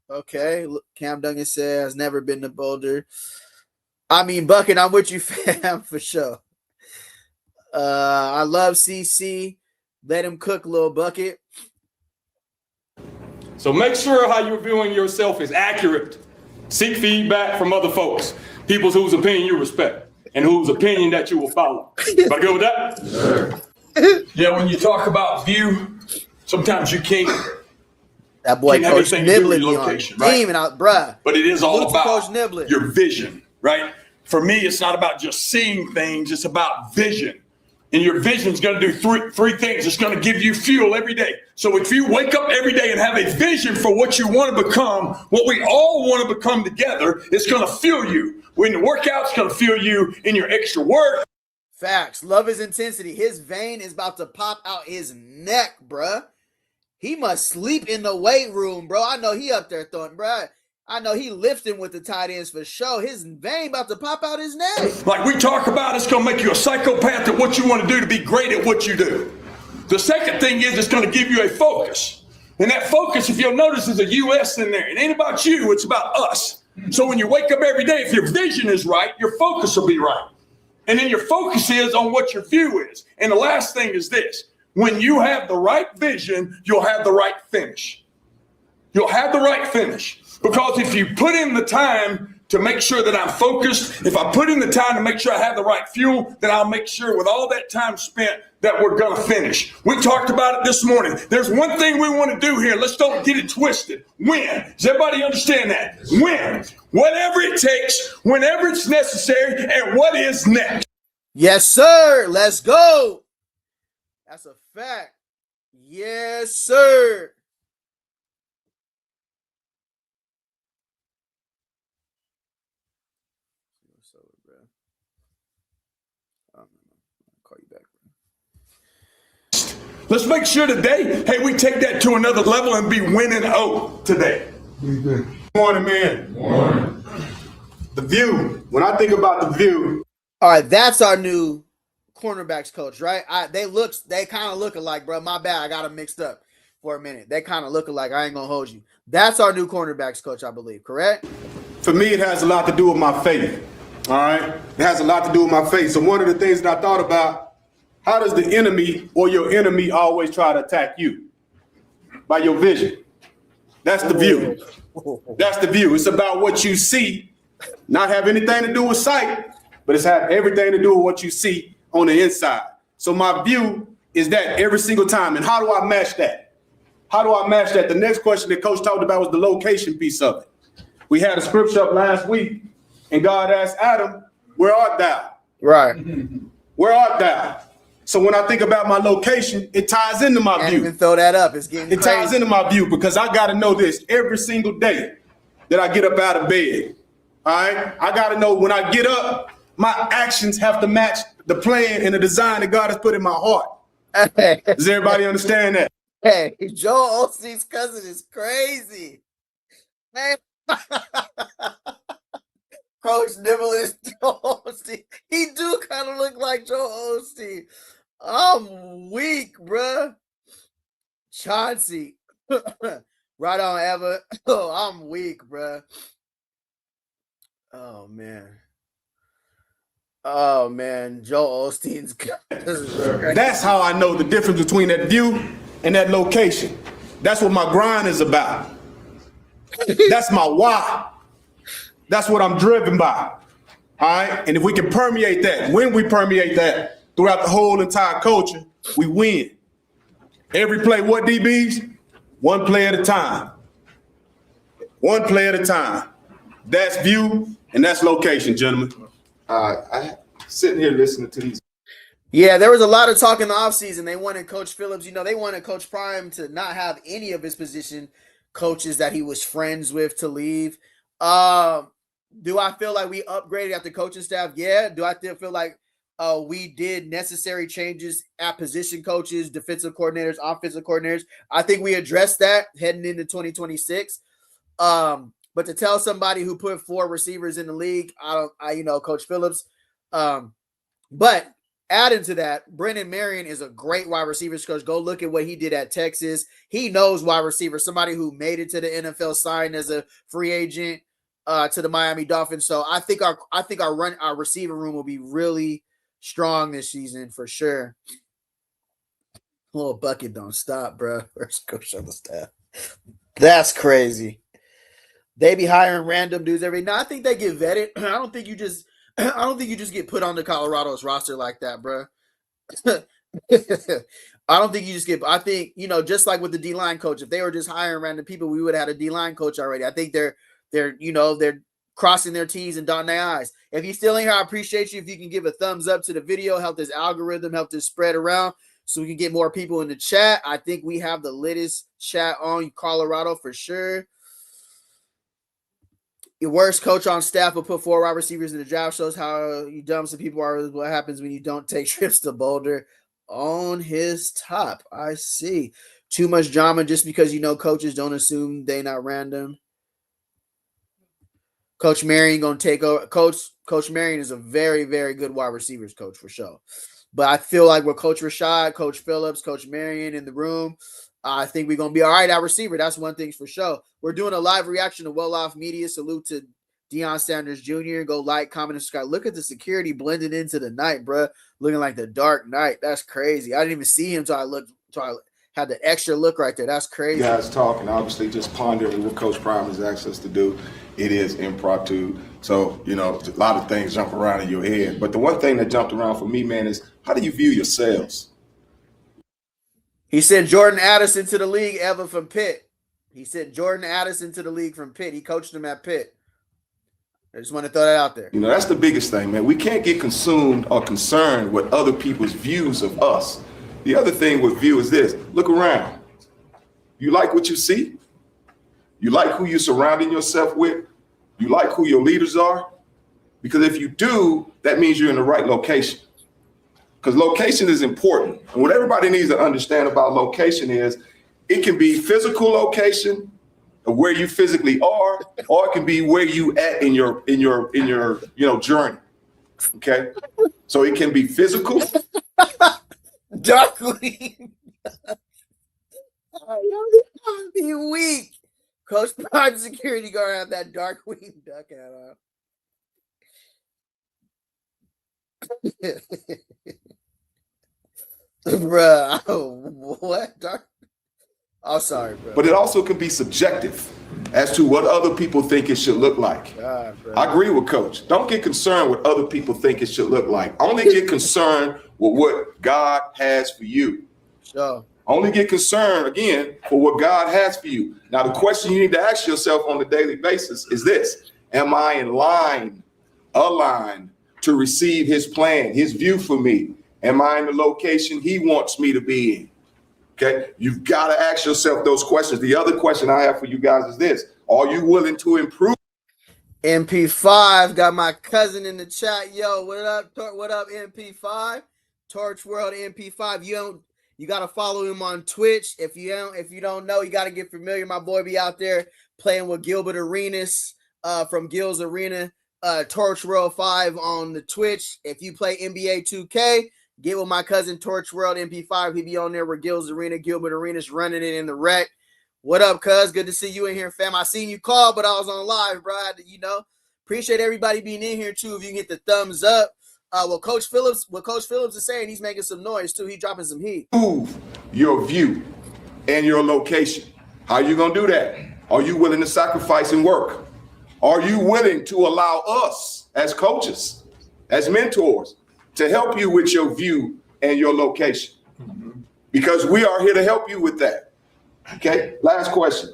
Okay. Cam Duncan says, never been to Boulder. I mean, Bucket, I'm with you, fam, for sure. I love CC. Let him cook, little Bucket. So make sure how you're viewing yourself is accurate. Seek feedback from other folks, people whose opinion you respect and whose opinion that you will follow. Am I good with that? Yeah, when you talk about view, sometimes you can't. That boy can't have Coach anything to do with Niblett your be on location, right? demon out, bruh. But it is all Salute to Coach about Niblett. your vision, right? For me, it's not about just seeing things, it's about vision. And your vision is going to do three things. It's going to give you fuel every day. So if you wake up every day and have a vision for what you want to become, what we all want to become together, it's going to fuel you. When the workout's going to fuel you in your extra work. Facts. Love his intensity. His vein is about to pop out his neck, bruh. He must sleep in the weight room, bro. I know he up there throwing, bruh. I know he lifting with the tight ends for sure. His vein about to pop out his neck. Like we talk about, it's going to make you a psychopath at what you want to do to be great at what you do. The second thing is it's going to give you a focus. And that focus, if you'll notice, is a U.S. in there. It ain't about you, it's about us. So when you wake up every day, if your vision is right, your focus will be right. And then your focus is on what your view is. And the last thing is this. When you have the right vision, you'll have the right finish. You'll have the right finish. Because if you put in the time to make sure that I'm focused, if I put in the time to make sure I have the right fuel, then I'll make sure with all that time spent that we're going to finish. We talked about it this morning. There's one thing we want to do here. Let's don't get it twisted. Win. Does everybody understand that? Win. Whatever it takes, whenever it's necessary, and what is next. Yes, sir. Let's go. That's a fact. Yes, sir. Let's make sure today, hey, we take that to another level and be winning today. Morning, man. Morning. The view. When I think about the view. All right, that's our new cornerbacks coach, right? They kind of look alike, bro. My bad, I got them mixed up for a minute. They kind of look alike. I ain't gonna hold you. That's our new cornerbacks coach, I believe. Correct? For me, it has a lot to do with my faith. All right, it has a lot to do with my faith. So one of the things that I thought about. How does the enemy or your enemy always try to attack you? By your vision. That's the view. That's the view. It's about what you see, not have anything to do with sight, but it's have everything to do with what you see on the inside. So my view is that every single time. And how do I match that? How do I match that? The next question that Coach talked about was the location piece of it. We had a scripture up last week, and God asked Adam, where art thou? Right. Where art thou? So when I think about my location, it ties into my view. Even throw that up. It's getting crazy. Ties into my view because I got to know this every single day that I get up out of bed. All right? I got to know when I get up, my actions have to match the plan and the design that God has put in my heart. Hey. Does everybody understand that? Hey, Joel Osteen's cousin is crazy. Hey. Coach Niblett is Joel Osteen. He do kind of look like Joel Osteen. I'm weak, bruh. Chauncey. Right on, Eva. Oh, I'm weak, bruh. Oh, man. Oh, man. Joel Osteen's cousin. That's how I know the difference between that view and that location. That's what my grind is about. That's my why. That's what I'm driven by. All right. And if we can permeate that, when we permeate that throughout the whole entire culture, we win. Every play, what DBs? One play at a time. One play at a time. That's view and that's location, gentlemen. I sitting here listening to these. Yeah, there was a lot of talk in the offseason. They wanted Coach Phillips, they wanted Coach Prime to not have any of his position coaches that he was friends with to leave. Do I feel like we upgraded at the coaching staff? Yeah. Do I feel like we did necessary changes at position coaches, defensive coordinators, offensive coordinators? I think we addressed that heading into 2026. But to tell somebody who put 4 receivers in the league, Coach Phillips. But adding to that, Brendan Marion is a great wide receivers coach. Go look at what he did at Texas. He knows wide receivers, somebody who made it to the NFL, signed as a free agent to the Miami Dolphins. So I think our receiver room will be really strong this season for sure. Little bucket don't stop, bro. First coach on the staff. That's crazy. They be hiring random dudes every now. I think they get vetted. I don't think you just get put on the Colorado's roster like that, bro. I don't think you just get. I think just like with the D-line coach, if they were just hiring random people, we would have had a D-line coach already. I think they're crossing their T's and dotting their I's. If you still in here, I appreciate you. If you can give a thumbs up to the video, help this algorithm, help this spread around so we can get more people in the chat. I think we have the littest chat on Colorado for sure. Your worst coach on staff will put 4 wide receivers in the draft. Shows how you dumb some people are. What happens when you don't take trips to Boulder? On his top. I see. Too much drama just because coaches don't assume they not random. Coach Marion going to take over. Coach Marion is a very, very good wide receivers coach for sure. But I feel like with Coach Rashad, Coach Phillips, Coach Marion in the room, I think we're going to be all right at receiver. That's one thing for sure. We're doing a live reaction to Well Off Media. Salute to Deion Sanders Jr. Go like, comment, and subscribe. Look at the security blended into the night, bro. Looking like the Dark Knight. That's crazy. I didn't even see him until I had the extra look right there. That's crazy. You guys talking, obviously just pondering what Coach Prime has asked us to do. It is impromptu. So, a lot of things jump around in your head. But the one thing that jumped around for me, man, is how do you view yourselves? He sent Jordan Addison to the league, Evan from Pitt. He sent Jordan Addison to the league from Pitt. He coached him at Pitt. I just want to throw that out there. That's the biggest thing, man. We can't get consumed or concerned with other people's views of us. The other thing with view is this. Look around. You like what you see? You like who you're surrounding yourself with? You like who your leaders are? Because if you do, that means you're in the right location. Because location is important. And what everybody needs to understand about location is it can be physical location of where you physically are, or it can be where you at in your journey. Okay? So it can be physical. Dark Queen. Be weak. Coach Prime security guard have that Dark Queen duck hat on. Bruh, what? Oh, sorry, bro. But it also can be subjective as to what other people think it should look like. God, I agree with Coach. Don't get concerned with what other people think it should look like. Only get concerned with what God has for you. Sure. Only get concerned, again, for what God has for you. Now, the question you need to ask yourself on a daily basis is this. Am I aligned to receive his plan, his view for me? Am I in the location he wants me to be in? Okay, you've got to ask yourself those questions. The other question I have for you guys is this. Are you willing to improve? MP5 got my cousin in the chat. Yo, what up? What up, MP5? Torch World MP5. You got to follow him on Twitch. If you don't know, you got to get familiar. My boy be out there playing with Gilbert Arenas from Gil's Arena. Torch World 5 on the Twitch. If you play NBA 2K, get with my cousin Torch World MP5. He be on there with Gil's Arena. Gilbert Arenas running it in the rec. What up, cuz? Good to see you in here, fam. I seen you call, but I was on live, bro. Appreciate everybody being in here too. If you can get the thumbs up. What Coach Phillips is saying, he's making some noise too. He dropping some heat. Move your view and your location. How are you gonna do that? Are you willing to sacrifice and work? Are you willing to allow us as coaches, as mentors, to help you with your view and your location? Because we are here to help you with that. Okay, last question.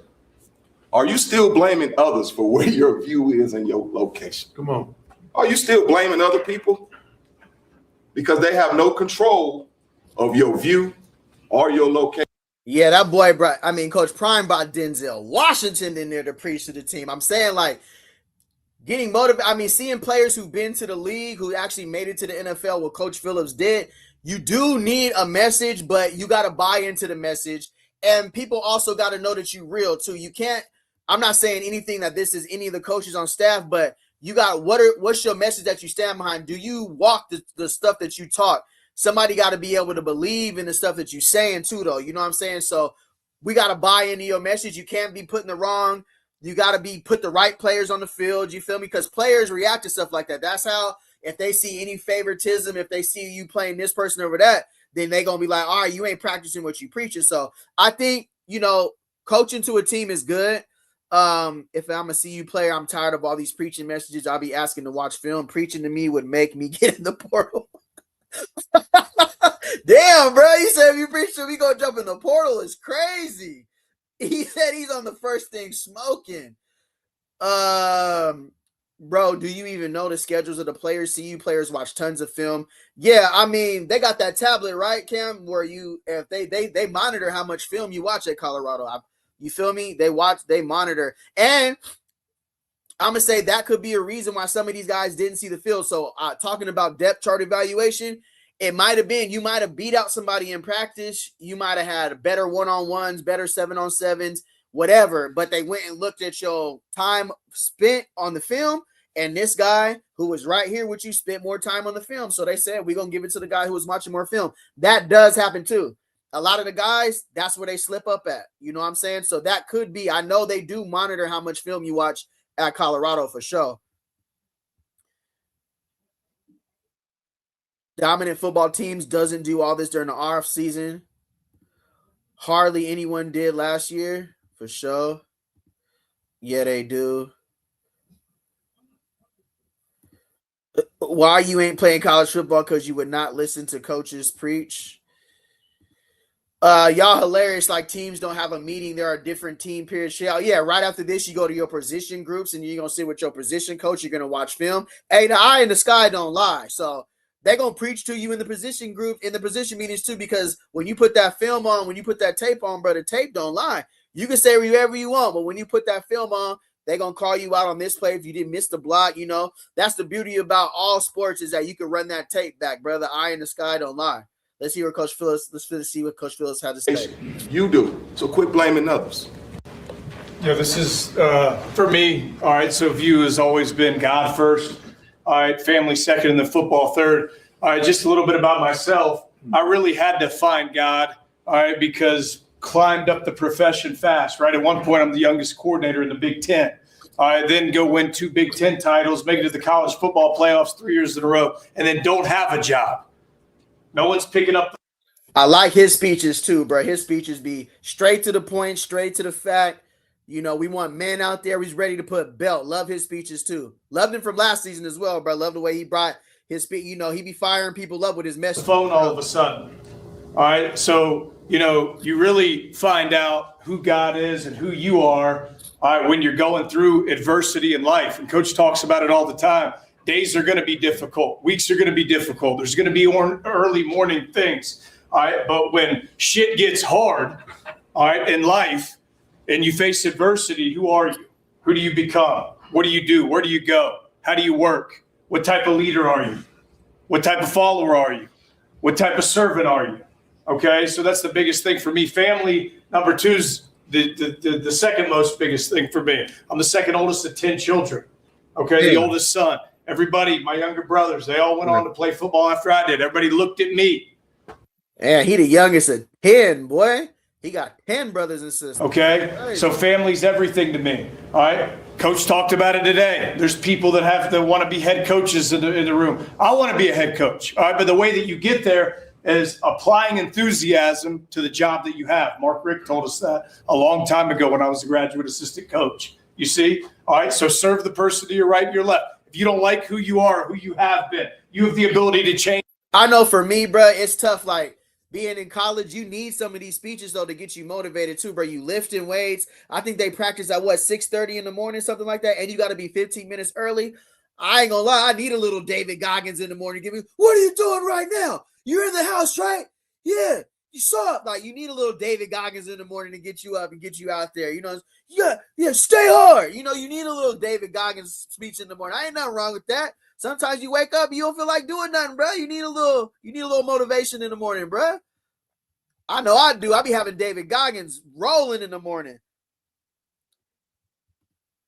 Are you still blaming others for where your view is and your location? Come on. Are you still blaming other people? Because they have no control of your view or your location. Yeah, that boy Coach Prime brought Denzel Washington in there to preach to the team. I'm saying, like, getting motivated. Seeing players who've been to the league, who actually made it to the NFL, what Coach Phillips did, you do need a message, but you got to buy into the message. And people also got to know that you're real, too. You can't, I'm not saying anything that this is any of the coaches on staff, but you got, what's your message that you stand behind? Do you walk the stuff that you taught? Somebody got to be able to believe in the stuff that you're saying, too, though. You know what I'm saying? So we got to buy into your message. You can't be putting you got to put the right players on the field. You feel me? Because players react to stuff like that. That's how, if they see any favoritism, if they see you playing this person over that, then they going to be like, all right, you ain't practicing what you preaching. So I think, coaching to a team is good. If I'm a CU player, I'm tired of all these preaching messages. I'll be asking to watch film. Preaching to me would make me get in the portal. Damn, bro. He said if you preach to me, go jump in the portal. It's crazy. He said he's on the first thing smoking. Bro, do you even know the schedules of the players? CU players watch tons of film. Yeah, I mean, they got that tablet, right, Cam, where if they monitor how much film you watch at Colorado. You feel me? They monitor. And I'm going to say that could be a reason why some of these guys didn't see the field. So talking about depth chart evaluation, it might have been, you might have beat out somebody in practice. You might have had better one-on-ones, better 7-on-7s, whatever. But they went and looked at your time spent on the film. And this guy who was right here with you spent more time on the film. So they said, we're going to give it to the guy who was watching more film. That does happen too. A lot of the guys, that's where they slip up at. You know what I'm saying? So that could be, I know they do monitor how much film you watch at Colorado for sure. Dominant football teams doesn't do all this during the off season. Hardly anyone did last year, for sure. Yeah, they do. Why you ain't playing college football? Because you would not listen to coaches preach. Y'all hilarious. Like teams don't have a meeting. There are different team periods. Yeah, right after this, you go to your position groups and you're going to sit with your position coach. You're going to watch film. Hey, the eye in the sky don't lie. So they're going to preach to you in the position group, in the position meetings too, because when you put that film on, when you put that tape on, bro, the tape don't lie. You can say whatever you want, but when you put that film on, they're going to call you out on this play if you didn't miss the block. You know, that's the beauty about all sports is that you can run that tape back, bro. The eye in the sky don't lie. Let's hear what Coach Phillips. Let's see what Coach Phillips had to say. You do. So quit blaming others. Yeah, this is for me. All right. So view has always been God first. All right. Family second and the football third. All right. Just a little bit about myself. I really had to find God. All right. Because climbed up the profession fast. Right. At one point, I'm the youngest coordinator in the Big Ten. I then go win 2 Big Ten titles, make it to the college football playoffs 3 years in a row, and then don't have a job. No one's picking up. I like his speeches too, bro. His speeches be straight to the point, straight to the fact. You know, we want men out there. He's ready to put belt. Love his speeches too. Loved him from last season as well, bro. Love the way he brought his speech. You know, he be firing people up with his message. Phone all of a sudden. All right. So, you know, you really find out who God is and who you are, all right, when you're going through adversity in life. And Coach talks about it all the time. Days are going to be difficult. Weeks are going to be difficult. There's going to be early morning things. All right. But when shit gets hard, all right, in life and you face adversity, who are you? Who do you become? What do you do? Where do you go? How do you work? What type of leader are you? What type of follower are you? What type of servant are you? Okay. So that's the biggest thing for me. Family, number 2 is the second most biggest thing for me. I'm the second oldest of 10 children. Okay. The oldest son. Everybody, my younger brothers, they all went on to play football after I did. Everybody looked at me. Yeah, he the youngest of 10, boy. He got 10 brothers and sisters. Okay, so family's everything to me. All right, Coach talked about it today. There's people that want to be head coaches in the room. I want to be a head coach. All right, but the way that you get there is applying enthusiasm to the job that you have. Mark Rick told us that a long time ago when I was a graduate assistant coach. You see? All right, so serve the person to your right and your left. If you don't like who you are, who you have been, you have the ability to change. I know for me, bro, it's tough. Like being in college, you need some of these speeches though to get you motivated too, bro. You lifting weights. I think they practice at 6:30 in the morning, something like that, and you got to be 15 minutes early. I ain't gonna lie, I need a little David Goggins in the morning. Give me, what are you doing right now? You're in the house, right? Yeah. You saw it. Like you need a little David Goggins in the morning to get you up and get you out there. You know, yeah, stay hard. You know, you need a little David Goggins speech in the morning. I ain't nothing wrong with that. Sometimes you wake up, you don't feel like doing nothing, bro. You need a little motivation in the morning, bro. I know I do. I be having David Goggins rolling in the morning.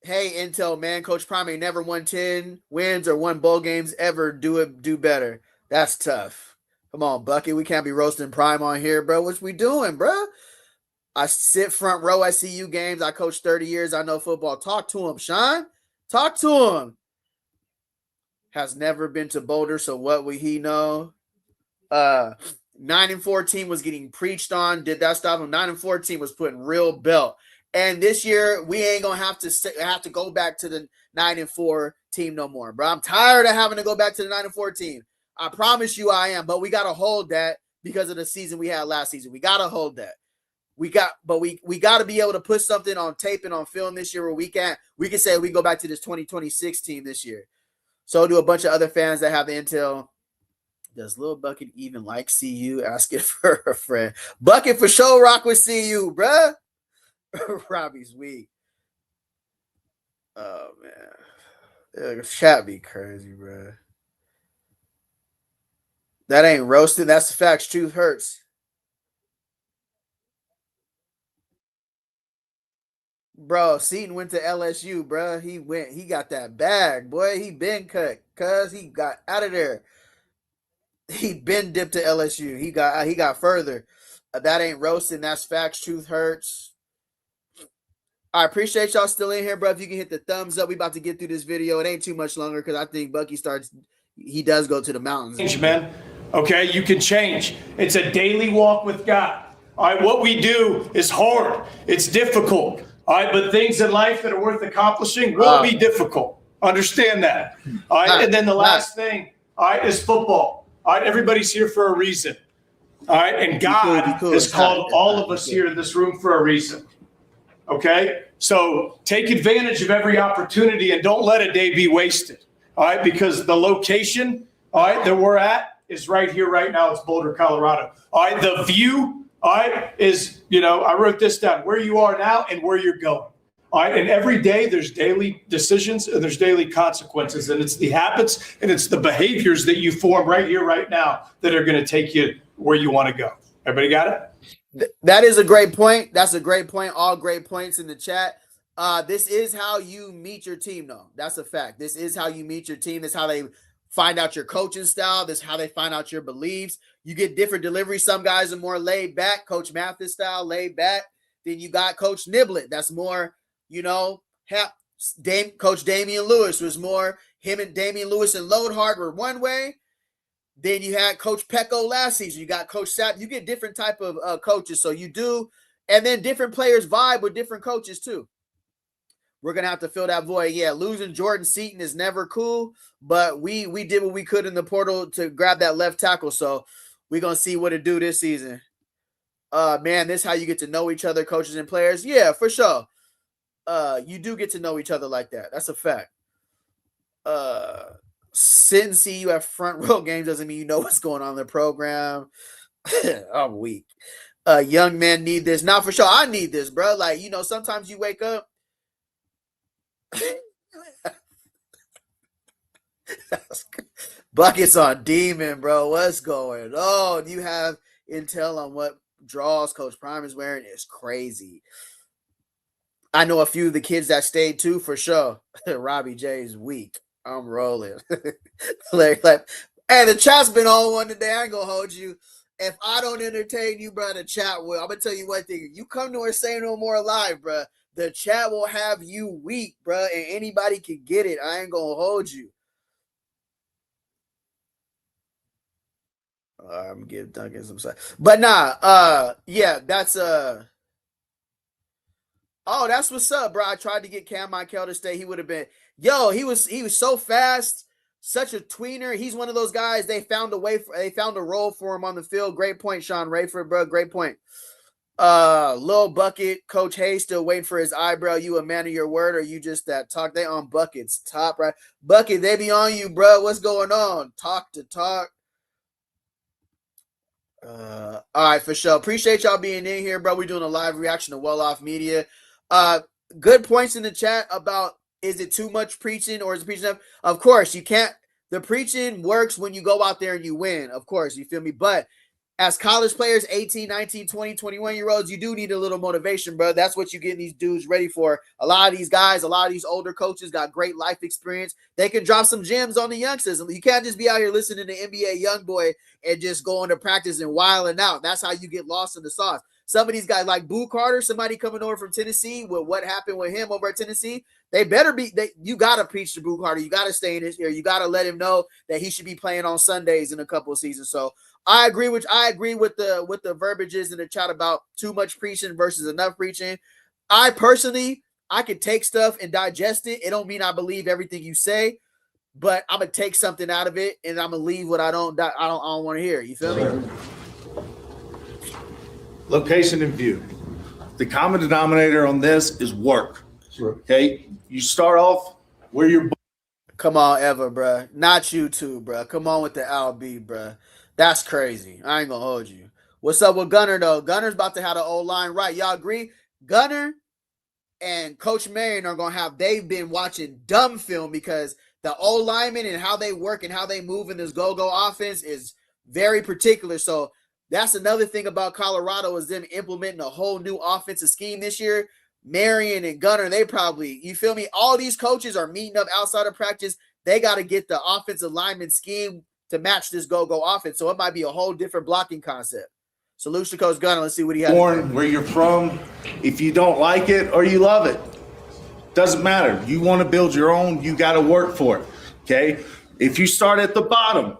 Hey, Intel, man, Coach Prime ain't never won 10 wins or won bowl games ever. Do better. That's tough. Come on, Bucky. We can't be roasting Prime on here, bro. What we doing, bro? I sit front row at CU games. I coached 30 years. I know football. Talk to him, Sean. Talk to him. Has never been to Boulder, so what would he know? 9-14 was getting preached on. Did that stop him? 9-14 was putting real belt. And this year, we ain't gonna have to go back to the 9-4 team no more, bro. I'm tired of having to go back to the 9-4 team. I promise you, I am. But we gotta hold that because of the season we had last season. We gotta hold that. We got to be able to put something on tape and on film this year where we can say we go back to this 2026 team this year. So do a bunch of other fans that have the intel. Does Lil Bucket even like CU? Asking for a friend. Bucket for sure rock with CU, bruh. Robbie's weak. Oh man, chat be crazy, bruh. That ain't roasting. That's the facts. Truth hurts. Bro, Seton went to LSU, bro. He got that bag, boy. He been cut, cuz he got out of there. He been dipped to LSU. He got further. That ain't roasting. That's facts. Truth hurts. I appreciate y'all still in here, bro. If you can hit the thumbs up, we about to get through this video. It ain't too much longer because I think Bucky he does go to the mountains. Change, man. Okay, you can change. It's a daily walk with God. All right, what we do is hard. It's difficult. All right, but things in life that are worth accomplishing will be difficult. Understand that. All right, and then the last thing, all right, is football. All right, everybody's here for a reason. All right, and God has called all of us here in this room for a reason. Okay, so take advantage of every opportunity and don't let a day be wasted. All right, because the location, all right, that we're at is right here, right now. It's Boulder, Colorado. All right, the view, all right, is, I wrote this down, where you are now and where you're going. All right, and every day there's daily decisions and there's daily consequences, and it's the habits and it's the behaviors that you form right here, right now that are going to take you where you want to go. Everybody got it? That is a great point. That's a great point. All great points in the chat. This is how you meet your team, though. That's a fact. This is how you meet your team. This is how they find out your coaching style. This is how they find out your beliefs. You get different deliveries. Some guys are more laid back, Coach Mathis style, laid back. Then you got Coach Niblet. That's more, Coach Damian Lewis was more, him and Damian Lewis and Loadhart were one way. Then you had Coach Pecco last season. You got Coach Sapp. You get different type of coaches. So you do. And then different players vibe with different coaches too. We're going to have to fill that void. Yeah, losing Jordan Seton is never cool. But we did what we could in the portal to grab that left tackle. So we're going to see what it do this season. Man, this is how you get to know each other, coaches and players. Yeah, for sure. You do get to know each other like that. That's a fact. Sit and see you at front row games doesn't mean you know what's going on in the program. I'm weak. Young men need this. Not for sure. I need this, bro. Like, sometimes you wake up. Buckets on Demon, bro. What's going on? You have intel on what draws Coach Prime is wearing is crazy. I know a few of the kids that stayed too, for sure. Robbie J is weak. I'm rolling. Larry, hey, the chat's been on one today. I ain't gonna hold you. If I don't entertain you, bro, the chat will. I'm gonna tell you one thing. You come to our Say No More live, bro. The chat will have you weak, bro, and anybody can get it. I ain't gonna hold you. I'm gonna give Duncan some side. But nah, yeah, that's oh, that's what's up, bro. I tried to get Cam Michael to stay. He would have been, he was so fast, such a tweener. He's one of those guys. They found a role for him on the field. Great point, Sean Rayford, bro. Great point. Lil Bucket, Coach Hayes still waiting for his eyebrow. You a man of your word, or you just that talk? They on Bucket's top, right? Bucket, they be on you, bro. What's going on? Talk to talk. All right, for sure. Appreciate y'all being in here, bro. We're doing a live reaction to Well Off Media. Good points in the chat about, is it too much preaching or is it preaching enough? Of course, you can't. The preaching works when you go out there and you win. Of course, you feel me? But as college players, 18, 19, 20, 21-year-olds, you do need a little motivation, bro. That's what you get these dudes ready for. A lot of these guys, a lot of these older coaches got great life experience. They can drop some gems on the youngsters. You can't just be out here listening to NBA Youngboy and just going to practice and wilding out. That's how you get lost in the sauce. Some of these guys like Boo Carter, somebody coming over from Tennessee with what happened with him over at Tennessee, they better be, you got to preach to Boo Carter. You got to stay in his ear. You got to let him know that he should be playing on Sundays in a couple of seasons. So I agree with the verbiages in the chat about too much preaching versus enough preaching. I personally, I could take stuff and digest it. It don't mean I believe everything you say, but I'm gonna take something out of it and I'm gonna leave what I don't want to hear. You feel me? Location and view. The common denominator on this is work. Okay, you start off where you're. Come on, Eva, bro. Not you too, bro. Come on with the LB, bro. That's crazy. I ain't gonna hold you. What's up with Gunner though? Gunner's about to have the old line right. Y'all agree? Gunner and Coach Marion are gonna have. They've been watching dumb film because the old linemen and how they work and how they move in this go-go offense is very particular. So that's another thing about Colorado is them implementing a whole new offensive scheme this year. Marion and Gunner, they probably, you feel me? All these coaches are meeting up outside of practice. They got to get the offensive lineman scheme to match this go-go offense. So it might be a whole different blocking concept. Salute to Coach Gunner. Let's see what he has. Born where you're from. If you don't like it or you love it, doesn't matter. You want to build your own, you got to work for it. Okay? If you start at the bottom,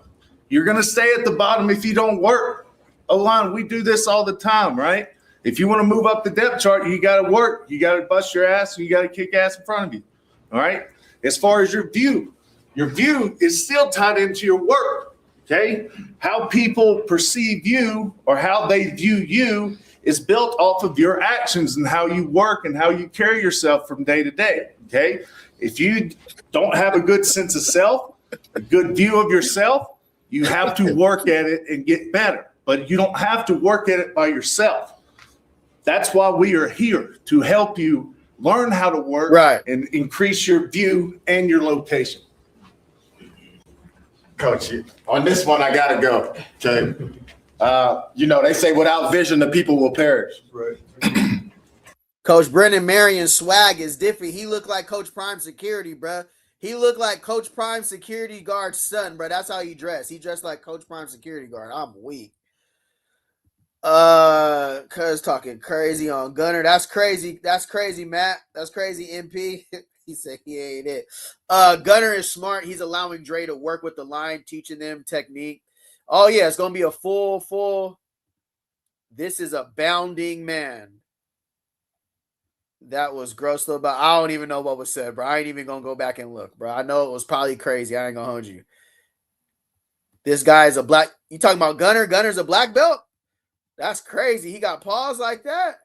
you're going to stay at the bottom if you don't work. O-line, we do this all the time, right? If you want to move up the depth chart, you got to work. You got to bust your ass. And you got to kick ass in front of you. All right. As far as your view is still tied into your work. Okay. How people perceive you or how they view you is built off of your actions and how you work and how you carry yourself from day to day. Okay. If you don't have a good sense of self, a good view of yourself, you have to work at it and get better. But you don't have to work at it by yourself. That's why we are here, to help you learn how to work and increase your view and your location. Coach, on this one, I got to go. Okay. They say without vision, the people will perish. Right. Coach Brendan Marion's swag is different. He looked like Coach Prime Security, bro. He looked like Coach Prime Security Guard's son, bro. That's how he dressed. He dressed like Coach Prime Security Guard. I'm weak. Cuz talking crazy on Gunner. That's crazy. That's crazy, Matt. That's crazy, MP. He said he ain't it. Gunner is smart. He's allowing Dre to work with the line, teaching them technique. Oh, yeah, it's going to be a full. This is a bounding man. That was gross, though, but I don't even know what was said, bro. I ain't even going to go back and look, bro. I know it was probably crazy. I ain't going to hold you. This guy is a black. You talking about Gunner? Gunner's a black belt? That's crazy. He got paws like that.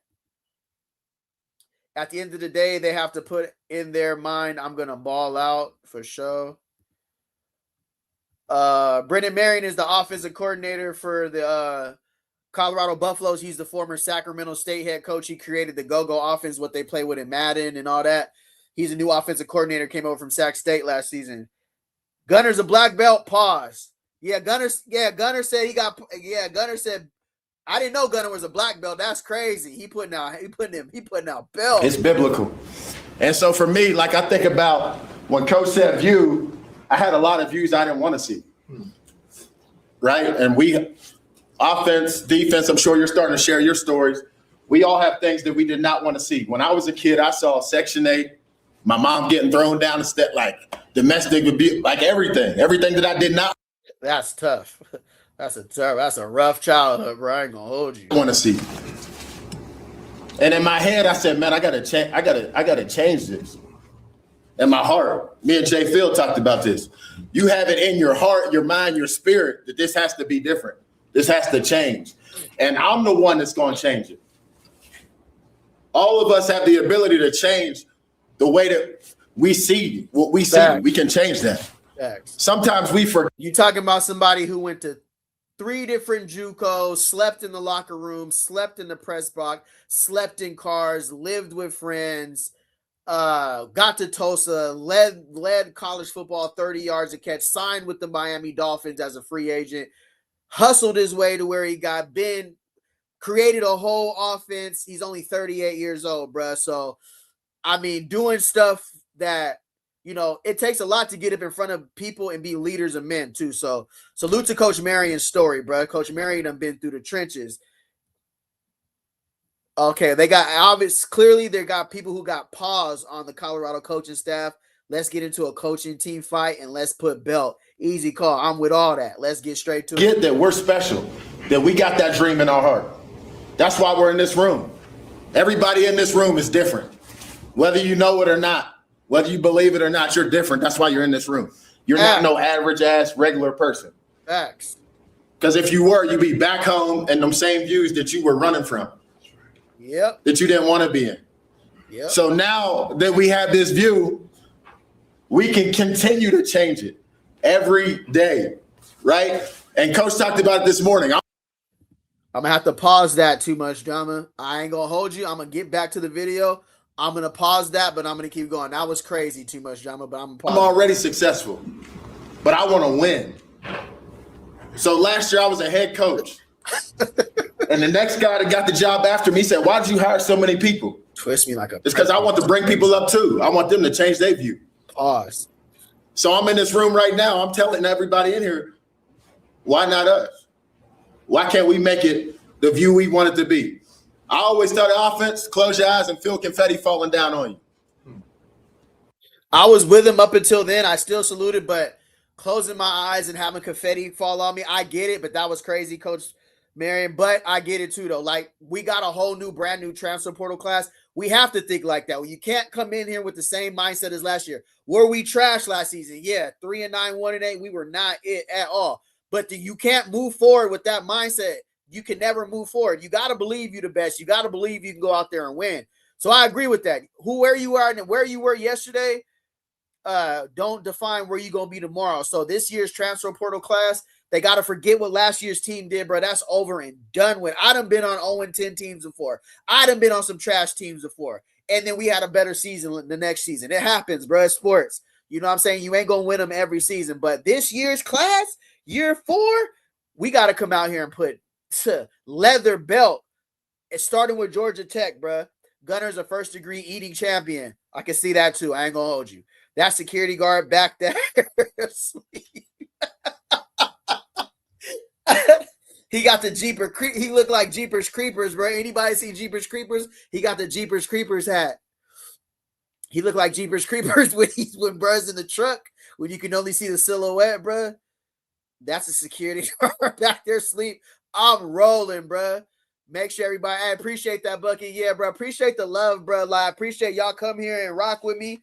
At the end of the day, they have to put in their mind, I'm going to ball out for sure. Brendan Marion is the offensive coordinator for the Colorado Buffaloes. He's the former Sacramento State head coach. He created the go-go offense, what they play with in Madden and all that. He's a new offensive coordinator, came over from Sac State last season. Gunner's a black belt, pause. Gunner said Gunner said, I didn't know Gunner was a black belt. That's crazy. He putting out belts. It's biblical. And so for me, like I think about when Coach said view, I had a lot of views I didn't want to see. Right? And we offense, defense, I'm sure you're starting to share your stories. We all have things that we did not want to see. When I was a kid, I saw Section 8, my mom getting thrown down the step, like domestic abuse, like everything that I did not. That's tough. That's a rough childhood, bro. I ain't gonna hold you. I want to see. And in my head, I said, man, I gotta change this. In my heart, me and Jay Field talked about this. You have it in your heart, your mind, your spirit that this has to be different. This has to change. And I'm the one that's gonna change it. All of us have the ability to change the way that we see what we see. Facts. We can change that. Facts. Sometimes we forget. You talking about somebody who went to 3 different JUCOs, slept in the locker room, slept in the press box, slept in cars, lived with friends, got to Tulsa, led college football 30 yards a catch, signed with the Miami Dolphins as a free agent, hustled his way to where he got, created a whole offense. He's only 38 years old, bruh. So, I mean, doing stuff that, it takes a lot to get up in front of people and be leaders of men too. So salute to Coach Marion's story, bro. Coach Marion done been through the trenches. Okay, they got clearly they got people who got paws on the Colorado coaching staff. Let's get into a coaching team fight and let's put belt. Easy call. I'm with all that. Let's get straight to it. Get that we're special, that we got that dream in our heart. That's why we're in this room. Everybody in this room is different. Whether you know it or not, whether you believe it or not, you're different. That's why you're in this room. You're not no average ass regular person. Facts. Because if you were, you'd be back home in them same views that you were running from. Yep. That you didn't want to be in. Yep. So now that we have this view, we can continue to change it every day, right? And Coach talked about it this morning. I'm going to have to pause that too much, drama. I ain't going to hold you. I'm going to get back to the video. I'm going to pause that, but I'm going to keep going. That was crazy, too much drama, but I'm already successful, but I want to win. So last year I was a head coach. And the next guy that got the job after me said, why did you hire so many people? Twist me like a... It's because I want to bring people up too. I want them to change their view. Pause. So I'm in this room right now. I'm telling everybody in here, why not us? Why can't we make it the view we want it to be? I always tell the offense, close your eyes and feel confetti falling down on you. I was with him up until then. I still saluted, but closing my eyes and having confetti fall on me, I get it, but that was crazy, Coach Marion. But I get it too, though. Like, we got a whole new, brand new transfer portal class. We have to think like that. You can't come in here with the same mindset as last year. Were we trash last season? Yeah, 3-9, 1-8. We were not it at all. But you can't move forward with that mindset. You can never move forward. You got to believe you're the best. You got to believe you can go out there and win. So I agree with that. Where you are and where you were yesterday, don't define where you're going to be tomorrow. So this year's transfer portal class, they got to forget what last year's team did, bro. That's over and done with. I done been on 0-10 teams before. I done been on some trash teams before. And then we had a better season the next season. It happens, bro. It's sports. You know what I'm saying? You ain't going to win them every season. But this year's class, year 4, we got to come out here and put leather belt. It's starting with Georgia Tech, bro. Gunner's a first-degree eating champion. I can see that, too. I ain't going to hold you. That security guard back there. He got the Jeepers. He looked like Jeepers Creepers, bro. Anybody see Jeepers Creepers? He got the Jeepers Creepers hat. He looked like Jeepers Creepers when bruh's in the truck, when you can only see the silhouette, bro. That's a security guard back there asleep. I'm rolling, bro. Make sure everybody, I appreciate that, Bucky. Yeah, bro. Appreciate the love, bro. Like, I appreciate y'all come here and rock with me.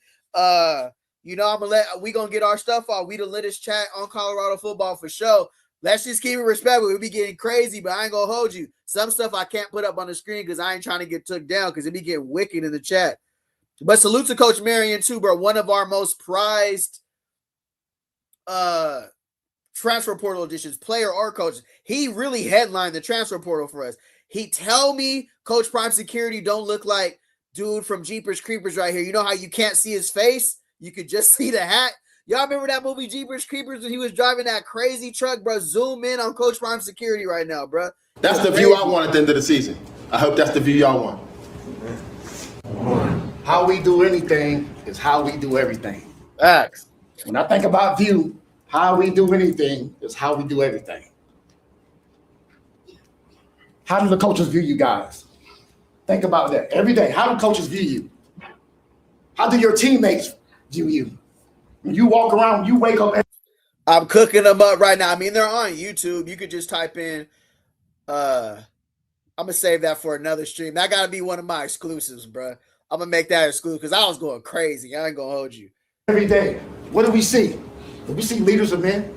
You know, we gonna get our stuff off. We the littest chat on Colorado football for sure. Let's just keep it respectful. We'll be getting crazy, but I ain't gonna hold you. Some stuff I can't put up on the screen because I ain't trying to get took down because it be getting wicked in the chat. But salute to Coach Marion too, bro. One of our most prized transfer portal editions, player or coach. He really headlined the transfer portal for us. He tell me Coach Prime Security don't look like dude from Jeepers Creepers right here. You know how you can't see his face? You could just see the hat. Y'all remember that movie Jeepers Creepers when he was driving that crazy truck, bro? Zoom in on Coach Prime Security right now, bro. That's the view I want at the end of the season. I hope that's the view y'all want. How we do anything is how we do everything. Facts. When I think about view, how we do anything is how we do everything. How do the coaches view you guys? Think about that every day. How do coaches view you? How do your teammates view you? When you walk around, you wake up. I'm cooking them up right now. I mean, they're on YouTube. You could just type in, I'm going to save that for another stream. That got to be one of my exclusives, bro. I'm going to make that exclusive because I was going crazy. I ain't going to hold you. Every day, what do we see? Do we see leaders of men?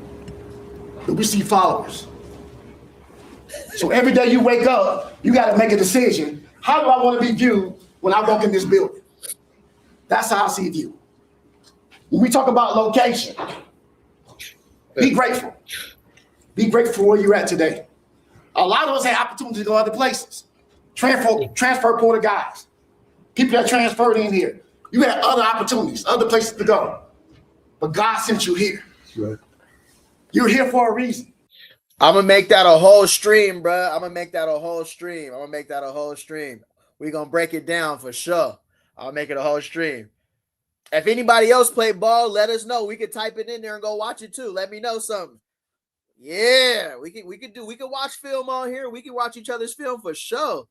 Do we see followers? So every day you wake up, you got to make a decision. How do I want to be viewed when I walk in this building? That's how I see you. When we talk about location, be grateful. Be grateful for where you're at today. A lot of us had opportunities to go other places. Transfer portal guys, people that transferred in here. You had other opportunities, other places to go. But God sent you here. Right. You're here for a reason. I'm going to make that a whole stream, bro. I'm going to make that a whole stream. We're going to break it down for sure. I'll make it a whole stream. If anybody else play ball, let us know. We could type it in there and go watch it too. Let me know something. Yeah, we could watch film on here. We can watch each other's film for sure.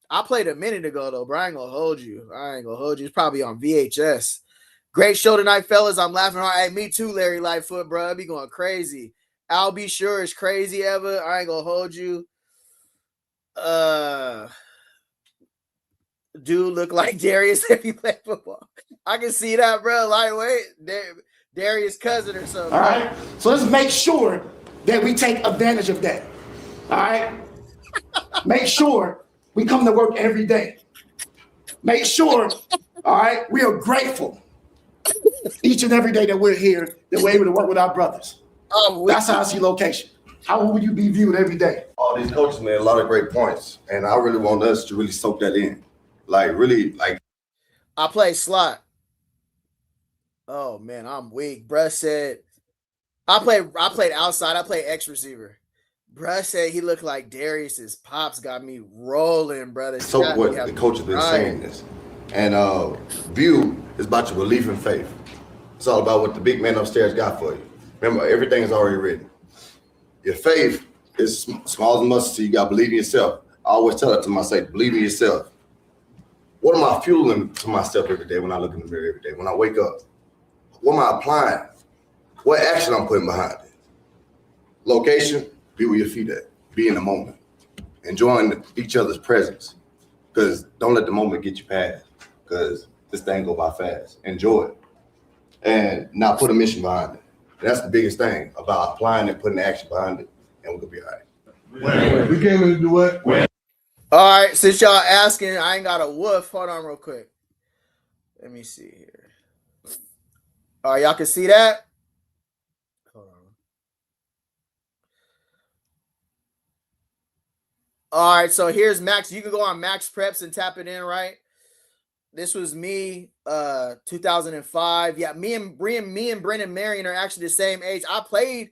I played a minute ago though, bro. I ain't gonna hold you. It's probably on VHS. Great show tonight, fellas. I'm laughing hard. Hey, me too, Larry Lightfoot, bro. I be going crazy. I'll be sure it's crazy ever. I ain't gonna hold you. Dude look like Darius if he played football. I can see that, bro. Lightweight, Darius' cousin or something. All right. So let's make sure that we take advantage of that. All right. Make sure we come to work every day. Make sure, all right, we are grateful each and every day that we're here, that we're able to work with our brothers. That's how I see location. How will you be viewed every day? All these coaches made a lot of great points, and I really want us to really soak that in. Like, really, like. I play slot. Oh, man, I'm weak. Bruh said, I played outside. I played X receiver. Bruh said he looked like Darius's pops got me rolling, brother. So what the coach has been saying this. And view is about your belief and faith. It's all about what the big man upstairs got for you. Remember, everything is already written. Your faith is small as a mustard seed. You got to believe in yourself. I always tell it to myself, believe in yourself. What am I fueling to myself every day when I look in the mirror every day? When I wake up, what am I applying? What action I'm putting behind it? Location, be where your feet at. Be in the moment. Enjoying each other's presence. Because don't let the moment get you past. Because this thing go by fast. Enjoy it. And now put a mission behind it. And that's the biggest thing about applying and putting action behind it. And we're going to be all right. We came in to do what? All right, since y'all asking, I ain't got a woof. Hold on real quick. Let me see here. All right, y'all can see that? Hold on. All right, so here's Max. You can go on Max Preps and tap it in, right? This was me, 2005. Yeah, me and Brendan Marion are actually the same age. I played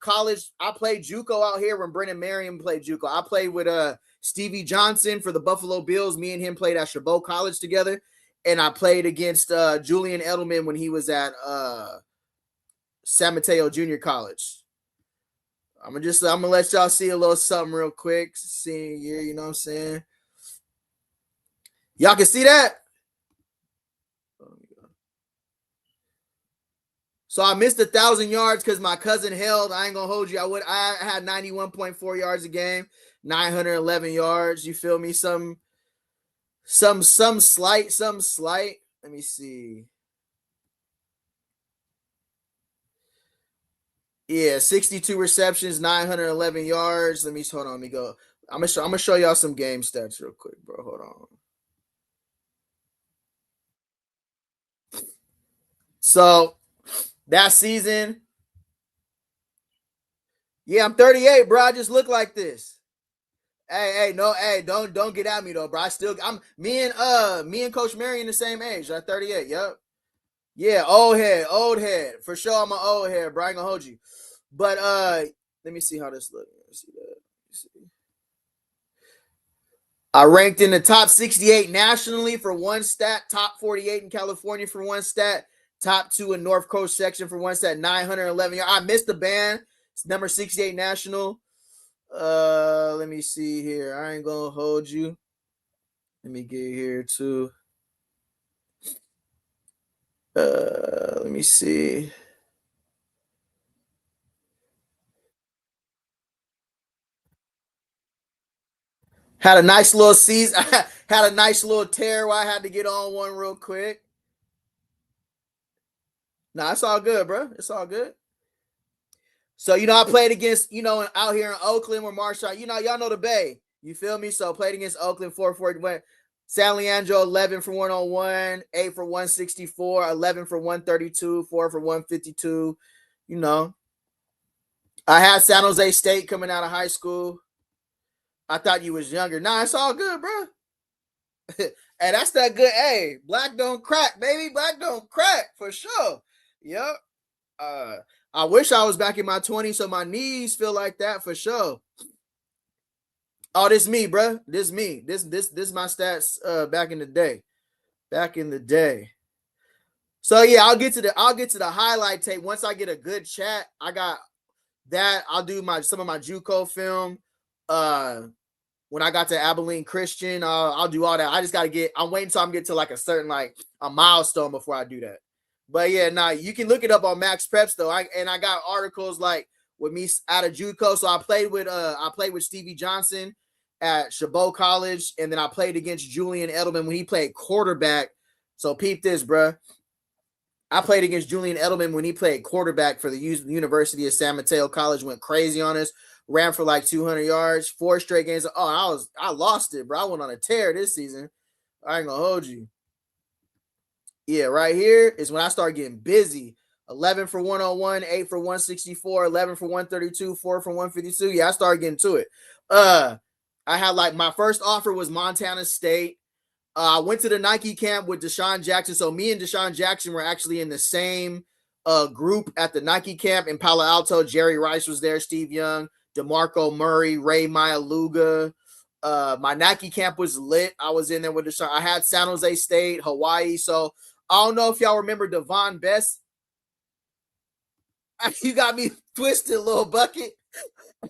college. I played JUCO out here when Brendan Marion played JUCO. I played with Stevie Johnson for the Buffalo Bills. Me and him played at Chabot College together. And I played against Julian Edelman when he was at San Mateo Junior College. I'm gonna let y'all see a little something real quick. Seeing here, you know what I'm saying? Y'all can see that? So I missed 1,000 yards because my cousin held. I ain't gonna hold you. I had 91.4 yards a game, 911 yards. You feel me? Some slight. Let me see. Yeah, 62 receptions, 911 yards. Let me go. I'm gonna show y'all some game stats real quick, bro. Hold on. So that season, yeah, I'm 38, bro. I just look like this. Hey, don't get at me though, bro. Me and Coach Marion the same age. I'm 38. Yep. Yeah, old head. For sure, I'm an old head, bro. I ain't gonna hold you. But let me see how this looks. Let me see that. I ranked in the top 68 nationally for one stat, top 48 in California for one stat, top 2 in North Coast section for one stat, 911 yards. I missed the band. It's number 68 national. Let me see here. I ain't gonna hold you. Let me get here too. Let me see. Had a nice little season. Had a nice little tear where I had to get on one real quick. Nah, it's all good, bro. It's all good. So, I played against, out here in Oakland with Marshall. Y'all know the Bay. You feel me? So, played against Oakland, 4-4. Went San Leandro, 11 for 101, 8 for 164, 11 for 132, 4 for 152. I had San Jose State coming out of high school. I thought you was younger. Nah, it's all good, bro. Hey, that's that good. Hey, black don't crack, baby. Black don't crack for sure. Yep. I wish I was back in my 20s so my knees feel like that for sure. Oh, this me, bro. This me. This my stats back in the day. Back in the day. So yeah, I'll get to the highlight tape once I get a good chat. I got that. I'll do some of my JUCO film. When I got to Abilene Christian, I'll do all that. I just got to I'm waiting until I'm getting to like a certain, like a milestone before I do that. But yeah, you can look it up on Max Preps though. I got articles like with me out of JUCO. So I played with Stevie Johnson at Chabot College, and then I played against Julian Edelman when he played quarterback. So peep this, bro. I played against Julian Edelman when he played quarterback for the University of San Mateo College. Went crazy on us, ran for like 200 yards, 4 straight games. Oh, I lost it, bro. I went on a tear this season. I ain't gonna hold you. Yeah, right here is when I start getting busy. 11 for 101, 8 for 164, 11 for 132, 4 for 152. Yeah, I started getting to it. I had like my first offer was Montana State. I went to the Nike camp with Deshaun Jackson. So me and Deshaun Jackson were actually in the same group at the Nike camp in Palo Alto. Jerry Rice was there, Steve Young, DeMarco Murray, Ray Mayaluga. My Nike camp was lit. I was in there with Deshaun. I had San Jose State, Hawaii. So I don't know if y'all remember Devon Best. You got me twisted, little bucket.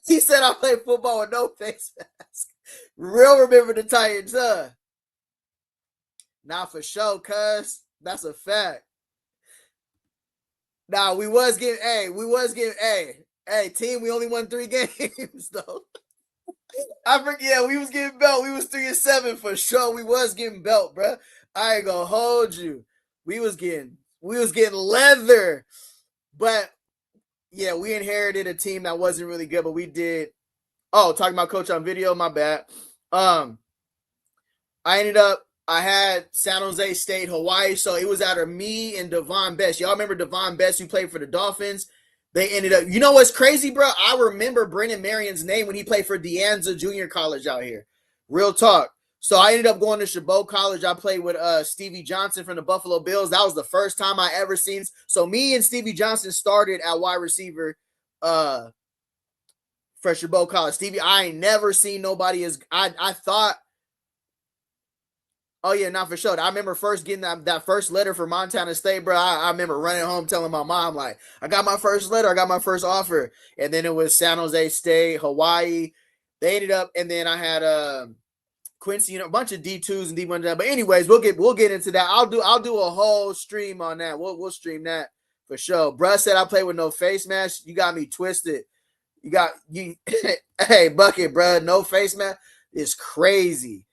He said I played football with no face mask. Real remember the Titans, huh? Nah, for sure, cuz. That's a fact. Nah, we was getting, team, we only won 3 games, though. I forget, yeah, we was getting belt. We was 3-7 for sure. We was getting belt, bro. I ain't gonna hold you. We was getting leather. But yeah, we inherited a team that wasn't really good, but we did. Oh, talking about coach on video, my bad. I had San Jose State, Hawaii, so it was out of me and Devon Best. Y'all remember Devon Best who played for the Dolphins? They ended up, you know what's crazy, bro? I remember Brennan Marion's name when he played for De Anza Junior College out here. Real talk. So I ended up going to Chabot College. I played with Stevie Johnson from the Buffalo Bills. That was the first time I ever seen. So me and Stevie Johnson started at wide receiver for Chabot College. Stevie, I ain't never seen nobody as I thought. Oh, yeah, not for sure. I remember first getting that first letter for Montana State, bro. I remember running home telling my mom, like, I got my first letter. I got my first offer. And then it was San Jose State, Hawaii. They ended up, and then I had Quincy, a bunch of D2s and D1s. But anyways, we'll get into that. I'll do a whole stream on that. We'll stream that for sure. Bruh said I play with no face mask. You got me twisted. Hey, Bucket, bruh, no face mask is crazy.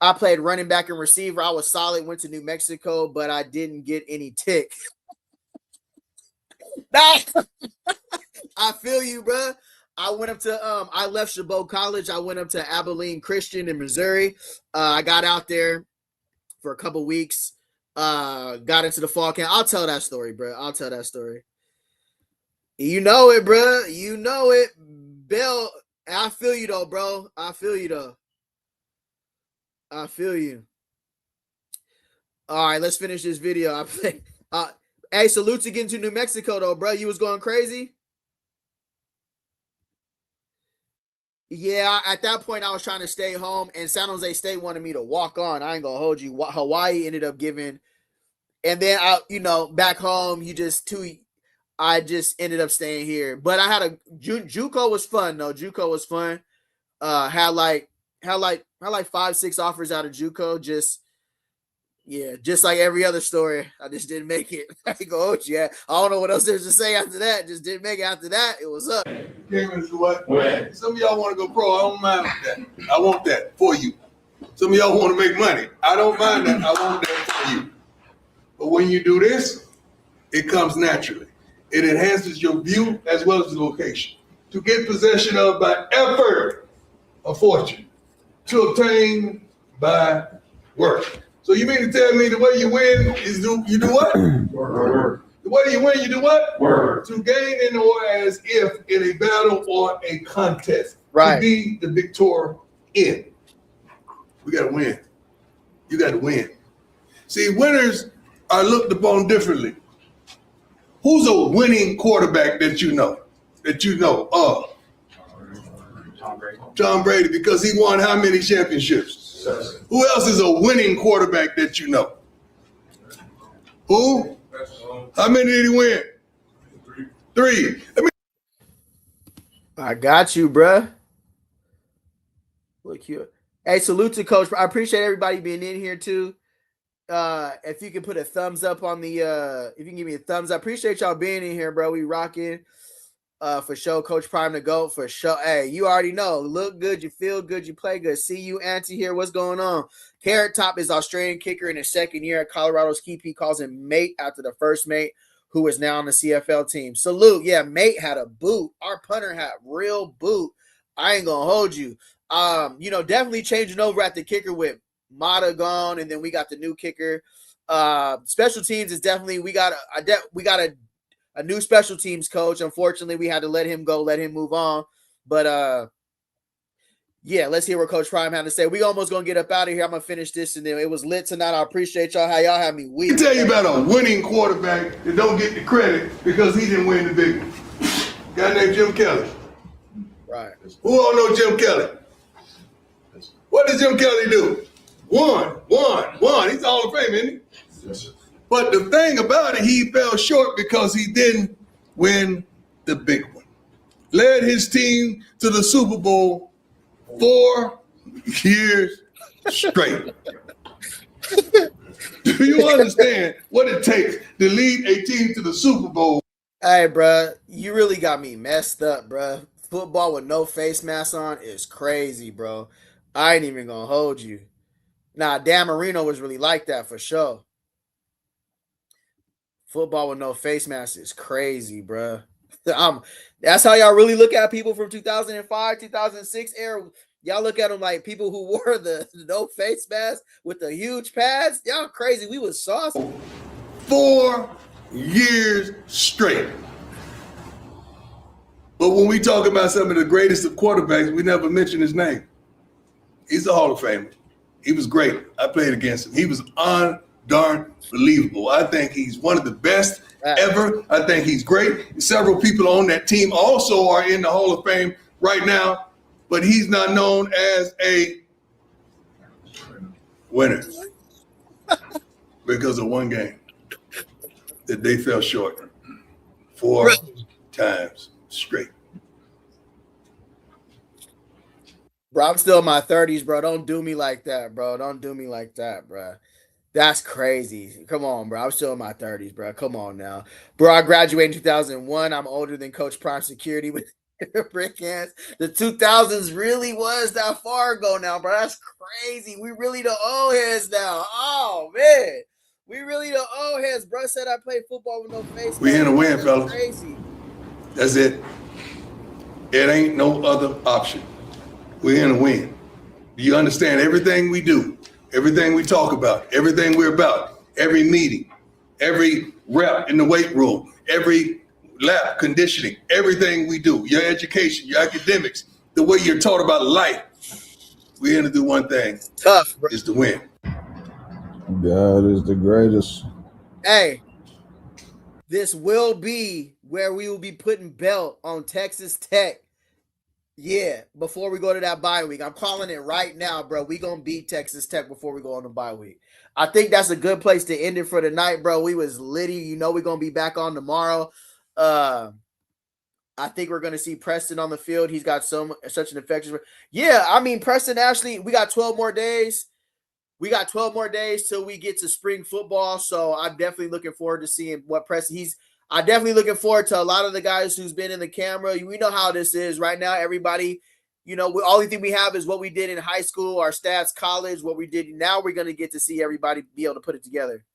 I played running back and receiver. I was solid, went to New Mexico, but I didn't get any tick. I feel you, bro. I went up to I left Chabot College. I went up to Abilene Christian in Missouri. I got out there for a couple weeks. Got into the fall camp. I'll tell that story, bro. I'll tell that story. You know it, bro. You know it. Bill, I feel you though, bro. I feel you though. I feel you. All right, let's finish this video. Hey, salute to getting to New Mexico, though, bro. You was going crazy? Yeah, at that point, I was trying to stay home, and San Jose State wanted me to walk on. I ain't going to hold you. Hawaii ended up giving. And then, back home, I just ended up staying here. But I had JUCO was fun, though. JUCO was fun. Had like 5-6 offers out of JUCO. Just like every other story. I just didn't make it. I go, I don't know what else there's to say after that. Just didn't make it after that. It was up. What? Some of y'all want to go pro. I don't mind that. I want that for you. Some of y'all want to make money. I don't mind that. I want that for you. But when you do this, it comes naturally. It enhances your view as well as the location. To get possession of by effort, a fortune. To obtain by work. So you mean to tell me the way you win is you do what? Work. The way you win, you do what? Work. To gain in or as if in a battle or a contest. Right. To be the victor in. We got to win. You got to win. See, winners are looked upon differently. Who's a winning quarterback that you know? Tom Brady, because he won how many championships? 7. Who else is a winning quarterback that you know? Who? How many did he win? 3. I got you, bruh. Look here. Hey, salute to Coach. I appreciate everybody being in here too. If you can put a thumbs up on the if you can give me a thumbs up. I appreciate y'all being in here, bro. We rocking. For sure, Coach Prime to go for sure. Hey, you already know. Look good, you feel good, you play good. See you, Auntie here. What's going on? Carrot Top is Australian kicker in his second year at Colorado's keep. He calls him mate after the first mate, who is now on the CFL team. Salute. Yeah, mate had a boot. Our punter had real boot. I ain't gonna hold you. Definitely changing over at the kicker with Mata gone, and then we got the new kicker. Special teams is definitely we got a new special teams coach. Unfortunately, we had to let him go, let him move on. But yeah, let's hear what Coach Prime had to say. We almost gonna get up out of here. I'm gonna finish this, and then it was lit tonight. I appreciate y'all. How y'all have me weak. Let me tell you about a winning quarterback that don't get the credit because he didn't win the big one. Guy named Jim Kelly. Right. Who all know Jim Kelly? What does Jim Kelly do? Won. He's Hall of Fame, isn't he? Yes, sir. But the thing about it, he fell short because he didn't win the big one. Led his team to the Super Bowl 4 years straight. Do you understand what it takes to lead a team to the Super Bowl? Hey, bro, you really got me messed up, bro. Football with no face mask on is crazy, bro. I ain't even gonna hold you. Nah, Dan Marino was really like that for sure. Football with no face mask is crazy, bro. That's how y'all really look at people from 2005, 2006 era. Y'all look at them like people who wore the no face mask with the huge pads. Y'all crazy. We was saucy. 4 years straight. But when we talk about some of the greatest of quarterbacks, we never mention his name. He's a Hall of Famer. He was great. I played against him. He was darn believable. I think he's one of the best ever. I think he's great. Several people on that team also are in the Hall of Fame right now, but he's not known as a winner because of one game that they fell short 4 times straight. Bro, I'm still in my 30s, bro. Don't do me like that, bro. Don't do me like that, bro. That's crazy. Come on, bro. I'm still in my 30s, bro. Come on now. Bro, I graduated in 2001. I'm older than Coach Prime Security with brick hands. The 2000s really was that far ago now, bro. That's crazy. We really the old heads now. Oh, man. We really the old heads. Bro said I played football with no face. We in a win, fellas. Crazy. That's it. It ain't no other option. We're in a win. Do you understand everything we do, everything we talk about, everything we're about, every meeting, every rep in the weight room, every lap conditioning, everything we do, your education, your academics, the way you're taught about life, we're here to do one thing. Tough, bro. Is to win. God is the greatest. Hey, this will be where we will be putting belt on Texas Tech. Yeah, before we go to that bye week. I'm calling it right now, bro. We going to beat Texas Tech before we go on the bye week. I think that's a good place to end it for the night, bro. We was litty. You know we're going to be back on tomorrow. I think we're going to see Preston on the field. He's got such an infectious. Yeah, I mean, Preston Ashley, we got 12 more days. We got 12 more days till we get to spring football. So I'm definitely looking forward to seeing what Preston I'm definitely looking forward to a lot of the guys who's been in the camera. We know how this is right now. Everybody, only thing we have is what we did in high school, our stats, college, what we did. Now we're going to get to see everybody be able to put it together.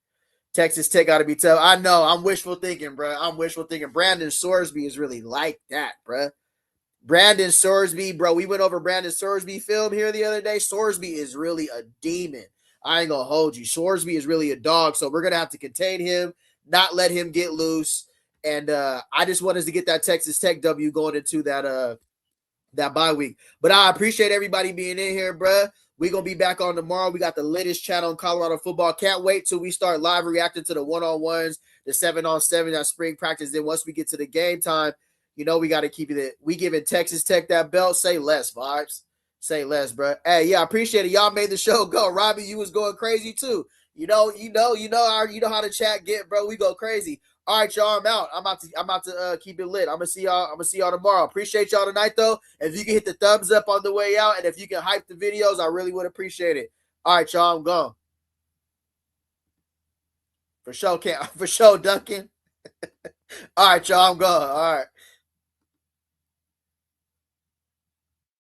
Texas Tech got to be tough. I know. I'm wishful thinking, bro. I'm wishful thinking. Brandon Sorsby is really like that, bro. Brandon Sorsby, bro. We went over Brandon Sorsby film here the other day. Sorsby is really a demon. I ain't going to hold you. Sorsby is really a dog, so we're going to have to contain him, not let him get loose. And I just want us to get that Texas Tech W going into that bye week. But I appreciate everybody being in here, bro. We're going to be back on tomorrow. We got the latest channel on Colorado football. Can't wait till we start live reacting to the one-on-ones, the 7-on-7, that spring practice. Then once we get to the game time, we got to keep it. We giving Texas Tech that belt. Say less, Vibes. Say less, bro. Hey, yeah, I appreciate it. Y'all made the show go. Robbie, you was going crazy too. You know how the chat get, bro. We go crazy. All right, y'all. I'm out. I'm about to keep it lit. I'm gonna see y'all tomorrow. Appreciate y'all tonight, though. If you can hit the thumbs up on the way out, and if you can hype the videos, I really would appreciate it. All right, y'all. I'm gone. For sure, Duncan. All right, y'all. I'm gone. All right.